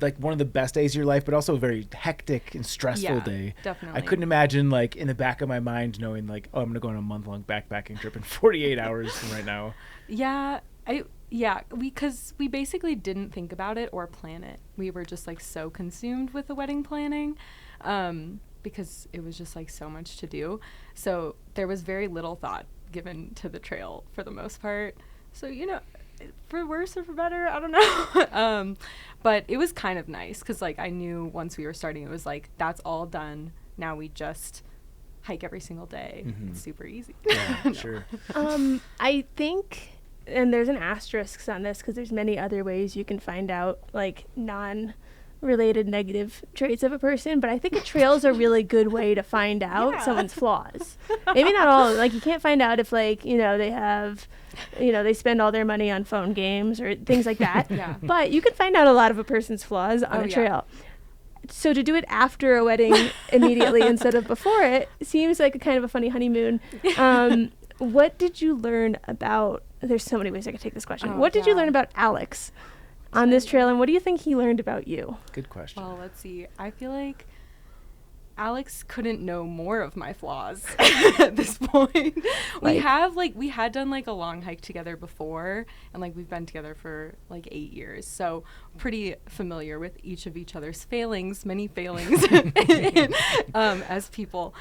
like one of the best days of your life, but also a very hectic and stressful day. Definitely. I couldn't imagine, like, in the back of my mind knowing, like, oh, I'm gonna go on a month-long backpacking trip in 48 hours from right now. Yeah, because we basically didn't think about it or plan it. We were just, like, so consumed with the wedding planning. because it was just like so much to do. So there was very little thought given to the trail for the most part. So, you know, for worse or for better, I don't know. But it was kind of nice because like I knew once we were starting, it was like, that's all done. Now we just hike every single day. It's super easy. Yeah, sure. I think, and there's an asterisk on this because there's many other ways you can find out like non-related negative traits of a person, but I think a trail is a really good way to find out someone's flaws. Maybe not all, like you can't find out if like, you know, they have, you know, they spend all their money on phone games or things like that. But you can find out a lot of a person's flaws on a trail. So to do it after a wedding immediately instead of before it seems like a kind of a funny honeymoon. What did you learn about, there's so many ways I could take this question. What did you learn about Alex on this trail, and what do you think he learned about you? Good question. Well, let's see. I feel like Alex couldn't know more of my flaws at this point. We had done like a long hike together before, and like we've been together for like 8 years, so pretty familiar with each of each other's failings, many failings as people.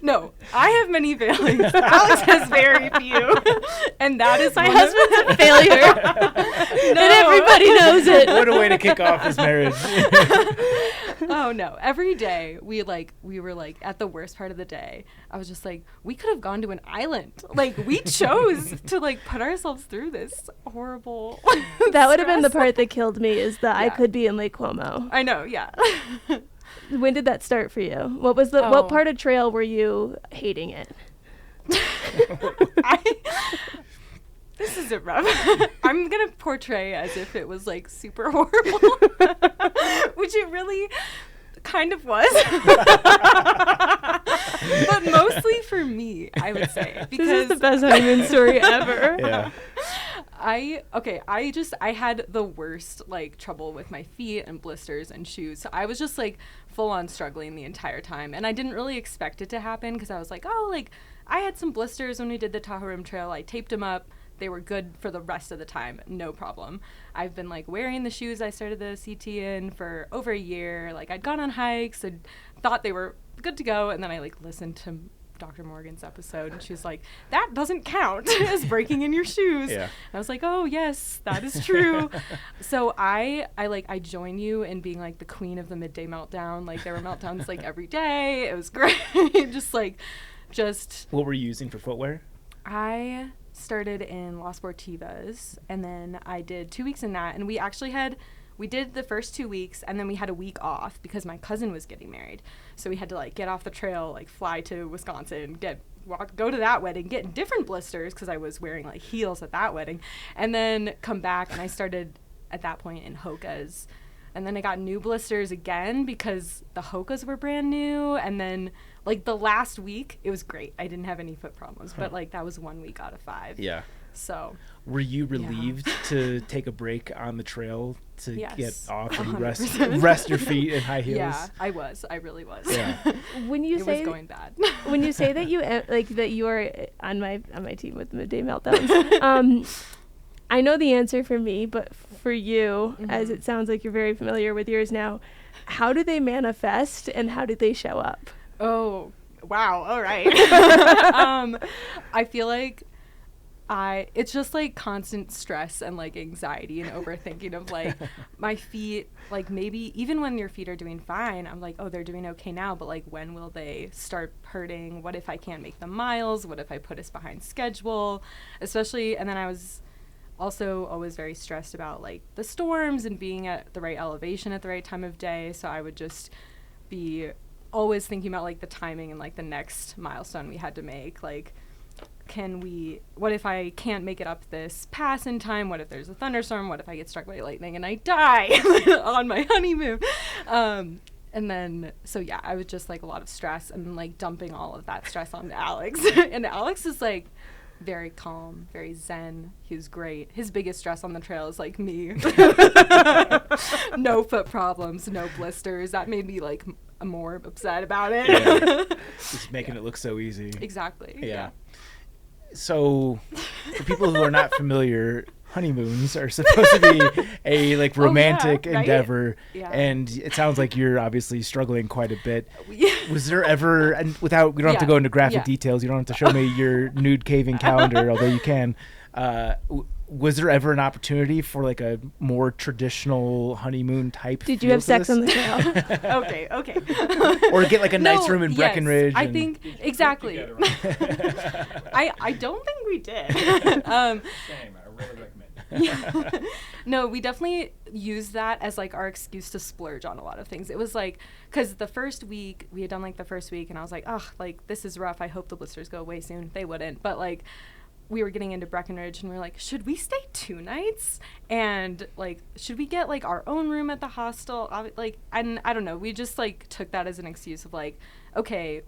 No, I have many failings. Alex has very few, and that is my husband's a failure. And everybody knows it. What a way to kick off his marriage. Oh no, every day we were like at the worst part of the day, I was just like, we could have gone to an island. Like we chose to like put ourselves through this horrible that would have been the part that killed me, is that I could be in Lake Como. I know. When did that start for you? What was what part of trail were you hating it? This isn't rough. I'm going to portray as if it was like super horrible, which it really kind of was. But mostly for me, I would say. Because this is the best honeymoon story ever. Yeah. I had the worst like trouble with my feet and blisters and shoes. So I was just like full on struggling the entire time. And I didn't really expect it to happen because I was like, oh, like I had some blisters when we did the Tahoe Rim Trail. I taped them up. They were good for the rest of the time. No problem. I've been like wearing the shoes I started the CT in for over a year. Like I'd gone on hikes and thought they were good to go. And then I like listened to Dr. Morgan's episode and she was like, that doesn't count as breaking in your shoes. And I was like, oh yes, that is true. So I join you in being like the queen of the midday meltdown. Like there were meltdowns like every day. It was great. just What were you using for footwear? I started in Las Sportivas, and then I did 2 weeks in that, and we did the first 2 weeks, and then we had a week off because my cousin was getting married. So we had to like get off the trail, like fly to Wisconsin, go to that wedding, get different blisters because I was wearing like heels at that wedding, and then come back, and I started at that point in Hoka's. And then I got new blisters again because the Hoka's were brand new. And then, like, the last week, it was great. I didn't have any foot problems. But, like, that was 1 week out of 5. Yeah. So. Were you relieved to take a break on the trail to get off and 100%. rest your feet in high heels? Yeah, I was. I really was. Yeah. When you it say was going bad. When you say that you that you are on my team with midday meltdowns, I know the answer for me, but for you, as it sounds like you're very familiar with yours now, how do they manifest and how do they show up? Oh, wow. All right. I feel like it's just like constant stress and like anxiety and overthinking of like my feet, like maybe even when your feet are doing fine, I'm like, oh, they're doing okay now, but like when will they start hurting? What if I can't make the miles? What if I put us behind schedule? Especially, and then I was also always very stressed about like the storms and being at the right elevation at the right time of day. So I would just be always thinking about like the timing and like the next milestone we had to make. Like, what if I can't make it up this pass in time? What if there's a thunderstorm? What if I get struck by lightning and I die on my honeymoon? And then, so yeah, I was just like a lot of stress and like dumping all of that stress on Alex. And Alex is like very calm, very zen. He was great. His biggest stress on the trail is like me. No foot problems, no blisters. That made me like more upset about it. Yeah. Just making it look so easy. Exactly. Yeah. So for people who are not familiar, honeymoons are supposed to be a like romantic right? endeavor, Yeah. and it sounds like you're obviously struggling quite a bit. Yeah. Was there ever, and without, we don't have to Yeah. go into graphic Yeah. details, you don't have to show me your nude caving calendar, although you can. Was there ever an opportunity for like a more traditional honeymoon type? Did you have sex on the trail? Okay. Or get like a nice No, room in yes, Breckenridge? I and- think exactly. I don't think we did. Same. I really recommend it. No, we definitely used that as like our excuse to splurge on a lot of things. It was like, because the first week we had done like the first week, and I was like, oh, like this is rough. I hope the blisters go away soon. They wouldn't, but like we were getting into Breckenridge, and we were like, should we stay 2 nights? And like, should we get like our own room at the hostel? Like, and I don't know. We just like took that as an excuse of like, okay,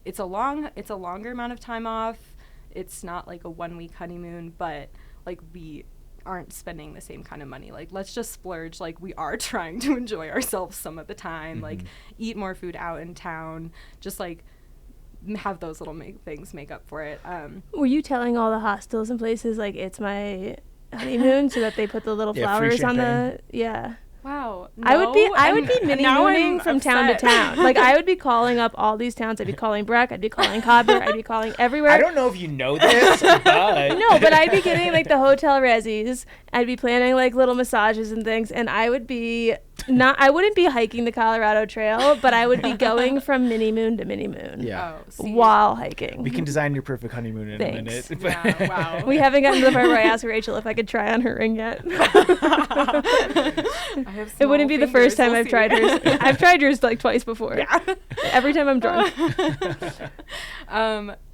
it's a longer amount of time off. It's not like a 1-week honeymoon, but like we aren't spending the same kind of money. Like, let's just splurge. Like, we are trying to enjoy ourselves some of the time. Like, eat more food out in town. Just like have those little things make up for it. Were you telling all the hostels and places like it's my honeymoon so that they put the little Yeah, free flowers on the champagne. yeah? Wow. I would be mini now I'm mooning from town to upset. town. Like I would be calling up all these towns. I'd be calling Breck. I'd be calling Cobber. I'd be calling everywhere. I don't know if you know this, but No, but I'd be getting like the hotel resis. I'd be planning like little massages and things, and I wouldn't be hiking the Colorado Trail, but I would be going from mini moon to mini moon. Yeah. Oh, see. While hiking. We can design your perfect honeymoon in Thanks. a minute. Yeah, wow. We haven't gotten to the part where I asked Rachel if I could try on her ring yet. I have It wouldn't be the small first time fingers, I've tried we'll yours. see. I've tried yours like twice before. Yeah. Every time I'm drunk.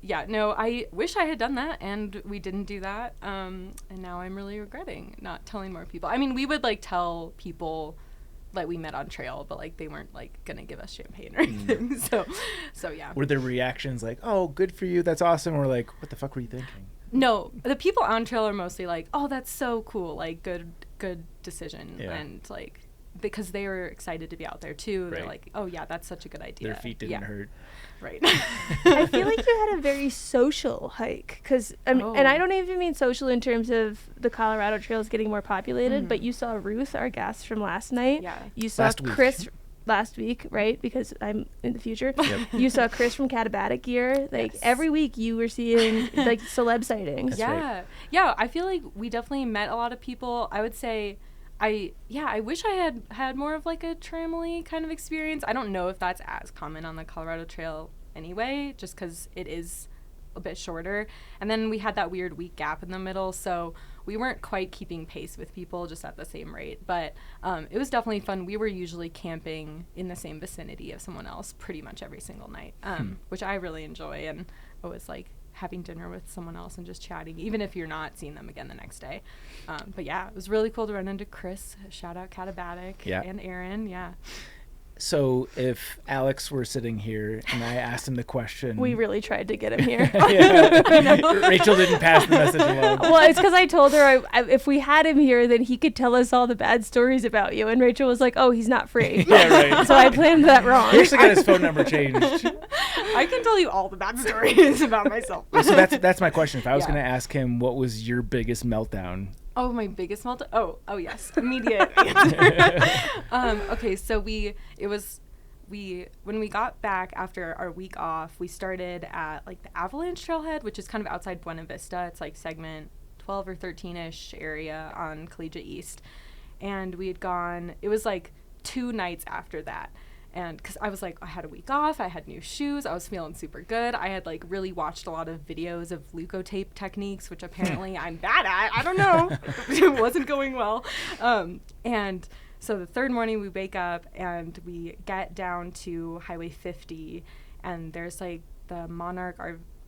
Yeah, no, I wish I had done that, and we didn't do that. And now I'm really regretting not telling more people. I mean, we would like tell people that we met on trail, but like they weren't like gonna give us champagne or anything. So yeah. Were there reactions like, "Oh, good for you, that's awesome," or like, "What the fuck were you thinking?" No, the people on trail are mostly like, "Oh, that's so cool! Like, good decision," Yeah. and like because they were excited to be out there too. They're Right. like, "Oh yeah, that's such a good idea." Their feet didn't Yeah. hurt. Right. I feel like you had a very social hike because, and I don't even mean social in terms of the Colorado trails getting more populated, but you saw Ruth, our guest from last night. Yeah. You saw Last week. Chris last week, right? Because I'm in the future. Yep. You saw Chris from Catabatic Gear. Like Yes. every week you were seeing like celeb sightings. That's Yeah. right. Yeah, I feel like we definitely met a lot of people. I would say I wish I had more of like a tramily kind of experience. I don't know if that's as common on the Colorado Trail anyway, just because it is a bit shorter. And then we had that weird week gap in the middle, so we weren't quite keeping pace with people just at the same rate. But it was definitely fun. We were usually camping in the same vicinity of someone else pretty much every single night, which I really enjoy. And it was like having dinner with someone else and just chatting, even if you're not seeing them again the next day. But yeah, it was really cool to run into Chris. Shout out Catabatic and Aaron. Yeah. So if Alex were sitting here and I asked him the question, We really tried to get him here. Yeah. Rachel didn't pass the message along. Well, it's because I told her if we had him here, then he could tell us all the bad stories about you. And Rachel was like, "Oh, he's not free." Yeah, right. So I planned that wrong. He actually got his phone number changed. I can tell you all the bad stories about myself. So that's my question. If I was Yeah. going to ask him, what was your biggest meltdown? Oh, my biggest meltdown. Oh yes, immediate. Okay, so when we got back after our week off, we started at like the Avalanche Trailhead, which is kind of outside Buena Vista. It's like segment 12 or 13-ish area on Collegiate East, and we had gone. It was like 2 nights after that. And because I was like, I had a week off, I had new shoes, I was feeling super good. I had like really watched a lot of videos of leukotape techniques, which apparently I'm bad at. I don't know. It wasn't going well. And so the third morning we wake up and we get down to Highway 50, and there's like the Monarch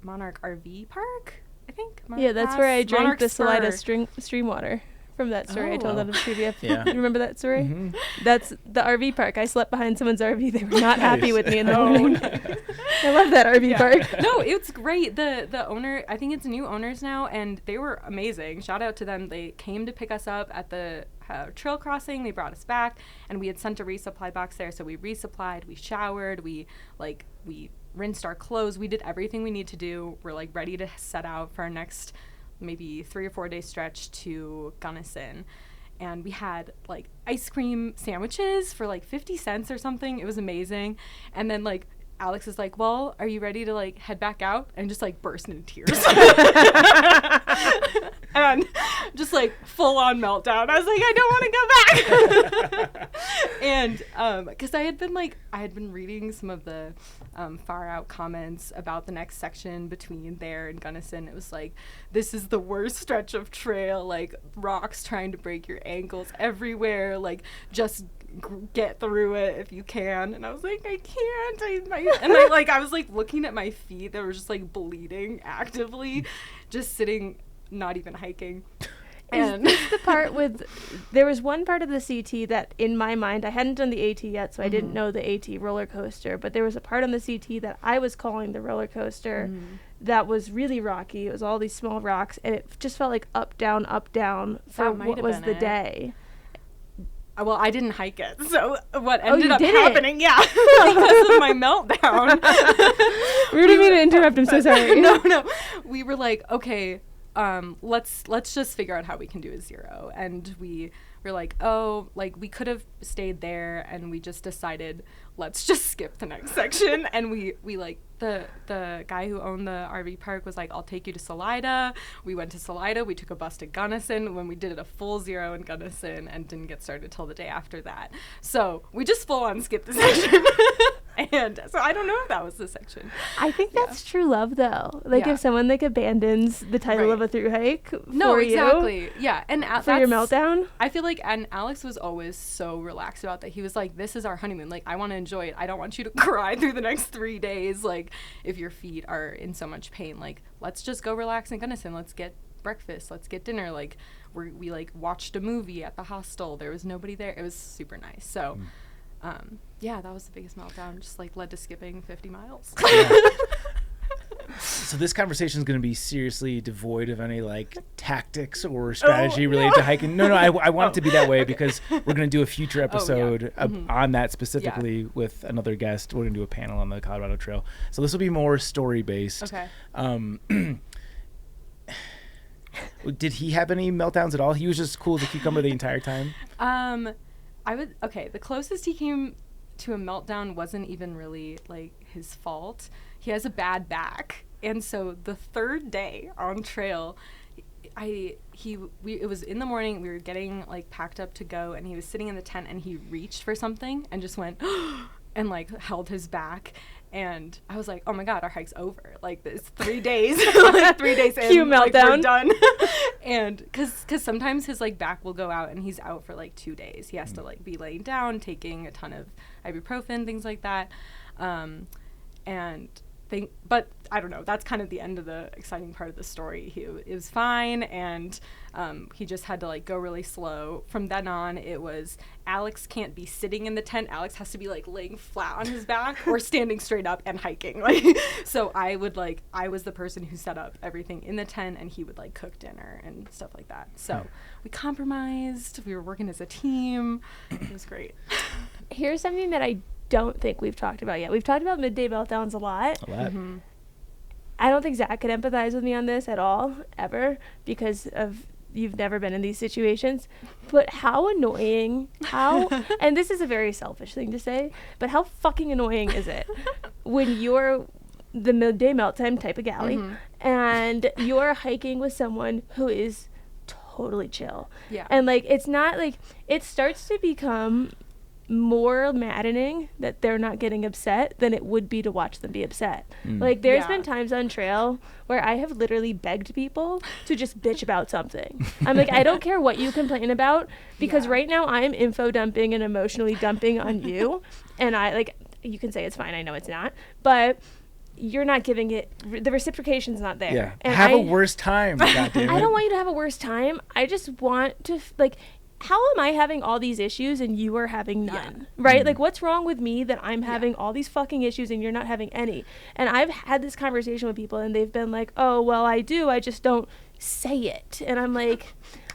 RV Park, I think. Yeah, that's where I drank Monarch the Spur. Salida stream water from that story I told Oh. on the trivia. Yeah. You remember that story? Mhm. That's the RV park. I slept behind someone's RV. They were not happy Nice. with me in the morning. I love that RV park. No, it's great. The owner, I think it's new owners now, and they were amazing. Shout out to them. They came to pick us up at the trail crossing. They brought us back, and we had sent a resupply box there, so we resupplied, we showered, we rinsed our clothes, we did everything we need to do. We're like ready to set out for our next maybe 3 or 4 day stretch to Gunnison. And we had like ice cream sandwiches for like 50 cents or something. It was amazing. And then like Alex is like, well, are you ready to like head back out? And just like burst into tears. And just like full on meltdown. I was like, I don't want to go back. And because I had been reading some of the far out comments about the next section between there and Gunnison. It was like, this is the worst stretch of trail, like rocks trying to break your ankles everywhere, like just get through it if you can. And I was like, I can't. I was like looking at my feet that were just like bleeding actively, just sitting, not even hiking. And is this the part with, there was one part of the CT that in my mind, I hadn't done the AT yet, so I didn't know the AT roller coaster, but there was a part on the CT that I was calling the roller coaster that was really rocky. It was all these small rocks, and it just felt like up, down for what was the day. Well, I didn't hike it, so what ended up did happening, because of my meltdown. We didn't mean to interrupt, I'm so sorry. No. We were like, okay, let's just figure out how we can do a 0. And we were like, oh, like we could have stayed there, and we just decided let's just skip the next section. And we like the guy who owned the RV park was like, I'll take you to Salida. We went to Salida. We took a bus to Gunnison when we did a full 0 in Gunnison and didn't get started till the day after that. So we just full on skipped the section. And so I don't know if that was the section. I think that's true love, though. Like if someone like abandons the title of a through hike for exactly. Yeah, and for your meltdown. I feel like, and Alex was always so relaxed about that. He was like, "This is our honeymoon. Like, I want to enjoy it. I don't want you to cry through the next 3 days. Like, if your feet are in so much pain, like, let's just go relax in Gunnison. Let's get breakfast. Let's get dinner. Like, we like watched a movie at the hostel. There was nobody there. It was super nice. So." That was the biggest meltdown, just like led to skipping 50 miles. So this conversation is going to be seriously devoid of any like tactics or strategy related to hiking. No, I want it to be that way because we're going to do a future episode on that specifically with another guest. We're going to do a panel on the Colorado Trail. So this will be more story based. Okay. Did he have any meltdowns at all? He was just cool as a cucumber the entire time? The closest he came to a meltdown wasn't even really like his fault. He has a bad back, and so the 3rd day on trail, it was in the morning. We were getting like packed up to go, and he was sitting in the tent, and he reached for something and just went and like held his back. And I was like, oh my God, our hike's over. Like, it's 3 days. Like, 3 days in, cue like, meltdown. we're done. And because sometimes his, like, back will go out, and he's out for, like, 2 days. He has to, like, be laying down, taking a ton of ibuprofen, things like that. But I don't know. That's kind of the end of the exciting part of the story. It was fine, and he just had to like go really slow. From then on, it was Alex can't be sitting in the tent. Alex has to be like laying flat on his back or standing straight up and hiking. Like, so I was the person who set up everything in the tent, and he would like cook dinner and stuff like that. So we compromised. We were working as a team. It was great. Here's something that I don't think we've talked about yet. We've talked about midday meltdowns a lot. Mm-hmm. I don't think Zach could empathize with me on this at all, ever, because of you've never been in these situations. But how annoying, and this is a very selfish thing to say, but how fucking annoying is it when you're the midday meltdown type of galley and you're hiking with someone who is totally chill. Yeah. And like, it's not like, it starts to become more maddening that they're not getting upset than it would be to watch them be upset. Like, there's been times on trail where I have literally begged people to just bitch about something. I'm like, I don't care what you complain about, because right now I'm info dumping and emotionally dumping on you, and I like, you can say it's fine, I know it's not, but you're not giving it, the reciprocation's not there. Yeah. And have a worse time. God damn it. I don't want you to have a worse time. I just want to like, how am I having all these issues and you are having none? Right? Like, what's wrong with me that I'm having all these fucking issues and you're not having any? And I've had this conversation with people, and they've been like, oh, well, I do. I just don't say it. And I'm like,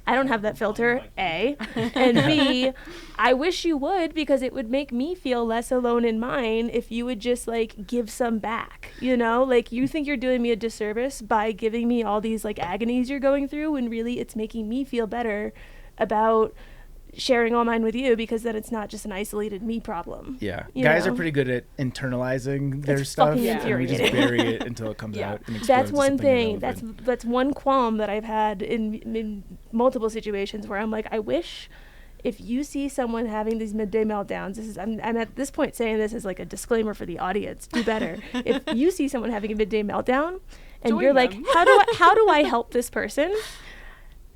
I don't have that filter, A. And B, I wish you would, because it would make me feel less alone in mine if you would just like give some back, you know? Like, you think you're doing me a disservice by giving me all these like agonies you're going through, when really it's making me feel better about sharing all mine with you, because then it's not just an isolated me problem. Yeah. You Guys know? are pretty good at internalizing their It's stuff, fucking and we just infuriating. bury it until it comes out and explodes That's to one something thing. irrelevant. That's one qualm that I've had in multiple situations where I'm like, I wish if you see someone having these midday meltdowns, I'm at this point saying this as like a disclaimer for the audience. Do better. If you see someone having a midday meltdown and Join you're like, them. how do I help this person?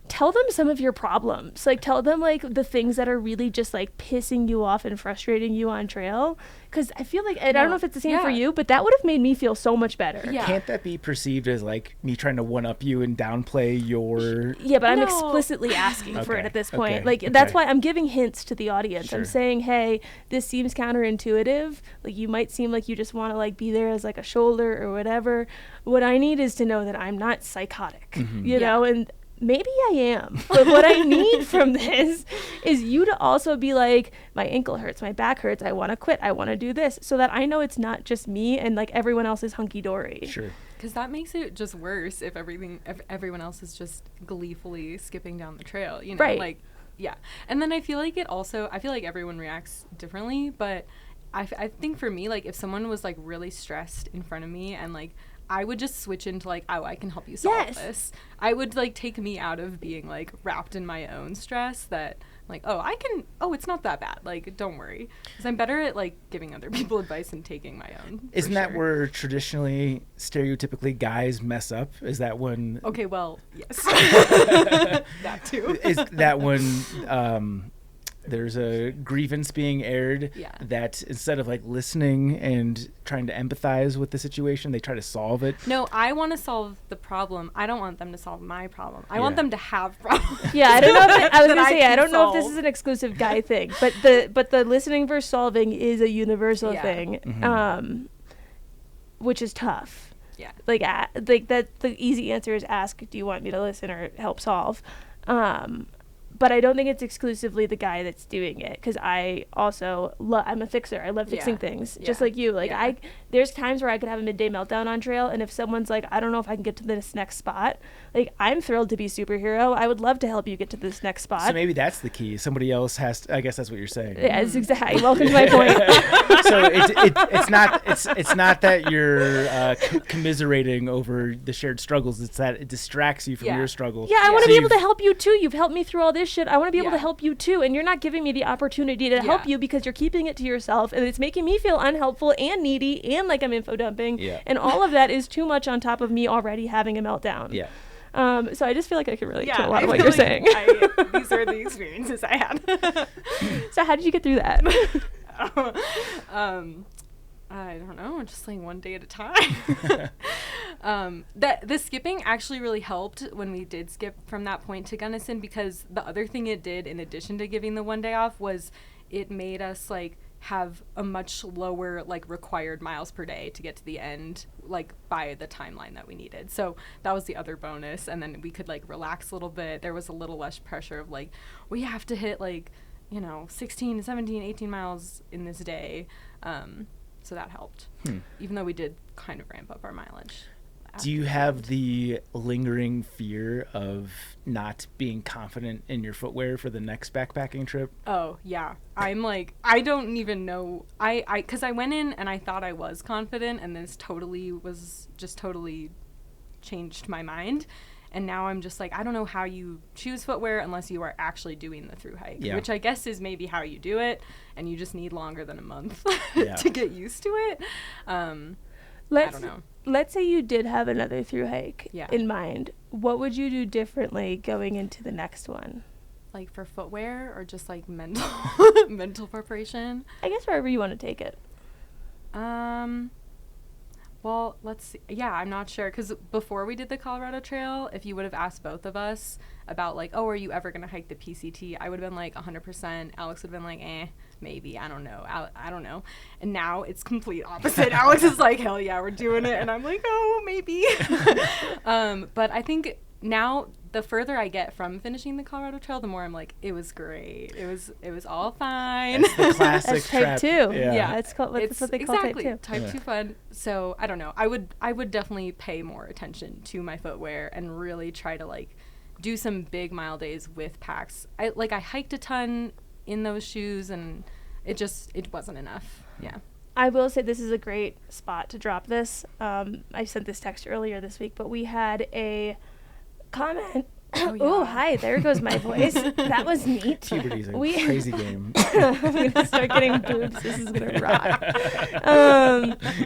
Tell them some of your problems. Like, tell them like the things that are really just like pissing you off and frustrating you on trail. Because I feel like, and I don't know if it's the same for you, but that would have made me feel so much better. Yeah. Can't that be perceived as like me trying to one up you and downplay your? Yeah, but I'm No. explicitly asking for it Okay, at this point. okay, Like, that's okay. why I'm giving hints to the audience. Sure. I'm saying, hey, this seems counterintuitive. Like, you might seem like you just want to like be there as like a shoulder or whatever. What I need is to know that I'm not psychotic, Mm-hmm. you know, and maybe I am. But what I need from this is you to also be like, my ankle hurts, my back hurts, I want to quit, I want to do this, so that I know it's not just me and like everyone else is hunky-dory. Sure. Because that makes it just worse if everyone else is just gleefully skipping down the trail, you know? Right. Like, yeah. And then I feel like everyone reacts differently, but I think for me, like, if someone was like really stressed in front of me and like I would just switch into like, oh, I can help you solve Yes. this. I would like take me out of being like wrapped in my own stress, that like, it's not that bad. Like, don't worry. Because I'm better at like giving other people advice and taking my own. Isn't that where traditionally, stereotypically, guys mess up? Is that when? Okay, well, yes. That too. Is that when there's a grievance being aired that instead of like listening and trying to empathize with the situation, they try to solve it? No, I want to solve the problem. I don't want them to solve my problem. I want them to have problems. Yeah, I don't know if I was that gonna say I can don't know if this solve. is an exclusive guy thing, but the listening versus solving is a universal thing, which is tough. Yeah. Like that the easy answer is ask, do you want me to listen or help solve? But I don't think it's exclusively the guy that's doing it, because I also I'm a fixer. I love fixing things, just like you. Like there's times where I could have a midday meltdown on trail, and if someone's like, I don't know if I can get to this next spot, like, I'm thrilled to be superhero. I would love to help you get to this next spot. So maybe that's the key. Somebody else has to, I guess that's what you're saying. Yeah, it's exactly. Welcome to my point. So it's not that you're commiserating over the shared struggles. It's that it distracts you from your struggle. Yeah, I want to So be able to you've- help you too. You've helped me through all this shit. I want to be able to Yeah. help you too. And you're not giving me the opportunity to help you because you're keeping it to yourself, and it's making me feel unhelpful and needy and like I'm info dumping. Yeah. And all of that is too much on top of me already having a meltdown. Yeah. So I just feel like I can relate to a I lot of what feel you're like saying. these are the experiences I had. So how did you get through that? I don't know, just like one day at a time. That the skipping actually really helped when we did skip from that point to Gunnison, because the other thing it did, in addition to giving the one day off, was it made us like have a much lower like required miles per day to get to the end, like by the timeline that we needed. So that was the other bonus, and then we could like relax a little bit. There was a little less pressure of like, we have to hit like, 16, 17, 18 miles in this day. So that helped, even though we did kind of ramp up our mileage. Do you have the lingering fear of not being confident in your footwear for the next backpacking trip? Oh, yeah. I'm like, I don't even know. Because I went in and I thought I was confident, and this totally changed my mind. And now I'm just like, I don't know how you choose footwear unless you are actually doing the thru hike, which I guess is maybe how you do it, and you just need longer than a month to get used to it. I don't know. Let's say you did have another thru hike in mind. What would you do differently going into the next one? Like for footwear, or just like mental mental preparation? I guess wherever you want to take it. Well, let's see. Yeah, I'm not sure. Because before we did the Colorado Trail, if you would have asked both of us about like, oh, are you ever going to hike the PCT? I would have been like 100%. Alex would have been like, maybe. I don't know. I don't know. And now it's complete opposite. Alex is like, hell yeah, we're doing it. And I'm like, oh, maybe. But I think now the further I get from finishing the Colorado Trail, the more I'm like, it was great. It was all fine. That's the classic That's type trap. 2. Yeah. That's what they call exactly type 2. Type 2 fun. So I don't know. I would definitely pay more attention to my footwear and really try to like do some big mile days with packs. I hiked a ton in those shoes, and it wasn't enough. Yeah. I will say this is a great spot to drop this. I sent this text earlier this week, but we had a comment. Oh, yeah. Oh, hi. There goes my voice. That was neat. Puberty's a crazy game. I'm going to start getting boobs. This is going to rock.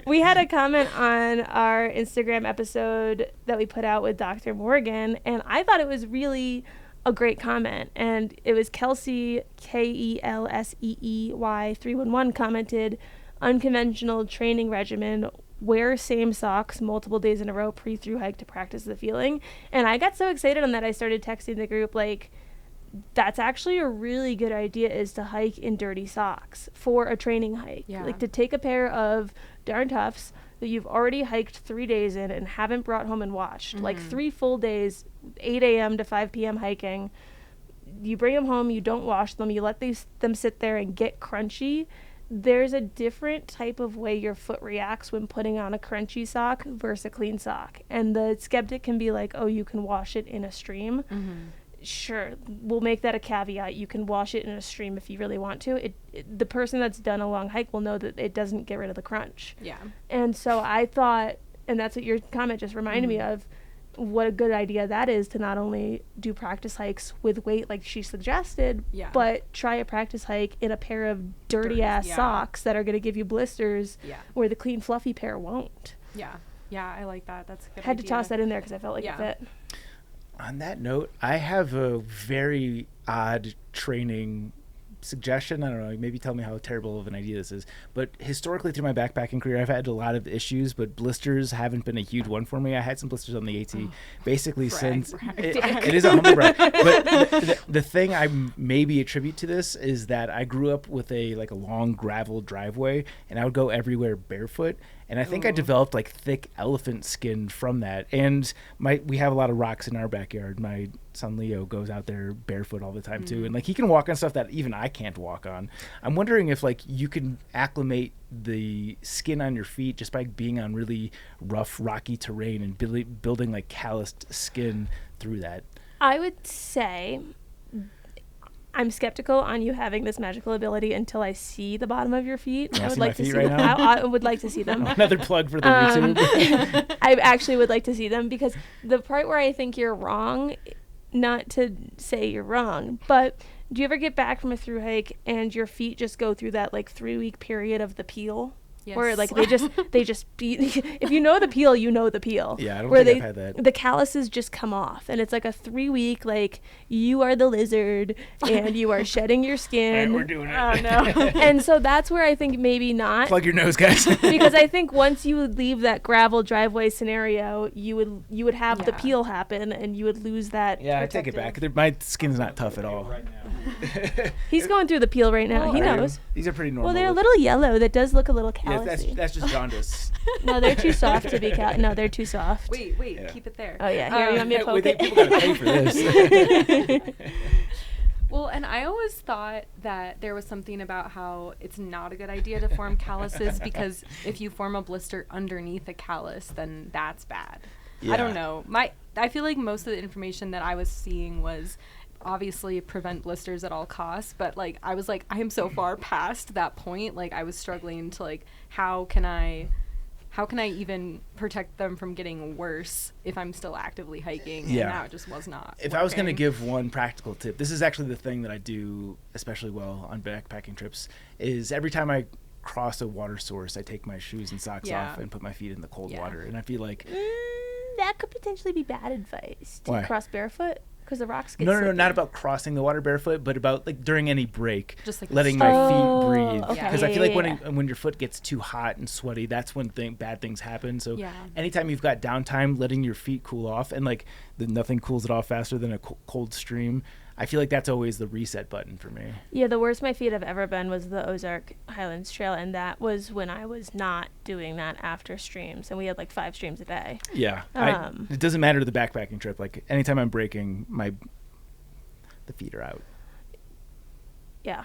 We had a comment on our Instagram episode that we put out with Dr. Morgan, and I thought it was really a great comment. And it was Kelsey, Kelsey 311, commented, unconventional training regimen, wear same socks multiple days in a row pre-through hike to practice the feeling. And I got so excited on that I started texting the group like, that's actually a really good idea, is to hike in dirty socks for a training hike. Yeah. Like to take a pair of Darn Toughs that you've already hiked 3 days in and haven't brought home and washed. Like 3 full days, 8 a.m. to 5 p.m. hiking. You bring them home, you don't wash them, you let them sit there and get crunchy. There's a different type of way your foot reacts when putting on a crunchy sock versus a clean sock. And the skeptic can be like, oh, you can wash it in a stream. Mm-hmm. Sure, we'll make that a caveat. You can wash it in a stream if you really want to. The person that's done a long hike will know that it doesn't get rid of the crunch. Yeah. And so I thought, and that's what your comment just reminded me of, what a good idea that is to not only do practice hikes with weight like she suggested, but try a practice hike in a pair of dirty ass socks that are going to give you blisters where the clean fluffy pair won't. Yeah. Yeah, I like that. That's a good Had idea. to toss that in there because I felt like it fit. On that note, I have a very odd training suggestion. I don't know, maybe tell me how terrible of an idea this is, but historically through my backpacking career I've had a lot of issues, but blisters haven't been a huge one for me. I had some blisters on the AT basically since it is a humble brag, but the thing I maybe attribute to this is that I grew up with a long gravel driveway, and I would go everywhere barefoot, and I think I developed like thick elephant skin from that. And we have a lot of rocks in our backyard. My son Leo goes out there barefoot all the time too, and like he can walk on stuff that even I can't walk on. I'm wondering if like you can acclimate the skin on your feet just by being on really rough, rocky terrain and building like calloused skin through that. I would say I'm skeptical on you having this magical ability until I see the bottom of your feet. I would like to see them. I would like to see them. Another plug for the YouTube. I actually would like to see them, because the part where I think you're wrong, not to say you're wrong, but do you ever get back from a through hike and your feet just go through that like 3-week period of the peel? Yes. Where like they just if you know the peel, you know the peel. Yeah, I don't where think I've had that. The calluses just come off, and it's like a 3-week, like you are the lizard and you are shedding your skin. All right, we're doing it. Oh no. And so that's where I think maybe not. Plug your nose, guys. Because I think once you would leave that gravel driveway scenario, you would have the peel happen, and you would lose that. Yeah, I take it back. My skin's not tough at all. Right now. He's going through the peel right now. He knows. These are pretty normal. Well, they're a little yellow. That does look a little callousy. Yeah, that's just jaundice. No, they're too soft to be No, they're too soft. Wait, keep it there. Oh yeah, here, you want me to poke it? People gotta pay for this. Well, and I always thought that there was something about how it's not a good idea to form calluses, because if you form a blister underneath a callus, then that's bad. Yeah. I don't know. I feel like most of the information that I was seeing was obviously prevent blisters at all costs, but like I was like, I am so far past that point. Like I was struggling to like, how can I even protect them from getting worse if I'm still actively hiking? Yeah. And now it just was not If I was going to give one practical tip, this is actually the thing that I do especially well on backpacking trips, is every time I cross a water source, I take my shoes and socks off and put my feet in the cold water. And I feel like that could potentially be bad advice to cross barefoot. Because the rocks get No, not about crossing the water barefoot, but about like during any break, just like letting my feet breathe. Because Okay. I feel like when your foot gets too hot and sweaty, that's when bad things happen. So anytime you've got downtime, letting your feet cool off, and like nothing cools it off faster than a cold stream. I feel like that's always the reset button for me. Yeah, the worst my feet have ever been was the Ozark Highlands Trail, and that was when I was not doing that after streams, and we had like 5 streams a day. Yeah, it doesn't matter to the backpacking trip. Like anytime I'm breaking, the feet are out. Yeah.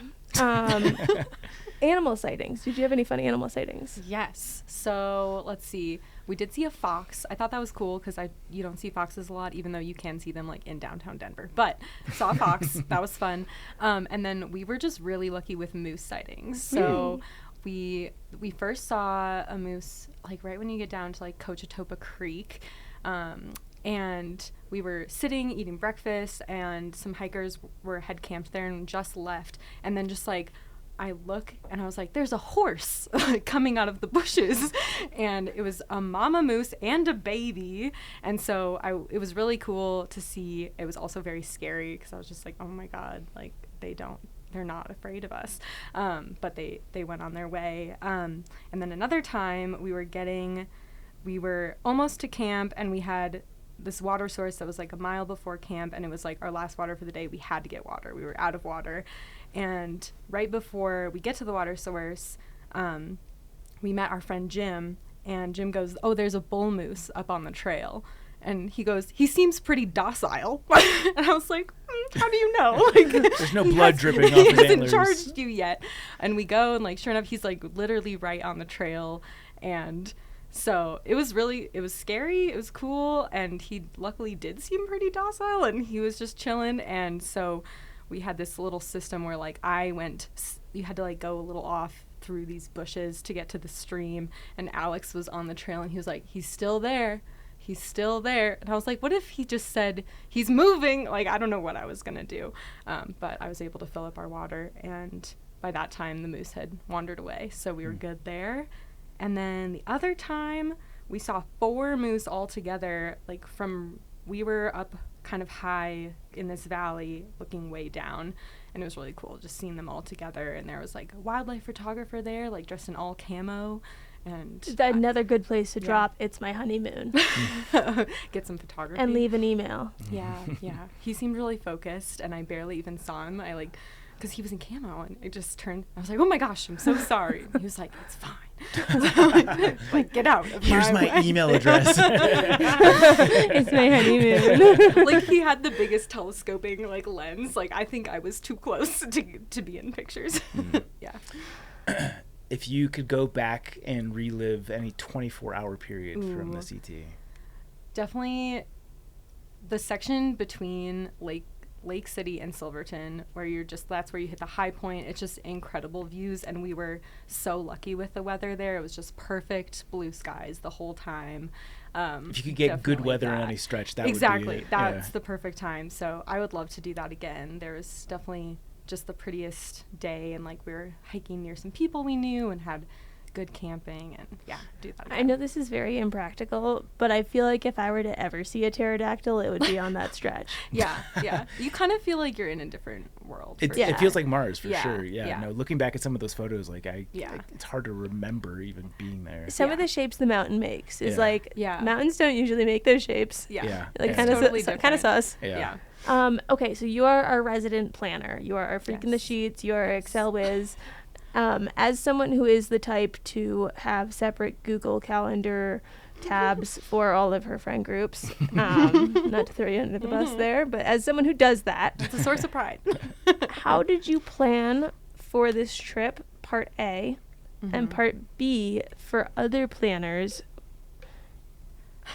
Animal sightings. Did you have any fun animal sightings? Yes. So let's see. We did see a fox. I thought that was cool because you don't see foxes a lot, even though you can see them like in downtown Denver. But saw a fox. That was fun. And then we were just really lucky with moose sightings. So we first saw a moose like right when you get down to like Cochetopa Creek. And we were sitting eating breakfast, and some hikers had camped there and just left. And then just like I look and I was like, there's a horse coming out of the bushes, and it was a mama moose and a baby. And so it was really cool to see. It was also very scary because I was just like, oh my God, like they're not afraid of us. But they went on their way. And then another time we were almost to camp, and we had this water source that was like a mile before camp, and it was like our last water for the day. We had to get water. We were out of water. And right before we get to the water source, we met our friend Jim, and Jim goes, oh, there's a bull moose up on the trail. And he goes, he seems pretty docile. And I was like, how do you know? Like, there's no blood dripping off his antlers. He hasn't charged you yet. And we go, and like sure enough, he's like literally right on the trail. And so it was scary, it was cool, and he luckily did seem pretty docile, and he was just chilling. And so we had this little system where like you had to like go a little off through these bushes to get to the stream, and Alex was on the trail, and he was like, he's still there. And I was like, what if he just said he's moving? Like, I don't know what I was gonna do, but I was able to fill up our water, and by that time the moose had wandered away, so we were good there. And then the other time we saw 4 moose all together, like we were up kind of high in this valley looking way down, and it was really cool just seeing them all together. And there was like a wildlife photographer there, like dressed in all camo. And another good place to drop It's My Honeymoon. Get some photography. And leave an email. Yeah. He seemed really focused, and I barely even saw him. Because he was in camo, and it just turned. I was like, oh my gosh, I'm so sorry. And he was like, it's fine. Like, get out. Here's my email address. It's my honeymoon. Like, he had the biggest telescoping like lens. Like, I think I was too close to be in pictures. Yeah. If you could go back and relive any 24-hour period from the CT. Definitely the section between Lake City and Silverton, where that's where you hit the high point. It's just incredible views, and we were so lucky with the weather there. It was just perfect blue skies the whole time. If you could get good weather on any stretch, that exactly would be that's the perfect time. So I would love to do that again. There was definitely just the prettiest day, and like we were hiking near some people we knew and had good camping, and do that again. I know this is very impractical, but I feel like if I were to ever see a pterodactyl, it would be on that stretch. Yeah. You kind of feel like you're in a different world. It feels like Mars for sure. Yeah. No, looking back at some of those photos, like it's hard to remember even being there. Some of the shapes the mountain makes is like Yeah. mountains don't usually make those shapes. Yeah. Like kind of totally kind of sus. Yeah. Okay, so you are our resident planner. You are our freak in the sheets. You are our Excel whiz. As someone who is the type to have separate Google Calendar tabs for all of her friend groups, not to throw you under the bus there, but as someone who does that, it's a source of pride. How did you plan for this trip, part A, and part B for other planners?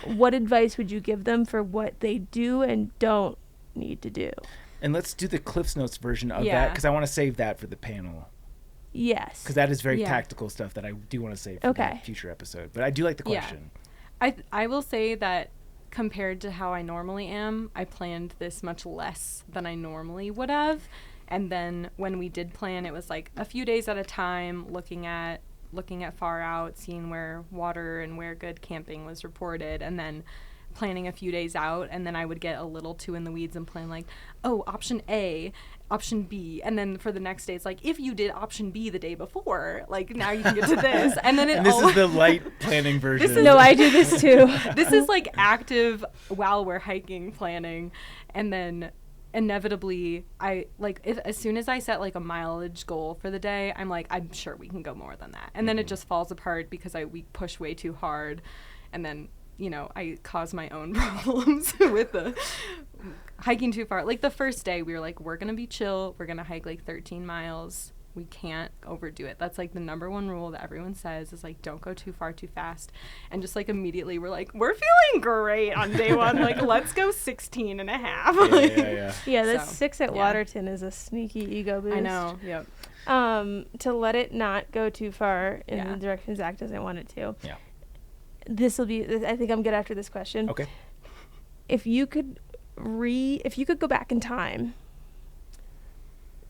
What advice would you give them for what they do and don't need to do? And let's do the Cliff's Notes version of that, because I want to save that for the panel. Yes. Because that is very tactical stuff that I do want to save for the future episode. But I do like the question. I will say that compared to how I normally am, I planned this much less than I normally would have. And then when we did plan, it was like a few days at a time, looking at far out, seeing where water and where good camping was reported, and then planning a few days out. And then I would get a little too in the weeds and plan like, oh, option A, option B, and then for the next day it's like, if you did option B the day before, like now you can get to this. And then this is the light planning version. No, I do this too. This is like active while we're hiking planning. And then inevitably as soon as I set like a mileage goal for the day, I'm like, I'm sure we can go more than that. And then it just falls apart because we push way too hard. And then, I cause my own problems with the hiking too far. Like the first day we were like, we're going to be chill. We're going to hike like 13 miles. We can't overdo it. That's like the number one rule that everyone says is like, don't go too far too fast. And just like immediately we're like, we're feeling great on day one. Like, let's go 16 and a half. Yeah, that 6 at Waterton is a sneaky ego boost. I know. Yep. To let it not go too far in the direction Zach doesn't want it to. Yeah. I think I'm good after this question. Okay. If you could go back in time,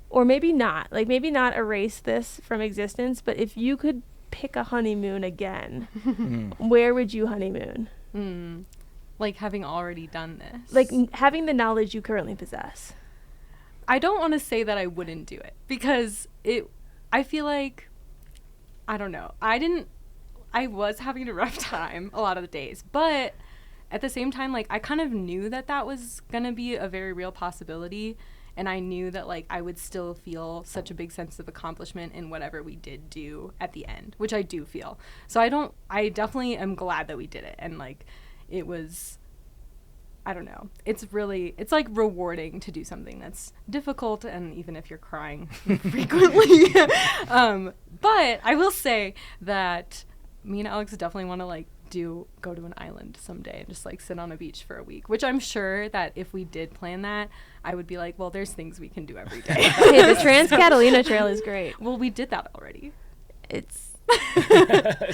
or maybe not erase this from existence, but if you could pick a honeymoon again, where would you honeymoon? Like having already done this. Like having the knowledge you currently possess. I don't want to say that I wouldn't do it because I feel like, I don't know. I was having a rough time a lot of the days, but at the same time, like I kind of knew that was going to be a very real possibility. And I knew that, like, I would still feel such a big sense of accomplishment in whatever we did do at the end, which I do feel. So I definitely am glad that we did it. And, like, it was, I don't know. It's like, rewarding to do something that's difficult, and even if you're crying frequently. But I will say that me and Alex definitely want to, like, go to an island someday and just like sit on a beach for a week, which I'm sure that if we did plan that, I would be like, well, there's things we can do every day. Hey, the Trans-Catalina Trail is great. Well, we did that already. There's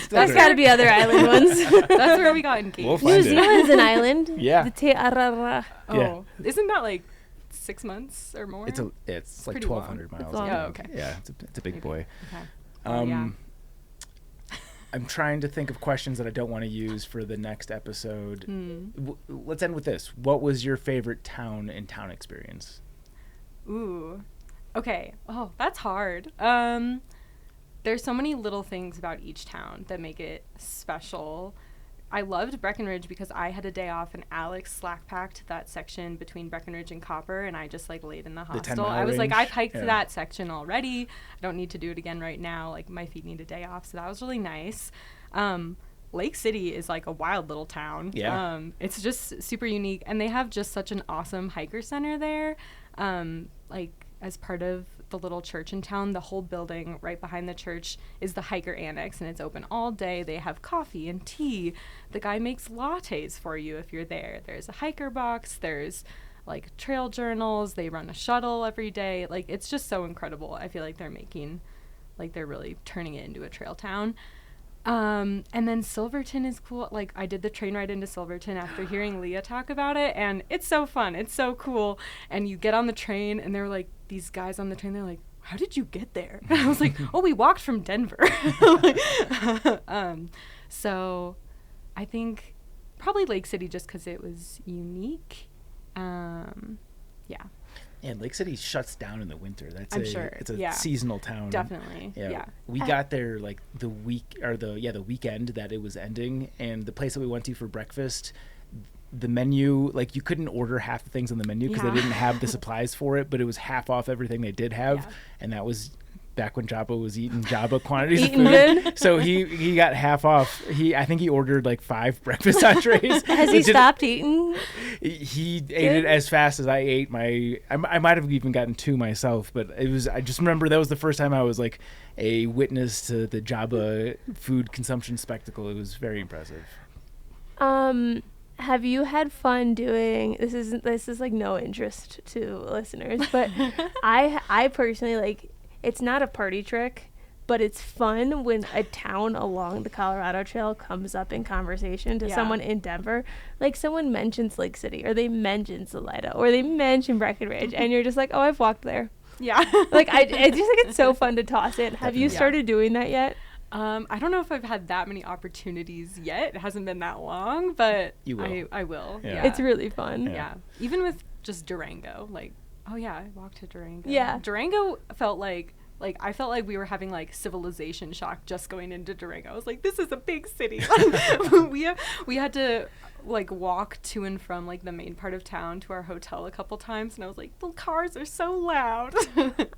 got to be other island ones. That's where we got engaged. New Zealand's an island. Yeah. The Te Arara. Oh, isn't that like 6 months or more? It's like 1,200 miles. Oh, okay. Yeah, it's a big boy. Okay. Yeah. I'm trying to think of questions that I don't want to use for the next episode. Let's end with this. What was your favorite town and town experience? Ooh. Okay. Oh, that's hard. There's so many little things about each town that make it special. I loved Breckenridge because I had a day off and Alex slack-packed that section between Breckenridge and Copper, and I just like laid in the hostel. I was like, I've hiked that section already. I don't need to do it again right now. Like, my feet need a day off, so that was really nice. Lake City is like a wild little town. Yeah. It's just super unique, and they have just such an awesome hiker center there. Like, as part of the little church in town, the whole building right behind the church is the hiker annex, and it's open all day. They have coffee and tea. The guy makes lattes for you if you're there. There's a hiker box. There's like trail journals. They run a shuttle every day. Like, it's just so incredible. I feel like they're really turning it into a trail town. And then Silverton is cool. Like, I did the train ride into Silverton after hearing Leah talk about it, and it's so fun. It's so cool. And you get on the train, and they're like, these guys on the train, they're like, how did you get there? And I was like, oh, we walked from Denver. So I think probably Lake City just because it was unique. Yeah. And Lake City shuts down in the winter. It's a Yeah. seasonal town. Definitely. Yeah. We got there like the weekend that it was ending, and the place that we went to for breakfast, the menu, like, you couldn't order half the things on the menu because they didn't have the supplies for it, but it was half off everything they did have, and that was back when Jabba was eating Jabba quantities of food. Good. So he got half off. I think he ordered like 5 breakfast entrees. Has he stopped eating? He ate it as fast as I ate my. I might have even gotten 2 myself, but it was. I just remember that was the first time I was like a witness to the Jabba food consumption spectacle. It was very impressive. Have you had fun doing this? Is like no interest to listeners, but I personally like. It's not a party trick, but it's fun when a town along the Colorado Trail comes up in conversation to someone in Denver. Like, someone mentions Lake City, or they mention Salida, or they mention Breckenridge, and you're just like, oh, I've walked there. Yeah. Like, I just think it's so fun to toss in. Have you started doing that yet? I don't know if I've had that many opportunities yet. It hasn't been that long, but you will. I will. Yeah. It's really fun. Yeah. Even with just Durango, like, oh yeah, I walked to Durango. Yeah. Durango felt like I felt like we were having like civilization shock just going into Durango. I was like, this is a big city. we had to like walk to and from like the main part of town to our hotel a couple times, and I was like, the cars are so loud.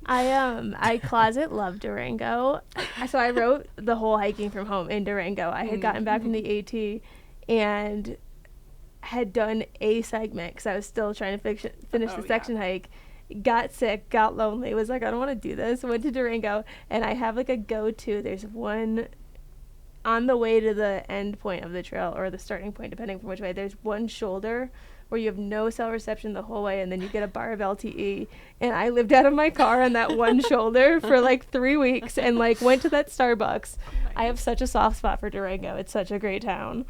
I closet love Durango. So I wrote the whole hiking from home in Durango. I had gotten back from the AT and had done a segment because I was still trying to finish the section hike. Got sick, got lonely, was like, I don't want to do this. Went to Durango, and I have like a go-to. There's one on the way to the end point of the trail, or the starting point, depending from which way. There's one shoulder where you have no cell reception the whole way, and then you get a bar of LTE. And I lived out of my car on that one shoulder for like 3 weeks, and like went to that Starbucks. I have such a soft spot for Durango. It's such a great town.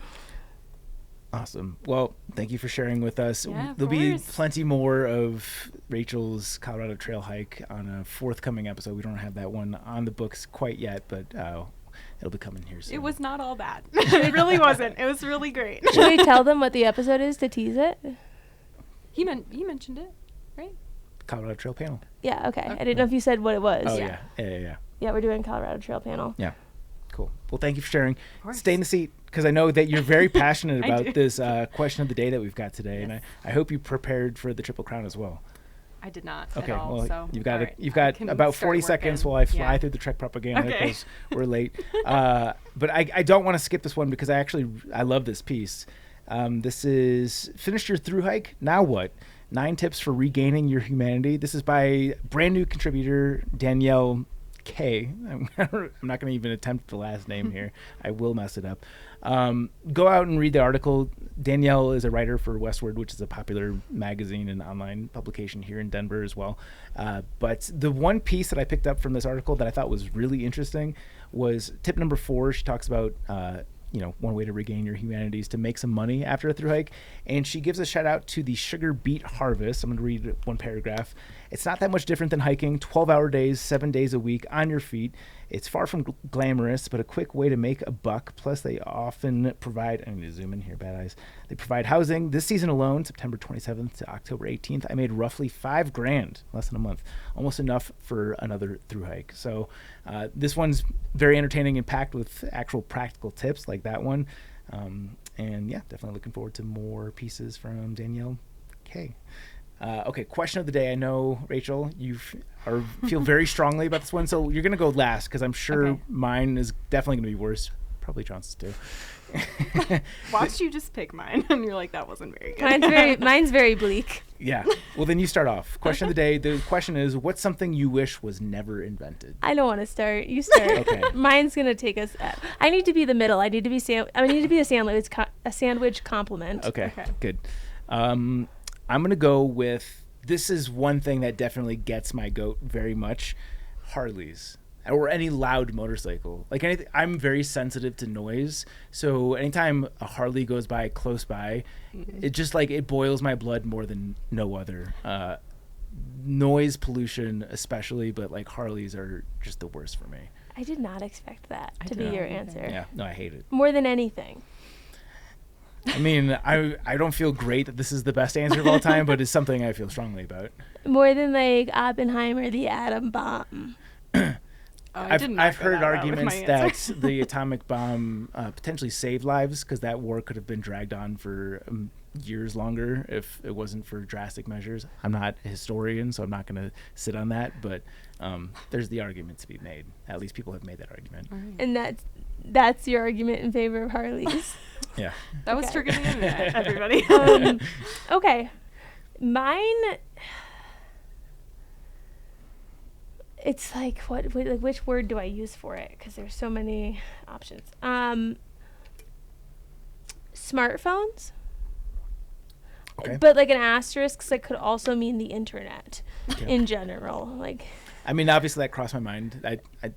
Awesome. Well, thank you for sharing with us. Yeah, There'll be plenty more of Rachel's Colorado Trail hike on a forthcoming episode. We don't have that one on the books quite yet, but it'll be coming here soon. It was not all bad. It really wasn't. It was really great. Should we tell them what the episode is to tease it? He mentioned it, right? Colorado Trail panel. Yeah, okay. I didn't know if you said what it was. Oh, yeah. Yeah, we're doing Colorado Trail panel. Yeah. Cool. Well, thank you for sharing. Stay in the seat, because I know that you're very passionate about this question of the day that we've got today, and I hope you prepared for the Triple Crown as well. I did not. Okay, at all, well, so you've got about 40 seconds while I fly through the Trek propaganda, because we're late. But I don't want to skip this one, because I love this piece. This is Finished Your Thru Hike, Now What? 9 Tips for Regaining Your Humanity. This is by brand new contributor Danielle K. I'm not going to even attempt the last name here. I will mess it up. Go out and read the article. Danielle is a writer for Westward, which is a popular magazine and online publication here in Denver as well. But the one piece that I picked up from this article that I thought was really interesting was tip number 4. She talks about one way to regain your humanity is to make some money after a thru hike. And she gives a shout out to the sugar beet harvest. I'm going to read one paragraph. It's not that much different than hiking, 12-hour days, 7 days a week on your feet. It's far from glamorous, but a quick way to make a buck. Plus, they often provide, I need to zoom in here, bad eyes. They provide housing. This season alone, September 27th to October 18th, I made roughly $5,000, less than a month, almost enough for another thru hike. So this one's very entertaining and packed with actual practical tips like that one. And yeah, definitely looking forward to more pieces from Danielle K. Okay, question of the day. I know, Rachel, you feel very strongly about this one, so you're going to go last, because I'm sure mine is definitely going to be worse. Probably Johnson's too. Watched you just pick mine, and you're like, that wasn't very good. Mine's very bleak. Yeah. Well, then you start off. Question of the day. The question is, what's something you wish was never invented? I don't want to start. You start. Okay. Mine's gonna take us. I need to be the middle. I need to be a sandwich compliment. Okay. Good. I'm going to go with, this is one thing that definitely gets my goat very much, Harleys. Or any loud motorcycle. Like anything, I'm very sensitive to noise. So anytime a Harley goes by close by, it just it boils my blood more than no other. Noise pollution especially, but Harleys are just the worst for me. I did not expect that to be your answer. Yeah, no, I hate it. More than anything. I mean, I don't feel great that this is the best answer of all time, but it's something I feel strongly about. More than Oppenheimer, the atom bomb. I've heard arguments that the atomic bomb potentially saved lives, because that war could have been dragged on for years longer if it wasn't for drastic measures. I'm not a historian, so I'm not going to sit on that, but there's the argument to be made. At least people have made that argument. Right. And that's your argument in favor of Harleys. Yeah. That was triggered the internet, everybody. Okay. Mine, it's which word do I use for it? Because there's so many options. Smartphones. Okay. But an asterisk, because it could also mean the internet in general. I mean, obviously that crossed my mind.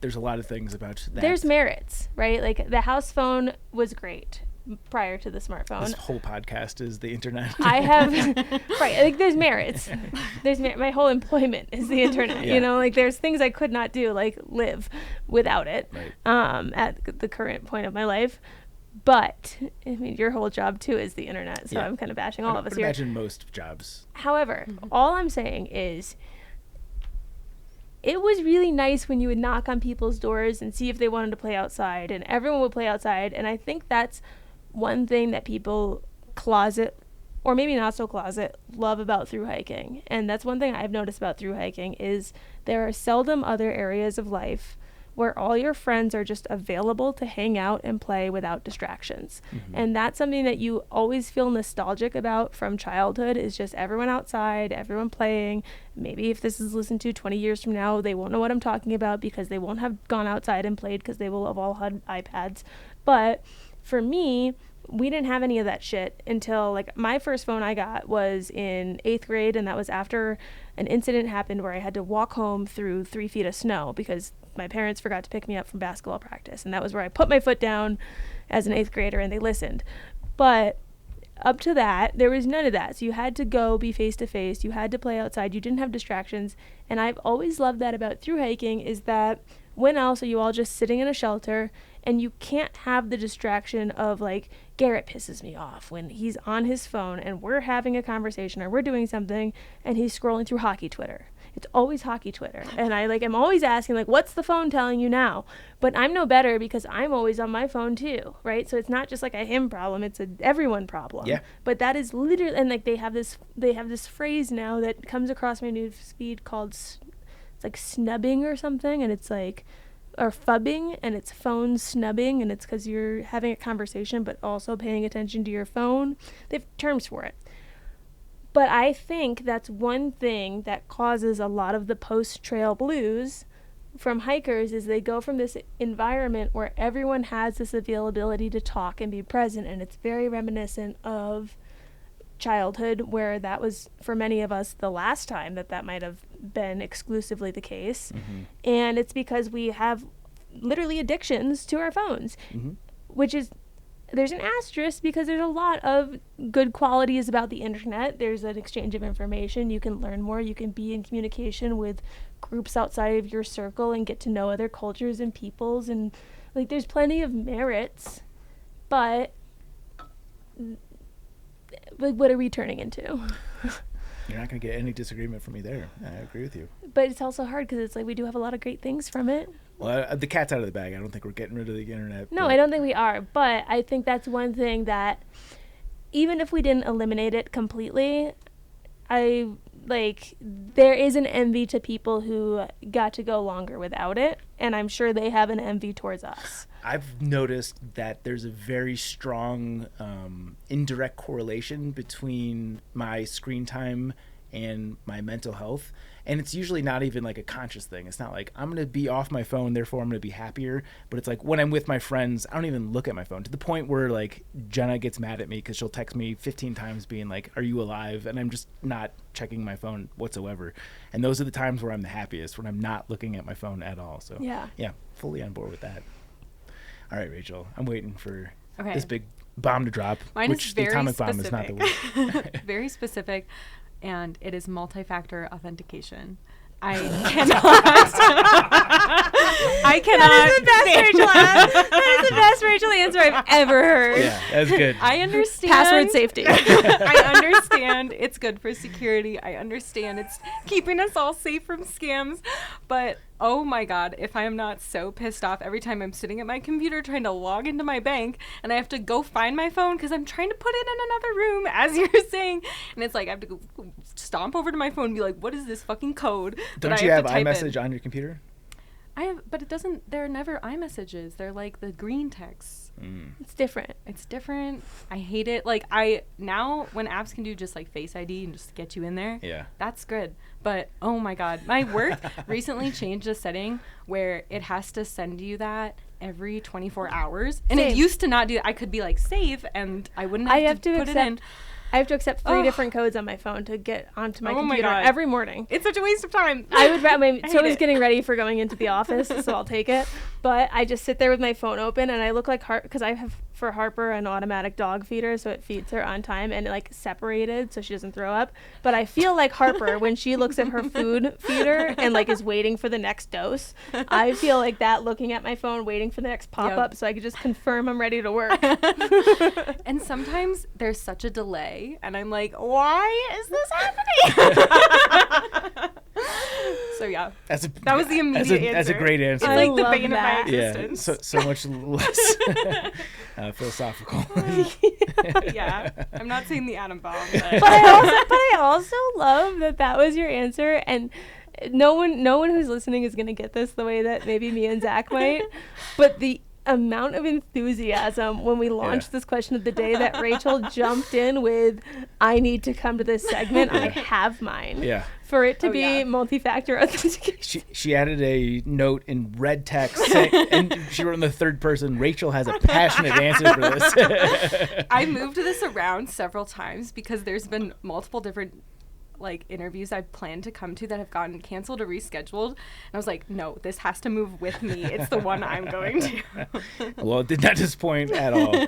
There's a lot of things about that. There's merits, right? The house phone was great prior to the smartphone. This whole podcast is the internet. I have, right, there's merits. My whole employment is the internet, there's things I could not do, live without it, at the current point of my life. But, I mean, your whole job, too, is the internet, so I'm kind of bashing all of us here. I imagine most jobs. However, all I'm saying is, it was really nice when you would knock on people's doors and see if they wanted to play outside, and everyone would play outside, and I think that's one thing that people closet, or maybe not so closet, love about thru hiking. And that's one thing I've noticed about thru hiking is there are seldom other areas of life where all your friends are just available to hang out and play without distractions. Mm-hmm. And that's something that you always feel nostalgic about from childhood, is just everyone outside, everyone playing. Maybe if this is listened to 20 years from now, they won't know what I'm talking about because they won't have gone outside and played because they will have all had iPads. But for me, we didn't have any of that shit until, like, my first phone I got was in 8th grade, and that was after an incident happened where I had to walk home through 3 feet of snow because my parents forgot to pick me up from basketball practice. And that was where I put my foot down as an 8th grader, and they listened. But up to that, there was none of that. So you had to go be face to face. You had to play outside. You didn't have distractions. And I've always loved that about thru hiking, is that when else are you all just sitting in a shelter, and you can't have the distraction of, like, Garrett pisses me off when he's on his phone and we're having a conversation or we're doing something and he's scrolling through hockey Twitter. It's always hockey Twitter. And I'm always asking, like, what's the phone telling you now? But I'm no better because I'm always on my phone too, right? So it's not just like a him problem, it's a everyone problem. Yeah. But that is literally, and like they have this phrase now that comes across my news feed called it's like snubbing or something, and it's like, or phubbing, and it's phone snubbing, and it's because you're having a conversation but also paying attention to your phone. They have terms for it. But I think that's one thing that causes a lot of the post-trail blues from hikers, is they go from this environment where everyone has this availability to talk and be present, and it's very reminiscent of childhood, where that was, for many of us, the last time that might have been exclusively the case. Mm-hmm. And it's because we have literally addictions to our phones, mm-hmm. which is, there's an asterisk because there's a lot of good qualities about the internet. There's an exchange of information. You can learn more. You can be in communication with groups outside of your circle and get to know other cultures and peoples. And like, there's plenty of merits, but like, what are we turning into? You're not going to get any disagreement from me there. I agree with you. But it's also hard because it's like we do have a lot of great things from it. Well, the cat's out of the bag. I don't think we're getting rid of the internet. No, I don't think we are. But I think that's one thing that, even if we didn't eliminate it completely, there is an envy to people who got to go longer without it. And I'm sure they have an envy towards us. I've noticed that there's a very strong indirect correlation between my screen time and my mental health. And it's usually not even like a conscious thing. It's not like I'm going to be off my phone, therefore I'm going to be happier. But it's like when I'm with my friends, I don't even look at my phone, to the point where like Jenna gets mad at me because she'll text me 15 times being like, are you alive? And I'm just not checking my phone whatsoever. And those are the times where I'm the happiest, when I'm not looking at my phone at all. So yeah, fully on board with that. All right, Rachel, I'm waiting for this big bomb to drop. Mine which is very the atomic specific. bomb is not the word. Very specific, and it is multi-factor authentication. I cannot. I cannot. That is the best Rachel answer I've ever heard. Yeah, that's good. I understand. Password safety. I understand it's good for security. I understand it's keeping us all safe from scams. But oh my God, if I am not so pissed off every time I'm sitting at my computer trying to log into my bank and I have to go find my phone because I'm trying to put it in another room, as you're saying. And it's like I have to go stomp over to my phone and be like, what is this fucking code? Don't you have iMessage on your computer? I have, but it doesn't, they're never iMessages. They're like the green texts. It's different. It's different. I hate it. Like now when apps can do just like Face ID and just get you in there, that's good. But oh my God, my work recently changed a setting where it has to send you that every 24 hours. And it used to not do that. I could be like save and I wouldn't have to put it in. I have to accept 3 different codes on my phone to get onto my computer every morning. It's such a waste of time. I would rather, so I was getting ready for going into the office, so I'll take it. But I just sit there with my phone open, and I look like because I have for Harper an automatic dog feeder, so it feeds her on time and like separated so she doesn't throw up. But I feel like Harper when she looks at her food feeder and like is waiting for the next dose. I feel like that, looking at my phone, waiting for the next pop up so I could just confirm I'm ready to work. And sometimes there's such a delay, and I'm like, why is this happening? So yeah, that was the immediate answer. That's a great answer. It's like the bane of my existence. Yeah, so much less philosophical. Yeah, I'm not saying the atom bomb, but I also love that was your answer, and no one who's listening is gonna get this the way that maybe me and Zach might, but the amount of enthusiasm when we launched this question of the day that Rachel jumped in with, I need to come to this segment. I have mine. Yeah. For it to be multi-factor authentication. She added a note in red text and she wrote in the third person, Rachel has a passionate answer for this. I moved this around several times because there's been multiple different interviews I've planned to come to that have gotten canceled or rescheduled, and I was like, no, this has to move with me. It's the one I'm going to. Well, it did not disappoint at all.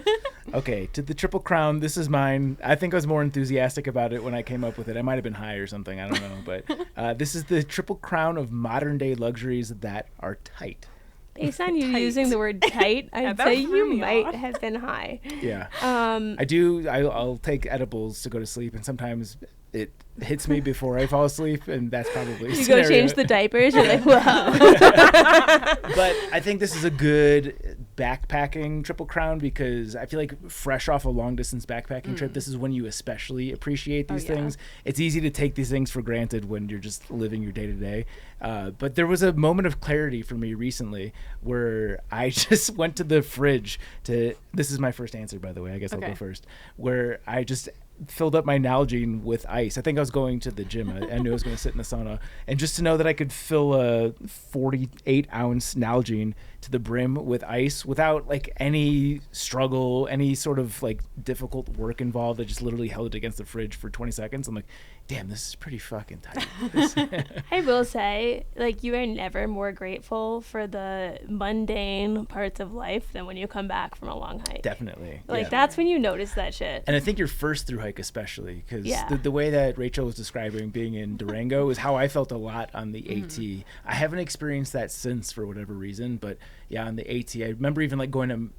Okay, to the Triple Crown, this is mine. I think I was more enthusiastic about it when I came up with it. I might have been high or something, I don't know, but this is the Triple Crown of modern day luxuries that are tight. Based on you using the word tight, I'd say you might have been high. Yeah. I'll take edibles to go to sleep, and sometimes it hits me before I fall asleep, and that's probably you go change the diapers, you're like, wow. But I think this is a good backpacking Triple Crown because I feel like fresh off a long distance backpacking trip, this is when you especially appreciate these things. It's easy to take these things for granted when you're just living your day to day. But there was a moment of clarity for me recently where I just went to the fridge this is my first answer, by the way, I guess I'll go first, where I just filled up my Nalgene with ice. I think I was going to the gym. I knew I was going to sit in the sauna. And just to know that I could fill a 48-ounce Nalgene to the brim with ice without any struggle, any sort of difficult work involved. I just literally held it against the fridge for 20 seconds. I'm like, damn, this is pretty fucking tight. I will say, you are never more grateful for the mundane parts of life than when you come back from a long hike. Definitely. That's when you notice that shit. And I think your first through hike especially, because the way that Rachel was describing being in Durango is how I felt a lot on the AT. I haven't experienced that since for whatever reason, but yeah, on the AT, I remember even going to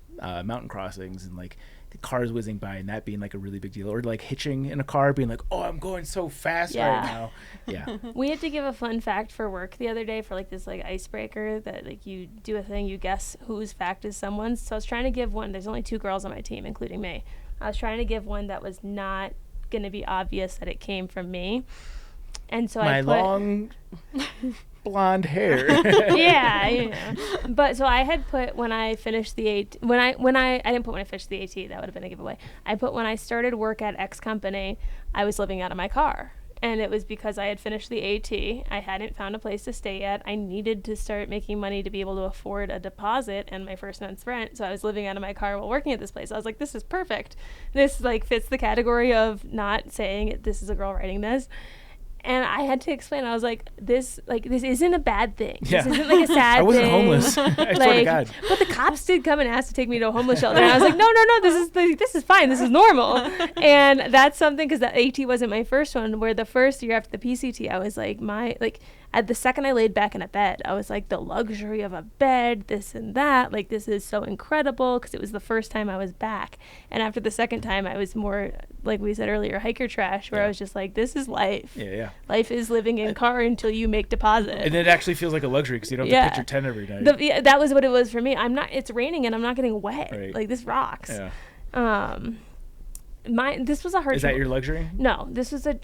mountain crossings and the cars whizzing by and that being a really big deal, or hitching in a car being oh, I'm going so fast right now. Yeah. We had to give a fun fact for work the other day for this icebreaker that you do a thing, you guess whose fact is someone's. So I was trying to give one. There's only 2 girls on my team, including me. I was trying to give one that was not going to be obvious that it came from me. And so I put long blonde hair. Yeah. But so I had put when I finished the AT, I didn't put when I finished the AT, that would have been a giveaway. I put when I started work at X company, I was living out of my car. And it was because I had finished the AT. I hadn't found a place to stay yet. I needed to start making money to be able to afford a deposit and my first month's rent. So I was living out of my car while working at this place. I was like, this is perfect. This fits the category of not saying this is a girl writing this. And I had to explain. I was like, this isn't a bad thing. Yeah. This isn't a sad thing. I wasn't homeless. I swear to God. But the cops did come and ask to take me to a homeless shelter. And I was like, no, this is fine. This is normal. And that's something, because the AT wasn't my first one, where the first year after the PCT, I was at the second I laid back in a bed, I was like, the luxury of a bed, this and that, this is so incredible, because it was the first time I was back. And after the second time, I was more, like we said earlier, hiker trash, where I was just like, this is life. Yeah. Life is living in car until you make deposit. And it actually feels like a luxury because you don't have to pitch your tent every night. That was what it was for me. It's raining and I'm not getting wet. Right. This rocks. Yeah. This was a hard. Is that your luxury? No,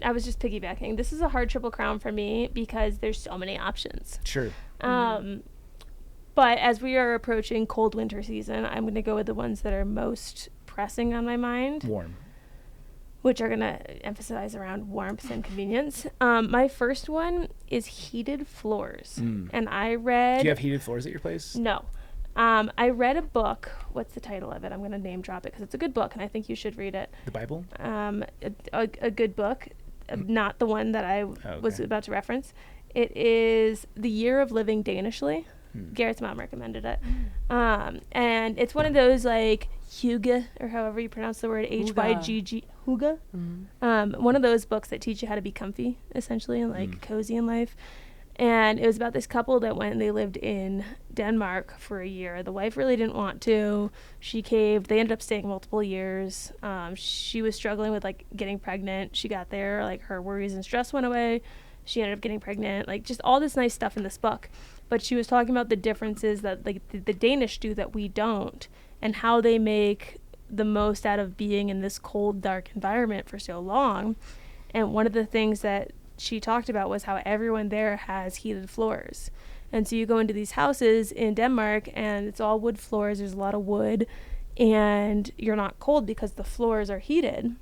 I was just piggybacking. This is a hard Triple Crown for me because there's so many options. Sure. But as we are approaching cold winter season, I'm going to go with the ones that are most pressing on my mind. Warm. Which are going to emphasize around warmth and convenience. My first one is heated floors. And I read... Do you have heated floors at your place? No. I read a book. What's the title of it? I'm going to name drop it because it's a good book and I think you should read it. The Bible? A good book. Not the one that I was about to reference. It is The Year of Living Danishly. Garrett's mom recommended it. And it's one of those Hygge, or however you pronounce the word, Hygg. Hygge. One of those books that teach you how to be comfy, essentially, and cozy in life. And it was about this couple that went and they lived in Denmark for a year. The wife really didn't want to. She caved. They ended up staying multiple years. She was struggling with getting pregnant. She got there, her worries and stress went away. she ended up getting pregnant, like just all this nice stuff in this book. But she was talking about the differences that like the Danish do that we don't, and how they make the most out of being in this cold, dark environment for so long. And one of the things that she talked about was how everyone there has heated floors. And so you go into these houses in Denmark and it's all wood floors, there's a lot of wood, and you're not cold because the floors are heated.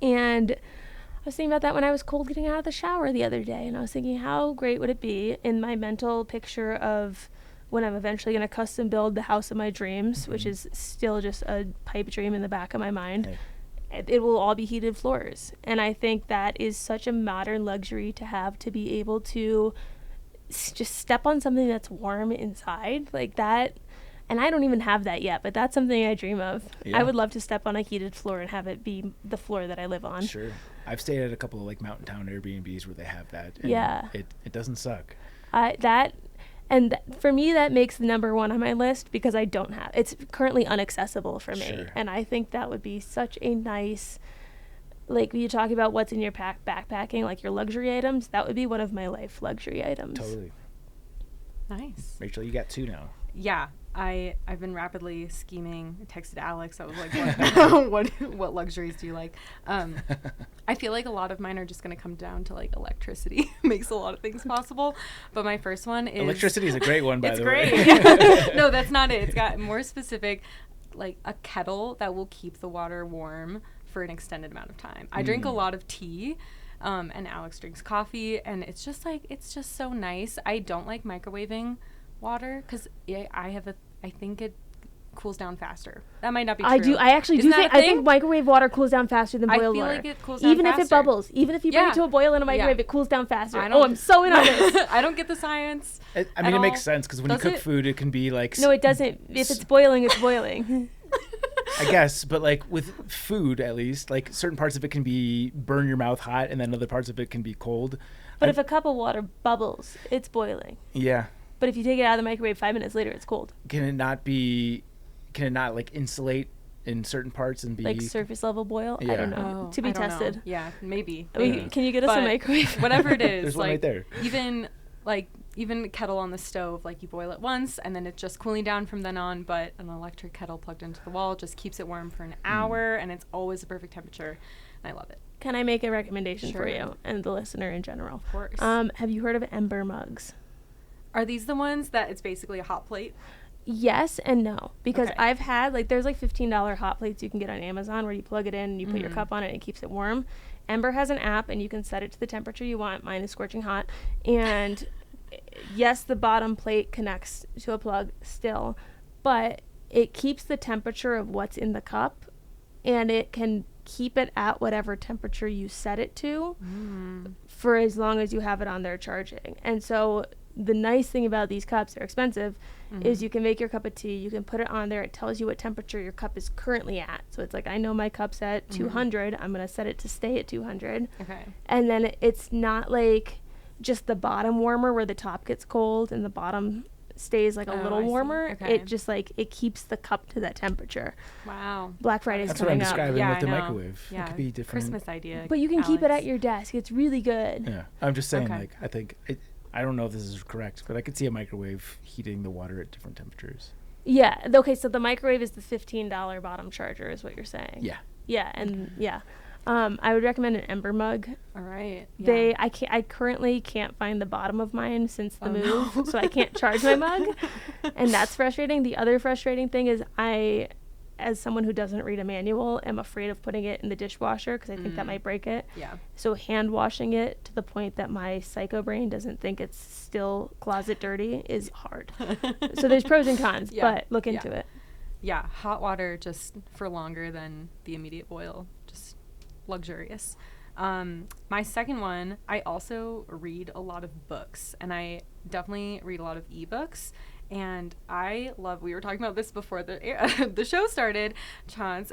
And I was thinking about that when I was cold getting out of the shower the other day, and I was thinking, how great would it be in my mental picture of when I'm eventually going to custom build the house of my dreams, which is still just a pipe dream in the back of my mind. Hey. It will all be heated floors. And I think that is such a modern luxury to have, to be able to just step on something that's warm inside like that. And I don't even have that yet, but that's something I dream of. Yeah. I would love to step on a heated floor and have it be the floor that I live on. Sure. I've stayed at a couple of like mountain town Airbnbs where they have that. And yeah. It doesn't suck. For me, that makes the number one on my list because I don't have, it's currently inaccessible for me. Sure. And I think that would be such a nice, like when you talk about what's in your backpacking, like your luxury items, that would be one of my life luxury items. Totally. Nice. Rachel, you got 2 now. Yeah. I've been rapidly scheming. I texted Alex. I was like, what luxuries do you like? I feel like a lot of mine are just going to come down to like electricity. Makes a lot of things possible. But my first one is... Electricity is a great one, by the way. It's great. No, that's not it. It's got more specific, like a kettle that will keep the water warm for an extended amount of time. I drink a lot of tea. And Alex drinks coffee. And it's just so nice. I don't like microwaving water because I think it cools down faster. That might not be true. I think microwave water cools down faster than boiled water. I feel like it cools down even faster. If it bubbles, even if you bring it to a boil in a microwave, it cools down faster. I'm so in on this. I don't get the science. It makes sense because when you cook food, it can be like... No, it doesn't. If it's boiling, it's boiling. I guess, but like with food, at least, like certain parts of it can burn your mouth hot, and then other parts of it can be cold. But if a cup of water bubbles, it's boiling. Yeah. But if you take it out of the microwave 5 minutes later, it's cold. Can it not like insulate in certain parts and be like surface level boil? Yeah. I don't know. To be tested. Know. Yeah, maybe. Can you get us a microwave? Whatever it is, there's like one right there. Even kettle on the stove, like you boil it once and then it's just cooling down from then on, but an electric kettle plugged into the wall just keeps it warm for an hour and it's always the perfect temperature. And I love it. Can I make a recommendation for you and the listener in general? Of course. Have you heard of Ember mugs? Are these the ones that it's basically a hot plate? Yes and no, because I've had there's like $15 hot plates you can get on Amazon where you plug it in and you put your cup on it and it keeps it warm. Ember has an app and you can set it to the temperature you want. Mine is scorching hot. And yes, the bottom plate connects to a plug still, but it keeps the temperature of what's in the cup and it can keep it at whatever temperature you set it to for as long as you have it on there charging. And so the nice thing about these cups, they're expensive, is you can make your cup of tea, you can put it on there, it tells you what temperature your cup is currently at. So it's like, I know my cup's at 200, I'm going to set it to stay at 200. Okay. And then it's not like just the bottom warmer where the top gets cold and the bottom stays like a little warmer. Okay. It just it keeps the cup to that temperature. Wow. Black Friday's That's coming up. That's what I'm describing with the microwave. Yeah. It could be different. Christmas idea. But you can keep it at your desk. It's really good. Yeah. I'm just saying, I think I don't know if this is correct, but I could see a microwave heating the water at different temperatures. Yeah. Okay, so the microwave is the $15 bottom charger is what you're saying. Yeah. Yeah, and I would recommend an Ember mug. All right. Yeah. I currently can't find the bottom of mine since the move, so I can't charge my mug. And that's frustrating. The other frustrating thing is I, as someone who doesn't read a manual, am afraid of putting it in the dishwasher because I think that might break it. Yeah. So hand washing it to the point that my psycho brain doesn't think it's still closet dirty is hard. So there's pros and cons, but look into it. Yeah, hot water just for longer than the immediate boil, just luxurious. My second one, I also read a lot of books, and I definitely read a lot of ebooks. And I love, we were talking about this before the show started, Chance.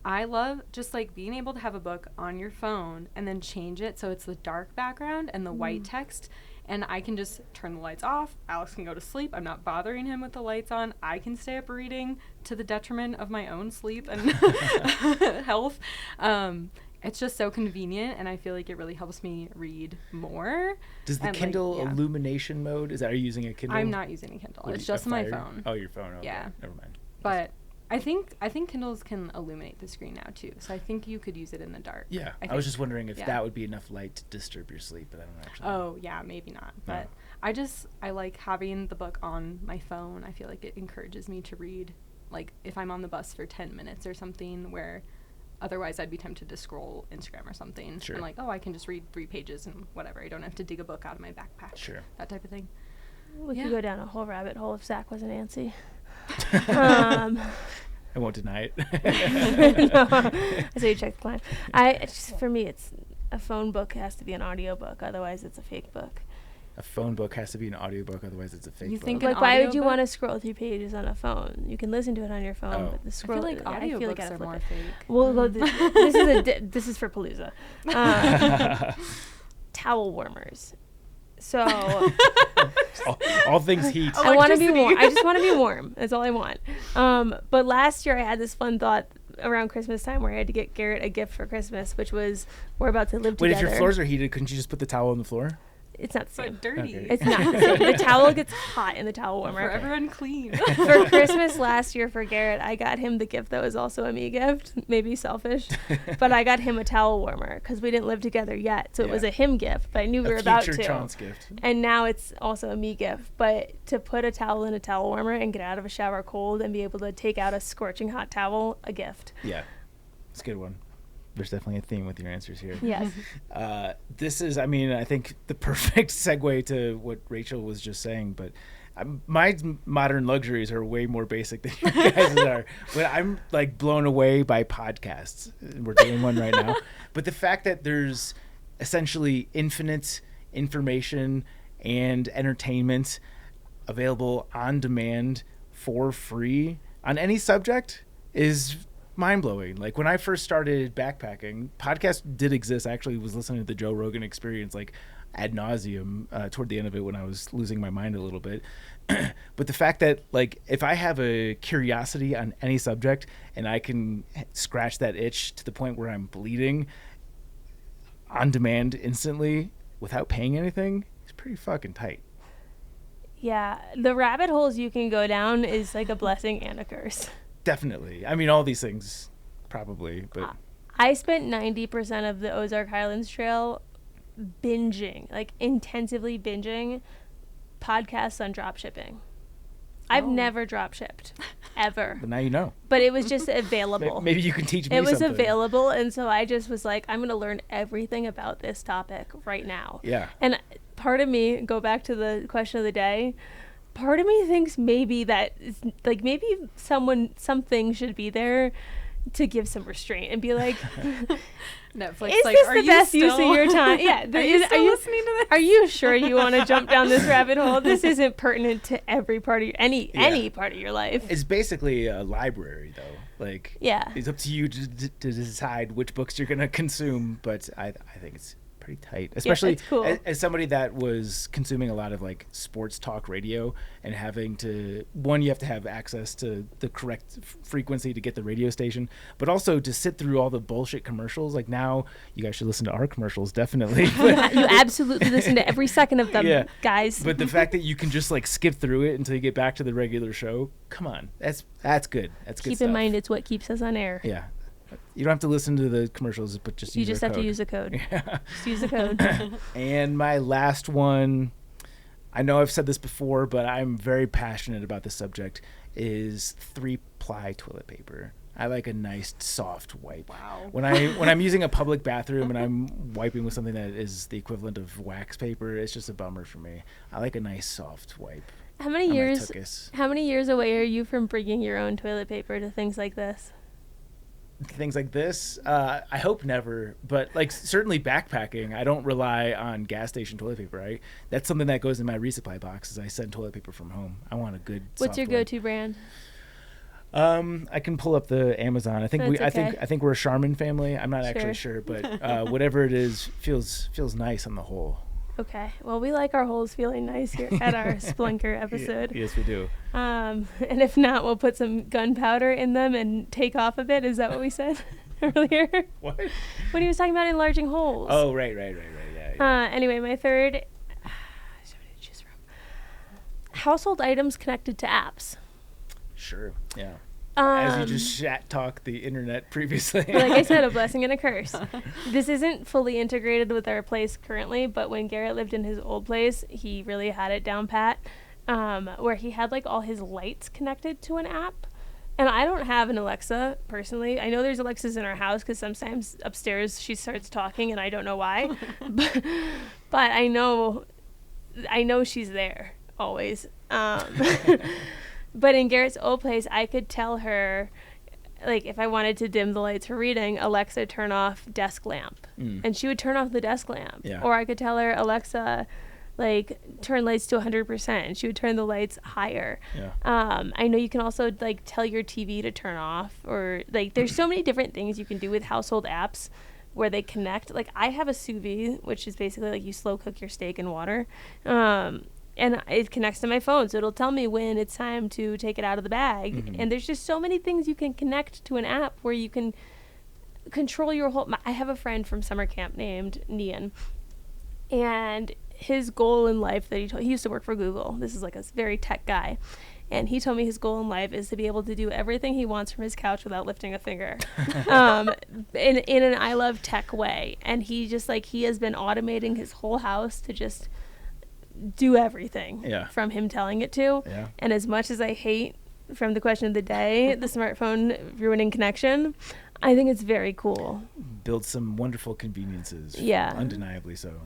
I love just being able to have a book on your phone and then change it so it's the dark background and the white text. And I can just turn the lights off. Alex can go to sleep. I'm not bothering him with the lights on. I can stay up reading to the detriment of my own sleep and health. it's just so convenient, and I feel like it really helps me read more. Does the Kindle illumination mode, are you using a Kindle? I'm not using a Kindle. It's just my phone. Oh, your phone. Okay. Yeah. Never mind. But I think Kindles can illuminate the screen now too. So I think you could use it in the dark. Yeah. I was just wondering if that would be enough light to disturb your sleep, but I don't actually know. Oh, yeah, maybe not. But I like having the book on my phone. I feel like it encourages me to read, like if I'm on the bus for 10 minutes or something, where otherwise I'd be tempted to scroll Instagram or something. Sure. And like, oh, I can just read 3 pages and whatever. I don't have to dig a book out of my backpack. Sure. That type of thing. We could go down a whole rabbit hole if Zach wasn't antsy. I won't deny it. No, I say you check the plan. For me, it's a phone book has to be an audiobook. Otherwise, it's a fake book. A phone book has to be an audiobook, otherwise it's a fake book. Think like, why would you want to scroll through pages on a phone? You can listen to it on your phone, but the scroll. I feel like audiobooks are more fake. We'll go. This is for Palooza. Towel warmers. So all things heat. I want to be warm. I just want to be warm. That's all I want. But last year I had this fun thought around Christmas time where I had to get Garrett a gift for Christmas, which was we're about to live together. Wait, if your floors are heated, couldn't you just put the towel on the floor? It's not the same. But dirty. Okay. It's not the same. The towel gets hot in the towel warmer. Forever unclean. For Christmas last year for Garrett, I got him the gift that was also a me gift. Maybe selfish. But I got him a towel warmer because we didn't live together yet. So it was a him gift, but I knew we were about to. Future chance gift. And now it's also a me gift. But to put a towel in a towel warmer and get out of a shower cold and be able to take out a scorching hot towel, a gift. Yeah. It's a good one. There's definitely a theme with your answers here. Yes. This is, I think, the perfect segue to what Rachel was just saying. But my modern luxuries are way more basic than you guys are. But I'm like blown away by podcasts. We're doing one right now. But the fact that there's essentially infinite information and entertainment available on demand for free on any subject is mind-blowing. Like when I first started backpacking, podcasts did exist. I actually was listening to the Joe Rogan Experience like ad nauseum toward the end of it when I was losing my mind a little bit. But the fact that like if I have a curiosity on any subject and I can scratch that itch to the point where I'm bleeding on demand instantly without paying anything, it's pretty fucking tight. Yeah, the rabbit holes you can go down is like a blessing and a curse. Definitely. I mean, all these things probably, but I spent 90% of the Ozark Highlands Trail binging, like intensively binging podcasts on drop shipping. I've never drop shipped ever. But now you know. But it was just available. Maybe you can teach me something. It was something. available, and so I just was like, I'm going to learn everything about this topic right now. Yeah. And part of me, go back to the question of the day, part of me thinks maybe something should be there to give some restraint and be like, Netflix, is like, this are the you best still, use of your time? Yeah. Are you still listening to this? Are you sure you want to jump down this rabbit hole? This isn't pertinent to every part of any part of your life. It's basically a library, though. Like, it's up to you to decide which books you're going to consume, but I think it's pretty tight, especially cool. as somebody that was consuming a lot of like sports talk radio and having to, one, you have to have access to the correct frequency to get the radio station, but also to sit through all the bullshit commercials. Like now you guys should listen to our commercials, definitely. You absolutely listen to every second of them, guys. But the fact that you can just like skip through it until you get back to the regular show, come on, that's good. That's good. Keep in mind, it's what keeps us on air. Yeah. You don't have to listen to the commercials, but just use have to use a code. Yeah. Just use a code. And my last one, I know I've said this before, but I'm very passionate about this subject, is 3-ply toilet paper. I like a nice soft wipe. Wow. When I'm using a public bathroom and I'm wiping with something that is the equivalent of wax paper, it's just a bummer for me. I like a nice soft wipe. How many years away are you from bringing your own toilet paper to things like this? Things like this, I hope never, but like certainly backpacking, I don't rely on gas station toilet paper, right? That's something that goes in my resupply box as I send toilet paper from home. I want a good What's your go-to brand? I can pull up the Amazon. I think I think we're a Charmin family. I'm not actually sure, but whatever it is feels nice on the whole. Okay. Well, we like our holes feeling nice here at our Spelunker episode. Yes, we do. And if not, we'll put some gunpowder in them and take off a bit. Is that what we said? earlier. What? When he was talking about enlarging holes. Oh, right. Yeah. Anyway, my third. So many to choose from. Household items connected to apps. Sure. Yeah. As you just talked the internet previously. Like I said, a blessing and a curse. This isn't fully integrated with our place currently, but when Garrett lived in his old place, he really had it down pat, where he had like all his lights connected to an app. And I don't have an Alexa personally. I know there's Alexas in our house because sometimes upstairs she starts talking and I don't know why. but I know she's there always. But in Garrett's old place, I could tell her, like, if I wanted to dim the lights for reading, Alexa, turn off desk lamp. And she would turn off the desk lamp. Yeah. Or I could tell her, Alexa, like, turn lights to 100%. And she would turn the lights higher. Yeah. I know you can also, like, tell your TV to turn off. Or, like, there's so many different things you can do with household apps where they connect. Like, I have a sous vide, which is basically, like, you slow cook your steak in water. And it connects to my phone, so it'll tell me when it's time to take it out of the bag. Mm-hmm. And there's just so many things you can connect to an app where you can control your whole... I have a friend from summer camp named Nian, and his goal in life that he used to work for Google. This is like a very tech guy. And he told me his goal in life is to be able to do everything he wants from his couch without lifting a finger, in an I love tech way. And he just he has been automating his whole house to just do everything from him telling it to. Yeah. And as much as I hate, from the question of the day, the smartphone ruining connection, I think it's very cool. Build some wonderful conveniences. Yeah. Undeniably so.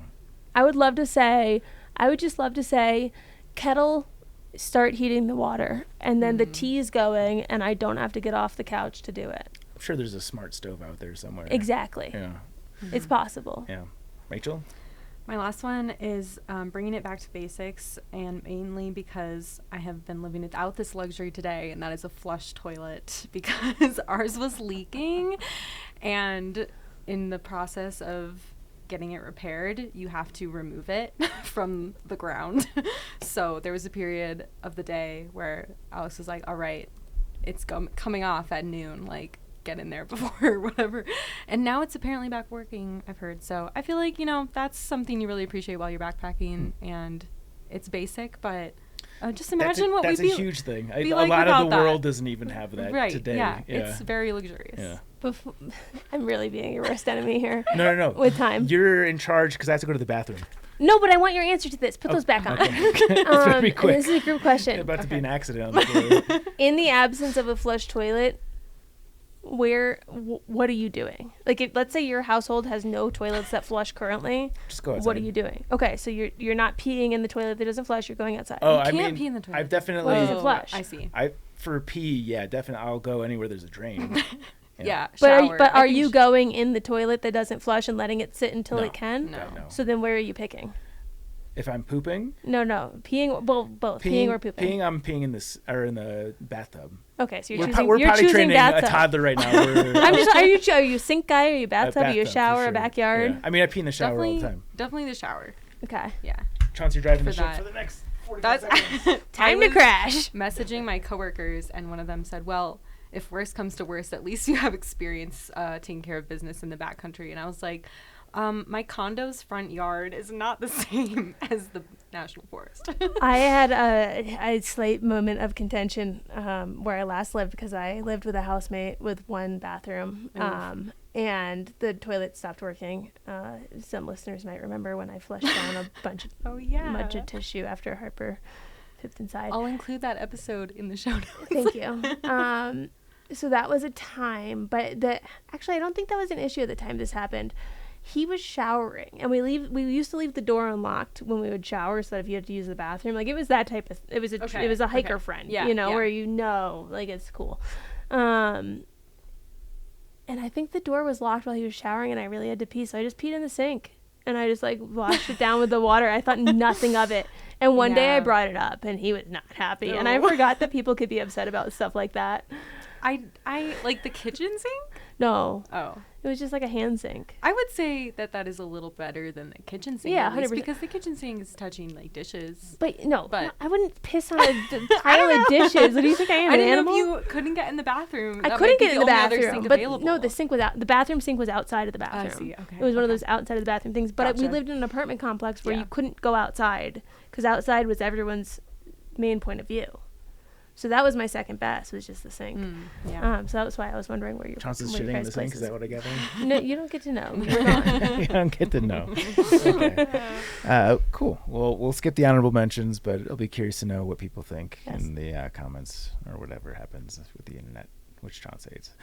I would just love to say, kettle, start heating the water, and then the tea is going, and I don't have to get off the couch to do it. I'm sure there's a smart stove out there somewhere. Exactly. Yeah. It's possible. Yeah. Rachel? My last one is bringing it back to basics, and mainly because I have been living without this luxury today, and that is a flush toilet, because ours was leaking, and in the process of getting it repaired, you have to remove it from the ground. So there was a period of the day where Alex was like, all right, it's coming off at noon, like, get in there before or whatever. And now it's apparently back working, I've heard. So I feel like, that's something you really appreciate while you're backpacking, and it's basic, but just imagine that's we'd be... That's a huge thing. A lot of the world doesn't even have that today. Yeah, it's very luxurious. Yeah. I'm really being your worst enemy here. No. With time. You're in charge because I have to go to the bathroom. No, but I want your answer to this. Put those back on. Okay. It's gonna be quick. This is a group question. It's about to be an accident on the floor. In the absence of a flush toilet, what are you doing? Like, let's say your household has no toilets that flush currently. Just go outside. What are you doing? Okay, so you're not peeing in the toilet that doesn't flush. You're going outside. Oh, you can't pee in the toilet. I've definitely... Why does it flush? I see. For pee, yeah, definitely. I'll go anywhere there's a drain. Yeah, shower. But are you going in the toilet that doesn't flush and letting it sit until it can? No. So then where are you picking? If I'm pooping? No. Peeing, well, both. Peeing or pooping? I'm peeing in the bathtub. Okay, so We're potty training bathtub. a toddler right now. Are you a sink guy? Are you a bathtub? Are you a shower? Sure. A backyard? Yeah. I mean, I pee in the shower all the time. Definitely the shower. Okay. Yeah. Chauncey, you're driving the ship that. for the next 45 seconds. Time to crash. Messaging my coworkers, and one of them said, well, if worst comes to worst, at least you have experience taking care of business in the backcountry. And I was like, my condo's front yard is not the same as the national forest. I had a slight moment of contention where I last lived, because I lived with a housemate with one bathroom, and the toilet stopped working. Some listeners might remember when I flushed down a bunch of tissue after Harper pooped inside. I'll include that episode in the show notes. Thank you. So that was a time, but actually I don't think that was an issue at the time this happened. He was showering, and we used to leave the door unlocked when we would shower, so that if you had to use the bathroom, like, it was that type of, it was a hiker friend, where like, it's cool. And I think the door was locked while he was showering, and I really had to pee, so I just peed in the sink, and I just washed it down with the water. I thought nothing of it, and one day I brought it up, and he was not happy, and I forgot that people could be upset about stuff like that. I like the kitchen sink? No. Oh. It was just like a hand sink. I would say that is a little better than the kitchen sink. Yeah, at least, 100%. because the kitchen sink is touching like dishes. But no, But- I wouldn't piss on a pile of dishes. What do you think I am, I an didn't animal? know if you couldn't get in the bathroom. I That couldn't might be get in the only other bathroom, sink but available. no, the bathroom sink was outside of the I bathroom. see, okay, It was one of okay. those outside of the bathroom things. But we Gotcha. lived in an apartment complex where Yeah. you couldn't go outside because outside was everyone's main point of view. So that was my second best, was just the sink. Yeah. So that was why I was wondering where Chauncey's where your shitting in guys' the sink. Is places. that what I gather? No, you don't get to know. We're gone. You don't get to know. Okay. Cool. Well, we'll skip the honorable mentions, but I'll be curious to know what people think Yes. in the comments or whatever happens with the internet, which Chauncey hates.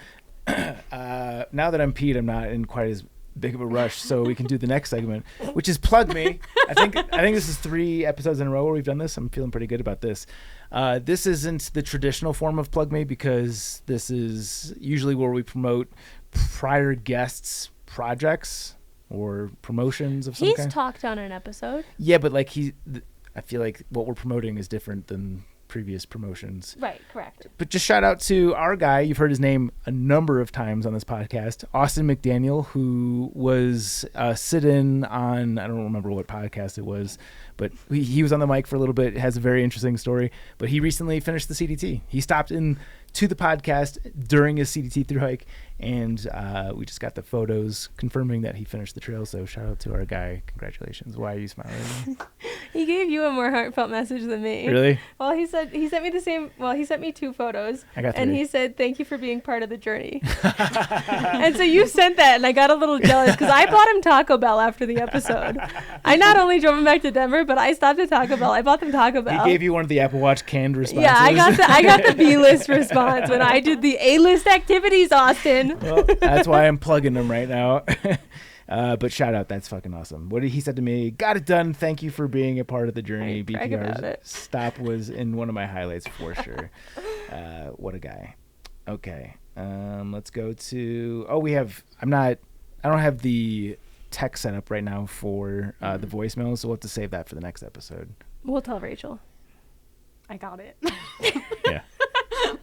Now that I'm peed, I'm not in quite as big of a rush, so we can do the next segment, which is Plug Me. I think this is 3 episodes in a row where we've done this. I'm feeling pretty good about this. This isn't the traditional form of Plug Me because this is usually where we promote prior guests' projects or promotions of some He's kind. talked on an episode. Yeah, but like I feel like what we're promoting is different than previous promotions. Right, correct. But just shout out to our guy. You've heard his name a number of times on this podcast, Austin McDaniel, who was sit-in on, I don't remember what podcast it was, but he was on the mic for a little bit. It has a very interesting story. But he recently finished the CDT. He stopped in to the podcast during his CDT through hike, and we just got the photos confirming that he finished the trail. So shout out to our guy. Congratulations. Why are you smiling? He gave you a more heartfelt message than me. Really? Well, he sent me the same. Well, he sent me 2 photos. I got 3. And he said, "Thank you for being part of the journey." And so you sent that, and I got a little jealous because I bought him Taco Bell after the episode. I not only drove him back to Denver, but I stopped at Taco Bell. I bought them Taco Bell. He gave you one of the Apple Watch canned responses. Yeah, I got the B-list response when I did the A-list activities, Austin. Well, that's why I'm plugging them right now. But shout out, that's fucking awesome. What he said to me, got it done. Thank you for being a part of the journey. I brag about it. Stop was in one of my highlights for sure. What a guy. Okay, let's go to. I don't have the tech set up right now for the voicemails, so we'll have to save that for the next episode. We'll tell Rachel. I got it. Yeah.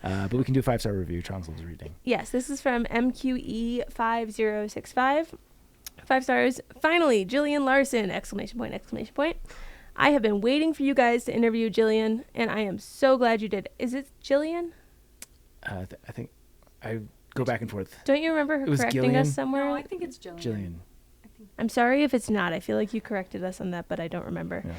But we can do a 5-star review. Chauncey's reading. Yes, this is from MQE5065. 5 stars. Finally, Jillian Larson! ! I have been waiting for you guys to interview Jillian, and I am so glad you did. Is it Jillian? I think I go back and forth. Don't you remember her It was correcting Gillian? us somewhere? No, I think it's Jillian. Jillian. I'm sorry if it's not. I feel like you corrected us on that, but I don't remember. Yeah.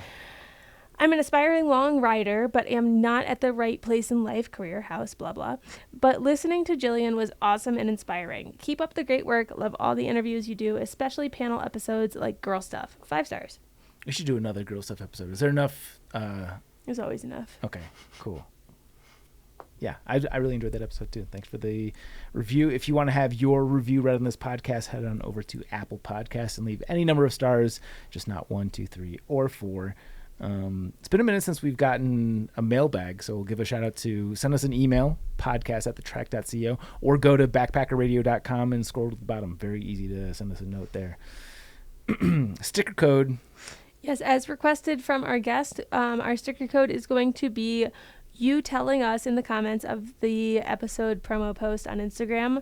I'm an aspiring long rider, but am not at the right place in life, career, house, blah, blah. But listening to Jillian was awesome and inspiring. Keep up the great work. Love all the interviews you do, especially panel episodes like Girl Stuff. 5 stars. We should do another Girl Stuff episode. Is there enough? There's always enough. Okay, cool. Yeah, I really enjoyed that episode too. Thanks for the review. If you want to have your review read on this podcast, head on over to Apple Podcasts and leave any number of stars, just not 1, 2, 3, or 4. It's been a minute since we've gotten a mailbag, so we'll give a shout out to send us an email, podcast@thetrek.co, or go to backpackerradio.com and scroll to the bottom. Very easy to send us a note there. Sticker code. Yes, as requested from our guest, our sticker code is going to be you telling us in the comments of the episode promo post on Instagram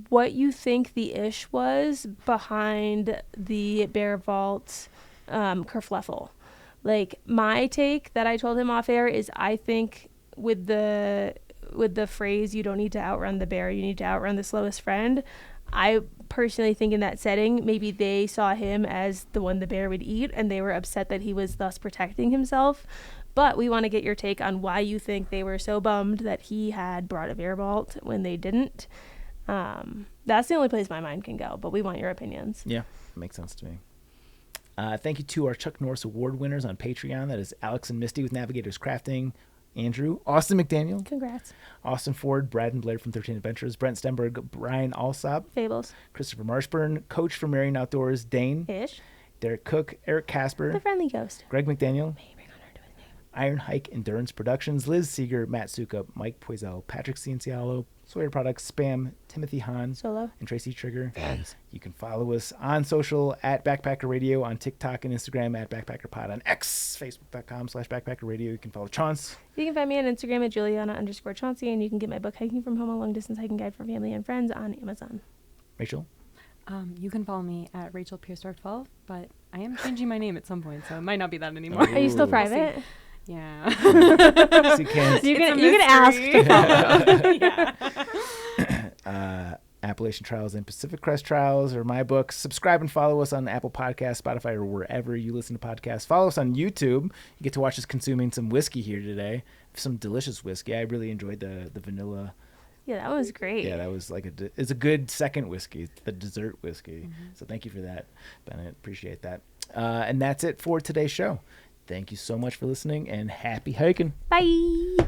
what you think the ish was behind the Bear Vault kerfluffle. Like, my take that I told him off air is I think with the phrase you don't need to outrun the bear, you need to outrun the slowest friend, I personally think in that setting maybe they saw him as the one the bear would eat and they were upset that he was thus protecting himself. But we want to get your take on why you think they were so bummed that he had brought a bear vault when they didn't. That's the only place my mind can go, but we want your opinions. Yeah, makes sense to me. Thank you to our Chuck Norris Award winners on Patreon. That is Alex and Misty with Navigators Crafting, Andrew, Austin McDaniel, Congrats. Austin Ford, Brad and Blair from 13 Adventures, Brent Stenberg, Brian Alsop, Fables. Christopher Marshburn, Coach from Marion Outdoors, Dane, Ish. Derek Cook, Eric The Casper, Friendly Ghost. Greg McDaniel, Iron Hike Endurance Productions, Liz Seeger, Matt Sukup, Mike Poisel, Patrick Ciencialo, Sawyer Products, Spam, Timothy Hahn, Solo. and Tracy Trigger. You can follow us on social at Backpacker Radio, on TikTok and Instagram at Backpacker Pod, on X, Facebook.com/Backpacker Radio. You can follow Chance. You can find me on Instagram at Juliana_Chauncey, and you can get my book Hiking from Home, a long distance hiking guide for family and friends on Amazon. Rachel? You can follow me at Rachel Pierce Dark 12, but I am changing my name at some point, so it might not be that anymore. Are you still Ooh. private? Yeah. So you can You can ask to Yeah. Appalachian Trials and Pacific Crest Trials are my books. Subscribe and follow us on Apple Podcasts, Spotify, or wherever you listen to podcasts. Follow us on YouTube. You get to watch us consuming some whiskey here today. Some delicious whiskey. I really enjoyed the vanilla. Yeah, that was great. Yeah, that was it's a good second whiskey, the dessert whiskey. Mm-hmm. So thank you for that, Bennett. Appreciate that. And that's it for today's show. Thank you so much for listening, and happy hiking. Bye.